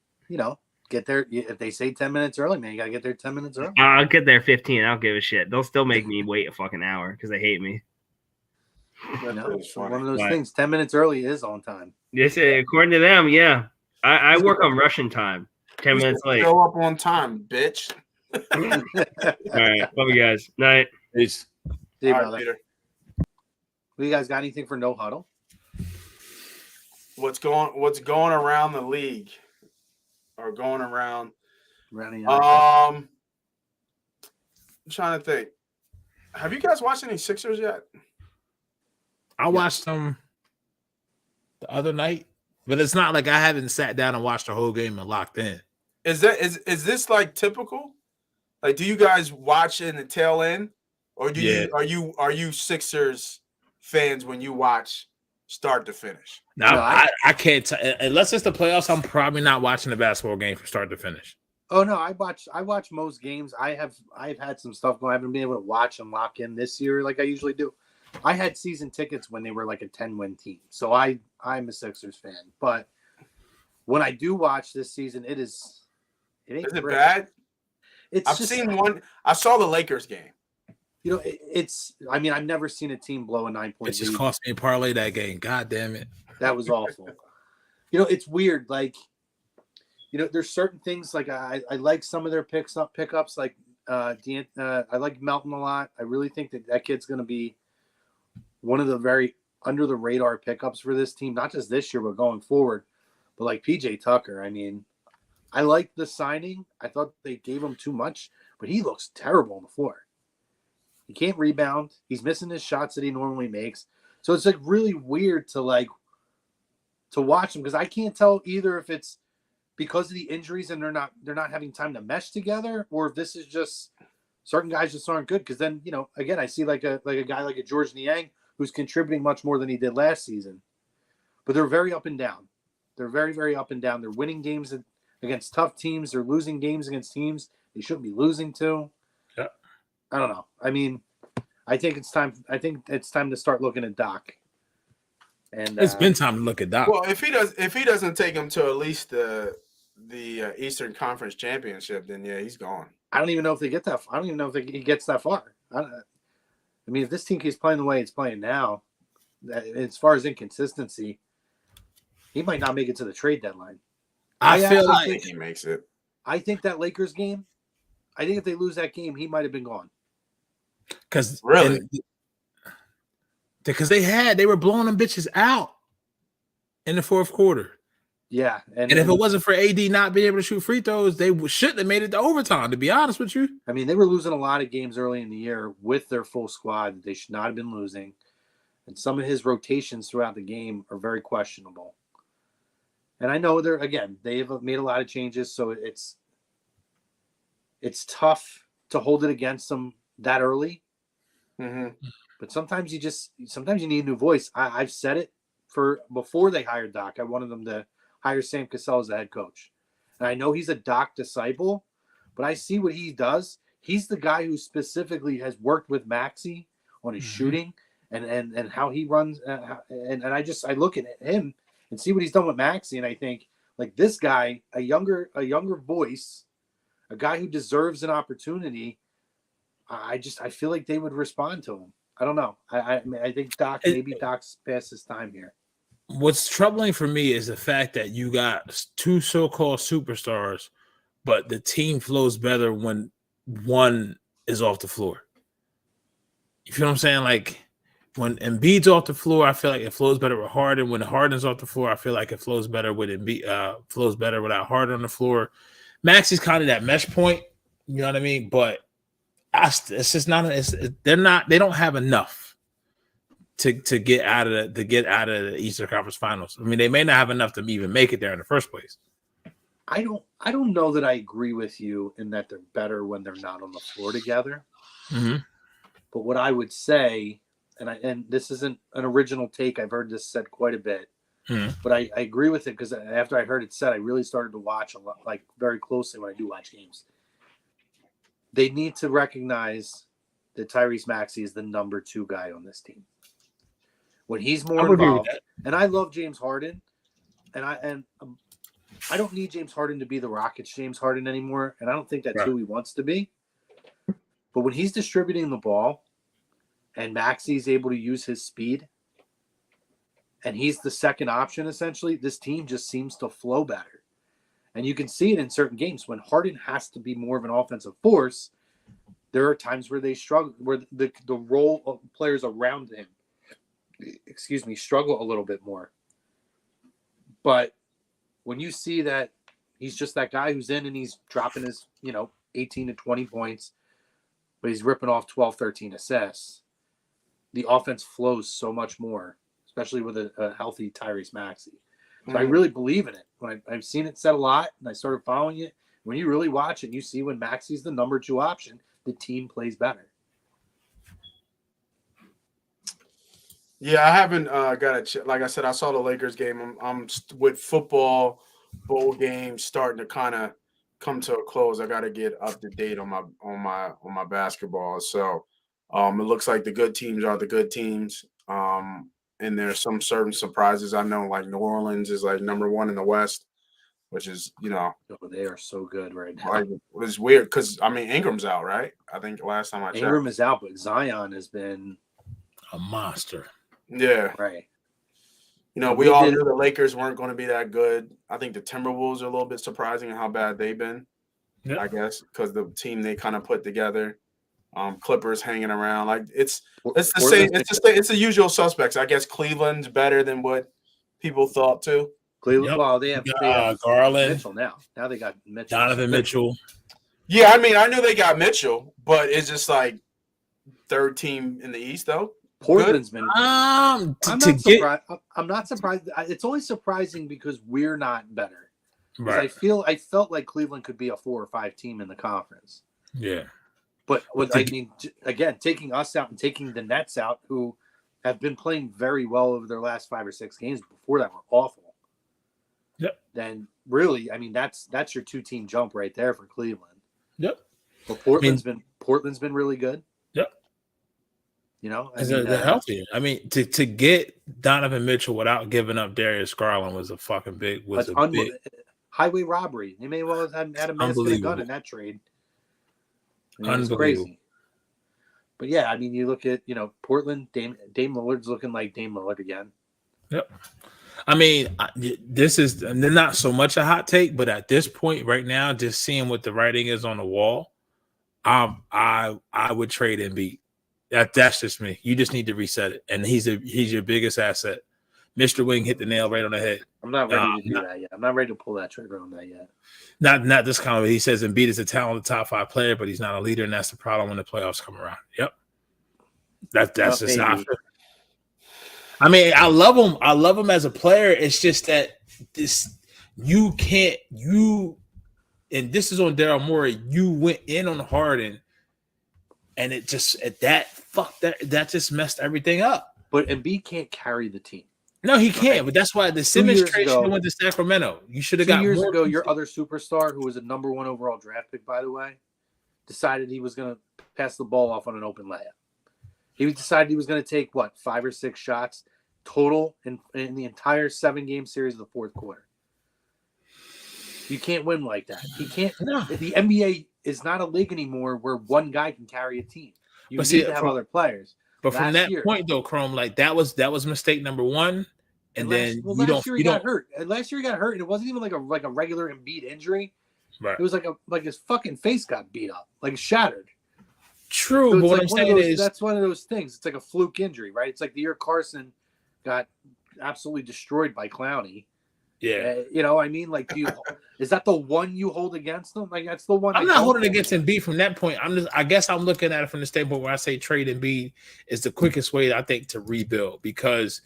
get there. If they say 10 minutes early, man, you got to get there 10 minutes early. I'll get there 15. I don't give a shit. They'll still make me wait a fucking hour because they hate me. One of those things. 10 minutes early is on time. Yes, according to them, yeah. I work on Russian time. 10 minutes late. Show up on time, bitch. All right. Love you guys. Night. Peace. See you, brother. Peter. Well, you guys got anything for no huddle? What's going around the league? Or going around. I'm trying to think. Have you guys watched any Sixers yet? I watched them the other night, but it's not like I haven't sat down and watched the whole game and locked in. Is this like typical? Like, do you guys watch in the tail end, or are you Sixers fans when you watch start to finish? No, I can't unless it's the playoffs. I'm probably not watching the basketball game from start to finish. Oh no, I watch most games. I've had some stuff going. I haven't been able to watch and lock in this year like I usually do. I had season tickets when they were like a 10-win team, so I'm a Sixers fan. But when I do watch this season, it ain't. Is it bad? I've seen one. I saw the Lakers game. I mean, I've never seen a team blow a 9-point lead. It just cost me a parlay that game. God damn it. That was awful. It's weird. Like, there's certain things like I like some of their pickups like I like Melton a lot. I really think that kid's going to be one of the very under the radar pickups for this team, not just this year but going forward. But like PJ Tucker, I mean, I like the signing. I thought they gave him too much, but he looks terrible on the floor. He can't rebound. He's missing his shots that he normally makes. So it's like really weird to watch him because I can't tell either if it's because of the injuries and they're not having time to mesh together, or if this is just certain guys just aren't good. Because then again, I see like a guy like a George Niang who's contributing much more than he did last season, but they're very up and down. They're very, very up and down. They're winning games against tough teams. They're losing games against teams they shouldn't be losing to. Yeah. I don't know. I mean, I think it's time to start looking at Doc. And it's been time to look at Doc. Well, if he doesn't take him to at least the Eastern Conference Championship, then yeah, he's gone. I don't even know if they get that. I don't even know if he gets that far. I mean, if this team keeps playing the way it's playing now, as far as inconsistency, he might not make it to the trade deadline. I feel like he makes it. I think that Lakers game, I think if they lose that game, he might have been gone. Because they were blowing them bitches out in the fourth quarter. Yeah, and if it wasn't for AD not being able to shoot free throws, they shouldn't have made it to overtime, to be honest with you. I mean, they were losing a lot of games early in the year with their full squad that they should not have been losing. And some of his rotations throughout the game are very questionable. And I know they've made a lot of changes, so it's tough to hold it against them that early. Mm-hmm. But sometimes you need a new voice. I've said it before they hired Doc. I wanted them to hire Sam Cassell as the head coach. And I know he's a Doc disciple, but I see what he does. He's the guy who specifically has worked with Maxey on his shooting and how he runs. And I look at him and see what he's done with Maxey, and I think like this guy, a younger voice, a guy who deserves an opportunity. I feel like they would respond to him. I don't know. I think Doc's past his time here. What's troubling for me is the fact that you got two so-called superstars, but the team flows better when one is off the floor. You feel what I'm saying? Like when Embiid's off the floor, I feel like it flows better with Harden. When Harden's off the floor, I feel like it flows better with Embiid. Flows better without Harden on the floor. Maxey's kind of that mesh point. You know what I mean? But it's just not. They don't have enough to get out of the Eastern Conference Finals. I mean, they may not have enough to even make it there in the first place. I don't know that I agree with you in that they're better when they're not on the floor together. Mm-hmm. But what I would say, and this isn't an original take, I've heard this said quite a bit, but I agree with it because after I heard it said, I really started to watch a lot, like very closely when I do watch games. They need to recognize that Tyrese Maxey is the number 2 guy on this team. When he's more involved, and I love James Harden, and I don't need James Harden to be the Rockets James Harden anymore, and I don't think that's who he wants to be. But when he's distributing the ball, and Maxey's able to use his speed, and he's the second option essentially, this team just seems to flow better. And you can see it in certain games when Harden has to be more of an offensive force. There are times where they struggle, where the role of players around him, struggle a little bit more. But when you see that he's just that guy who's in and he's dropping his, 18 to 20 points, but he's ripping off 12, 13 assists, the offense flows so much more, especially with a healthy Tyrese Maxey. So I really believe in it. When I've seen it said a lot and I started following it, when you really watch it, you see when Maxey's the number 2 option, the team plays better. Yeah, I haven't got a like I said, I saw the Lakers game. I'm with football, bowl games starting to kind of come to a close. I got to get up to date on my basketball. So it looks like the good teams are the good teams. And there's some certain surprises. I know like New Orleans is like number 1 in the West, which is, they are so good right now. Like, it's weird because Ingram's out, right? I think last time I checked. Ingram is out, but Zion has been a monster. Yeah. Right. You know, we all knew the Lakers weren't going to be that good. I think the Timberwolves are a little bit surprising in how bad they've been. Yep. I guess because the team they kind of put together, Clippers hanging around, like it's the same. It's the usual suspects. I guess Cleveland's better than what people thought too. Cleveland, well, they have Garland, Mitchell now. Now they got Mitchell. Donovan Mitchell. Yeah, I mean, I knew they got Mitchell, but it's just like third team in the East though. Portland's been. I'm not surprised. I'm not surprised. It's only surprising because we're not better. Right. I felt like Cleveland could be a 4 or 5 team in the conference. Yeah. But I mean, again, taking us out and taking the Nets out, who have been playing very well over their last 5 or 6 games before that were awful. Yep. Then really, I mean, that's your 2-team jump right there for Cleveland. Yep. But Portland's been really good. Yep. You know, they're healthy. I mean, to get Donovan Mitchell without giving up Darius Garland was a fucking big highway robbery. They may well have had a massive gun in that trade. It's crazy. But yeah, I mean, you look at Portland. Dame Lillard's looking like Dame Lillard again. Yep. I mean, this is not so much a hot take, but at this point right now, just seeing what the writing is on the wall, I would trade Embiid. That's just me. You just need to reset it, and he's your biggest asset. Mr. Wing hit the nail right on the head. I'm not ready to do that yet. I'm not ready to pull that trigger on that yet. Not this kind of. He says Embiid is a talented top 5 player, but he's not a leader, and that's the problem when the playoffs come around. Yep, that's just not. I mean, I love him. I love him as a player. It's just that you can't. And this is on Daryl Morey. You went in on Harden. And it just that just messed everything up. But Embiid can't carry the team. No, he can't. Right? But that's why the Simmons trade should have went to Sacramento. You should have got 2 years ago. Your other superstar, who was a number 1 overall draft pick, by the way, decided he was going to pass the ball off on an open layup. He decided he was going to take 5 or 6 shots total in the entire 7-game series of the fourth quarter. You can't win like that. He can't. No. The NBA is not a league anymore where one guy can carry a team. You need to have other players. But from that point, though, Chrome, like that was mistake number 1. And then last year he got hurt. And last year he got hurt, and it wasn't even like a regular Embiid injury. Right. It was like his fucking face got beat up, like shattered. True, so but what I'm saying is that's one of those things. It's like a fluke injury, right? It's like the year Carson got absolutely destroyed by Clowney. Yeah, I mean, like, is that the one you hold against them? Like, that's the one. I'm not holding against Embiid from that point. I guess I'm looking at it from the standpoint where I say trade Embiid is the quickest way, I think, to rebuild because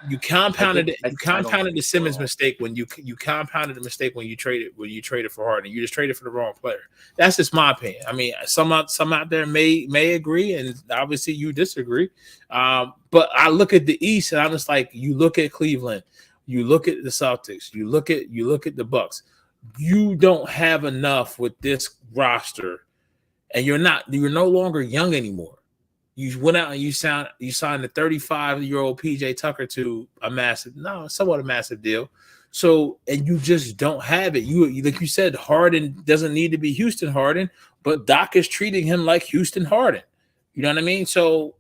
you compounded the Simmons mistake when you compounded the mistake when you traded for Harden. You just traded for the wrong player. That's just my opinion. I mean, some out there may agree, and obviously you disagree. But I look at the East, and I'm just like, you look at Cleveland. You look at the Celtics. You look at the Bucks. You don't have enough with this roster, and you're no longer young anymore. You went out and you signed a 35-year-old PJ Tucker to somewhat a massive deal. So, and you just don't have it. You like you said, Harden doesn't need to be Houston Harden, but Doc is treating him like Houston Harden. You know what I mean? So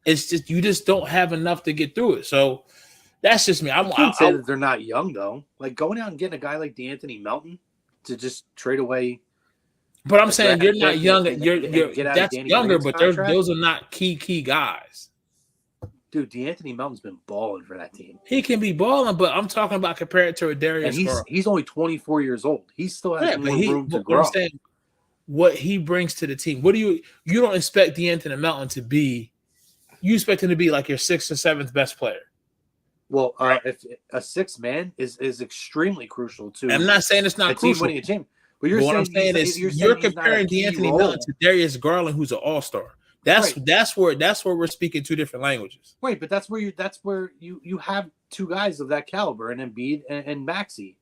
it's just you just don't have enough to get through it. So. That's just me. I can't say that they're not young though. Like going out and getting a guy like DeAnthony Melton to just trade away. But I'm saying you're not young. That's younger, but those are not key guys. Dude, DeAnthony Melton's been balling for that team. He can be balling, but I'm talking about compared to a Darius. And he's only 24 years old. He still has more room to grow. What he brings to the team. What do you don't expect DeAnthony Melton to be? You expect him to be like your 6th or 7th best player. Well, if a 6th man is extremely crucial too. I'm not saying it's not crucial. Winning a team. But what I'm saying is you're comparing DeAnthony Melton to Darius Garland, who's an all-star. That's where we're speaking 2 different languages. Right, but that's where you have 2 guys of that caliber, and Embiid and Maxey.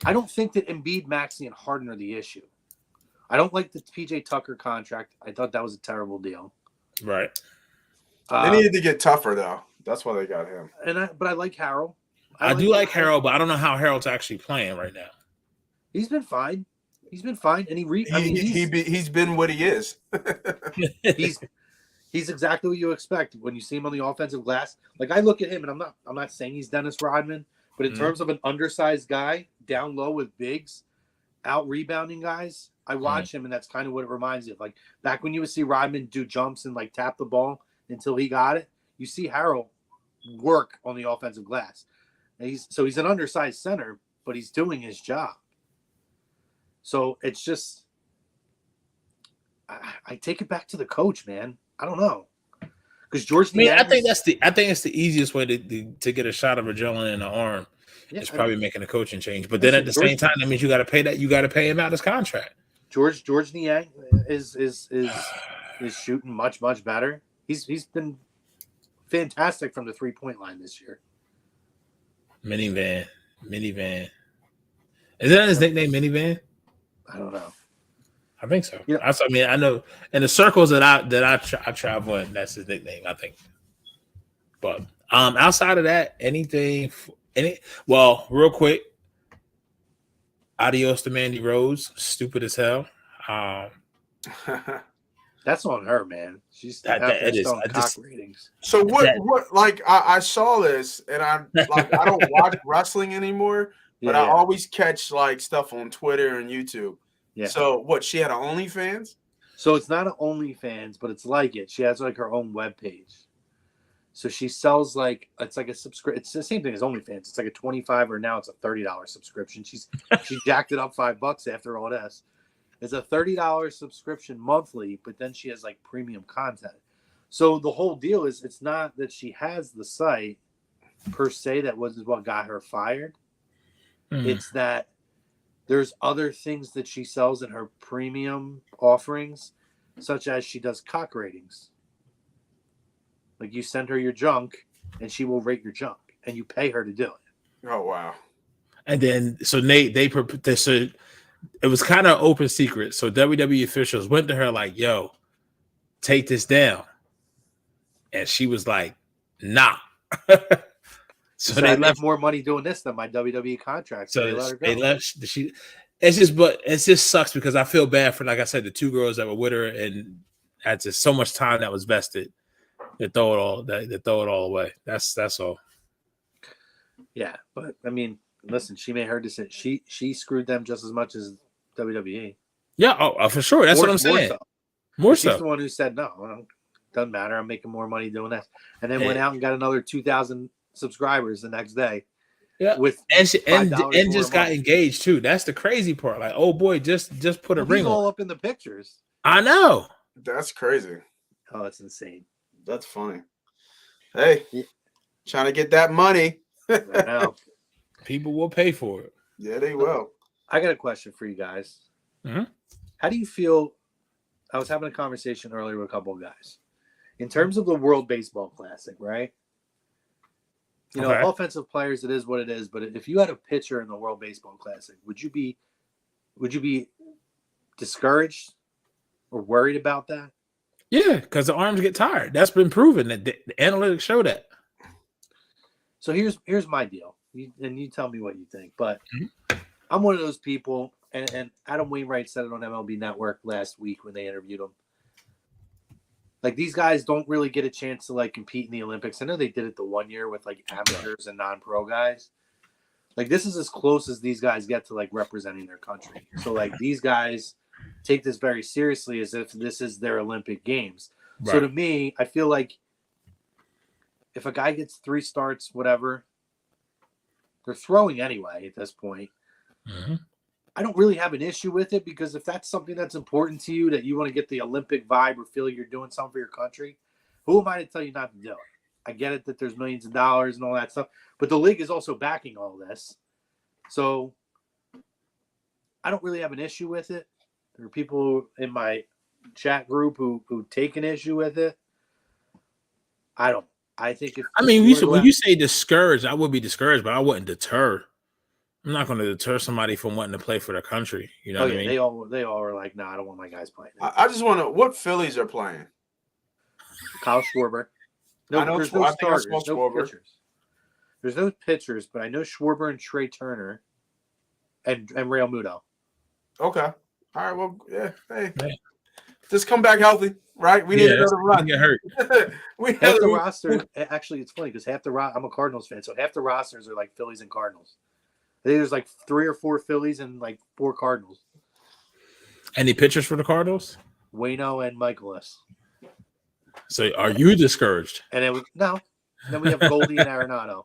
I don't think that Embiid, Maxey, and Harden are the issue. I don't like the PJ Tucker contract. I thought that was a terrible deal. Right. They needed to get tougher though. That's why they got him. But I like Harrell. I do like Harrell, but I don't know how Harrell's actually playing right now. He's been fine. He's been fine, and he's been what he is. He's exactly what you expect when you see him on the offensive glass. Like I look at him, and I'm not saying he's Dennis Rodman, but in terms of an undersized guy down low with bigs, out rebounding guys, I watch him, and that's kind of what it reminds me of. Like back when you would see Rodman do jumps and like tap the ball until he got it, you see Harrell work on the offensive glass. And he's an undersized center, but he's doing his job. So it's just, I take it back to the coach, man. I don't know, because George. I think it's the easiest way to get a shot of adrenaline in the arm. Yeah, it's probably making a coaching change, but then at the same time, that means you got to pay that. You got to pay him out his contract. George Niang is shooting much better. He's been fantastic from the 3-point line this year. Minivan. Is that his nickname, Minivan? I don't know. I think so. Yeah. I mean, I know in the circles that I travel in, that's his nickname, I think. But outside of that, real quick, adios to Mandy Rose, stupid as hell. That's on her, man. She's cock ratings. So what? Like I saw this, and I don't watch wrestling anymore, but I always catch like stuff on Twitter and YouTube. Yeah. So what? She had an OnlyFans? So it's not an OnlyFans, but it's like it. She has like her own webpage. So she sells it's like a subscription. It's the same thing as OnlyFans. It's like a $25 or now it's a $30 subscription. She jacked it up $5 after all this. It's a $30 subscription monthly, but then she has like premium content. So the whole deal is it's not that she has the site per se that was what got her fired. It's that there's other things that she sells in her premium offerings, such as she does cock ratings. Like you send her your junk, and she will rate your junk, and you pay her to do it. Oh wow! And then so Nate, it was kind of open secret. So WWE officials went to her like, "Yo, take this down," and she was like, "Nah." So they left more money doing this than my WWE contract. So they left. It just sucks because I feel bad for, like I said, the two girls that were with her, and had just so much time that was vested. They throw it all away. That's all. Yeah, but I mean, listen, she made her decision. She screwed them just as much as WWE. Yeah, for sure. That's what I'm saying. More so. She's the one who said no. Doesn't matter. I'm making more money doing this, and then went out and got another 2,000 subscribers the next day. Yeah, and just got engaged too. That's the crazy part. Like, oh boy, just put a ring all on. up in the pictures. I know. That's crazy. Oh, it's insane. That's funny. Hey, trying to get that money. I know. People will pay for it. Yeah, they will. I got a question for you guys. Mm-hmm. How do you feel? I was having a conversation earlier with a couple of guys. In terms of the World Baseball Classic, right? You know, offensive players, it is what it is. But if you had a pitcher in the World Baseball Classic, would you be discouraged or worried about that? Yeah, because the arms get tired. That's been proven. That the analytics show that. So here's my deal, and you tell me what you think. But I'm one of those people, and Adam Wainwright said it on MLB Network last week when they interviewed him. Like, these guys don't really get a chance to like compete in the Olympics. I know they did it the one year with like amateurs and non-pro guys. Like, this is as close as these guys get to like representing their country. So like these guys take this very seriously as if this is their Olympic Games. Right. So to me, I feel like if a guy gets 3 starts, whatever, they're throwing anyway at this point. Mm-hmm. I don't really have an issue with it, because if that's something that's important to you, that you want to get the Olympic vibe or feel you're doing something for your country, who am I to tell you not to do it? I get it that there's millions of dollars and all that stuff, but the league is also backing all this. So I don't really have an issue with it. There are people in my chat group who take an issue with it. I don't. I think when you say discouraged, I would be discouraged, but I wouldn't deter. I'm not going to deter somebody from wanting to play for their country. You know what I mean? They all are like, no, I don't want my guys playing. I just want to. What Phillies are playing? Kyle Schwarber. No, there's no starters, no pitchers. There's no pitchers, but I know Schwarber and Trey Turner, and Real Muto. Okay. All right. Well, yeah. Hey. Just come back healthy, right? We need another run. Get hurt. Half the roster. Actually, it's funny because half the I'm a Cardinals fan, so half the rosters are like Phillies and Cardinals. I think there's like 3 or 4 Phillies and like 4 Cardinals. Any pitchers for the Cardinals? Waino and Michaelis. So are you discouraged? And then then we have Goldie and Arenado.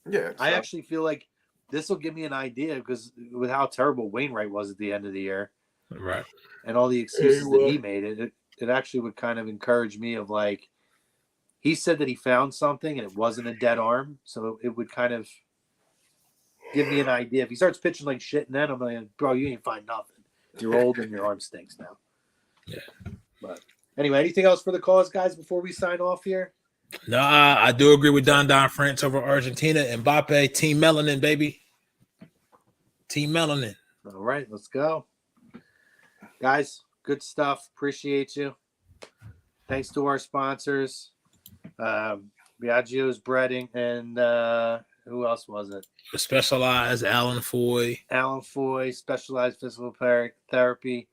Yeah, I actually feel like this will give me an idea because with how terrible Wainwright was at the end of the year, right, and all the excuses that he made, it actually would kind of encourage me of like, he said that he found something and it wasn't a dead arm, so it would kind of give me an idea. If he starts pitching like shit, and then I'm like, bro, you ain't find nothing. You're old and your arm stinks now. Yeah. But anyway, anything else for the cause, guys, before we sign off here? No, I do agree with Don France over Argentina. Mbappe, Team Melanin, baby. Team Melanin. All right, let's go. Guys, good stuff. Appreciate you. Thanks to our sponsors. Biagio's Breading and who else was it? Specialized, Alan Foy. Alan Foy, Specialized Physical Therapy.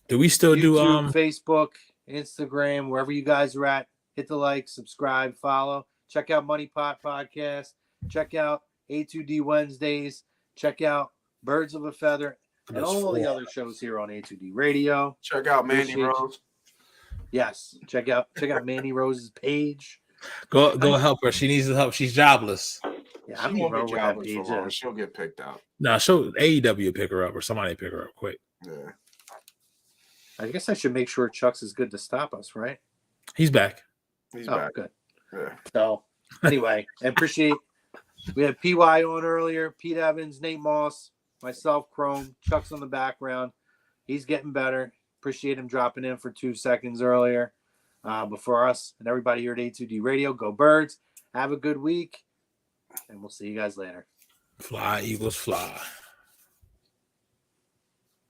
Do we still YouTube, Facebook, Instagram, wherever you guys are at? Hit the like, subscribe, follow. Check out Money Pot Podcast. Check out A2D Wednesdays. Check out Birds of a Feather and all the other shows here on A2D Radio. Check out Mandy Rose. Yes, check out Mandy Rose's page. Go help her. She needs the help. She's jobless. Yeah, I don't even remember what that page is. She'll get picked out. No, she'll AEW pick her up or somebody pick her up quick. Yeah. I guess I should make sure Chuck's is good to stop us, right? He's back. He's back. Good. Yeah. So anyway, I appreciate. We had PY on earlier, Pete Evans, Nate Moss, myself, Chrome, Chuck's on the background. He's getting better. Appreciate him dropping in for 2 seconds earlier. But for us and everybody here at A2D Radio, go Birds. Have a good week, and we'll see you guys later. Fly, Eagles, fly.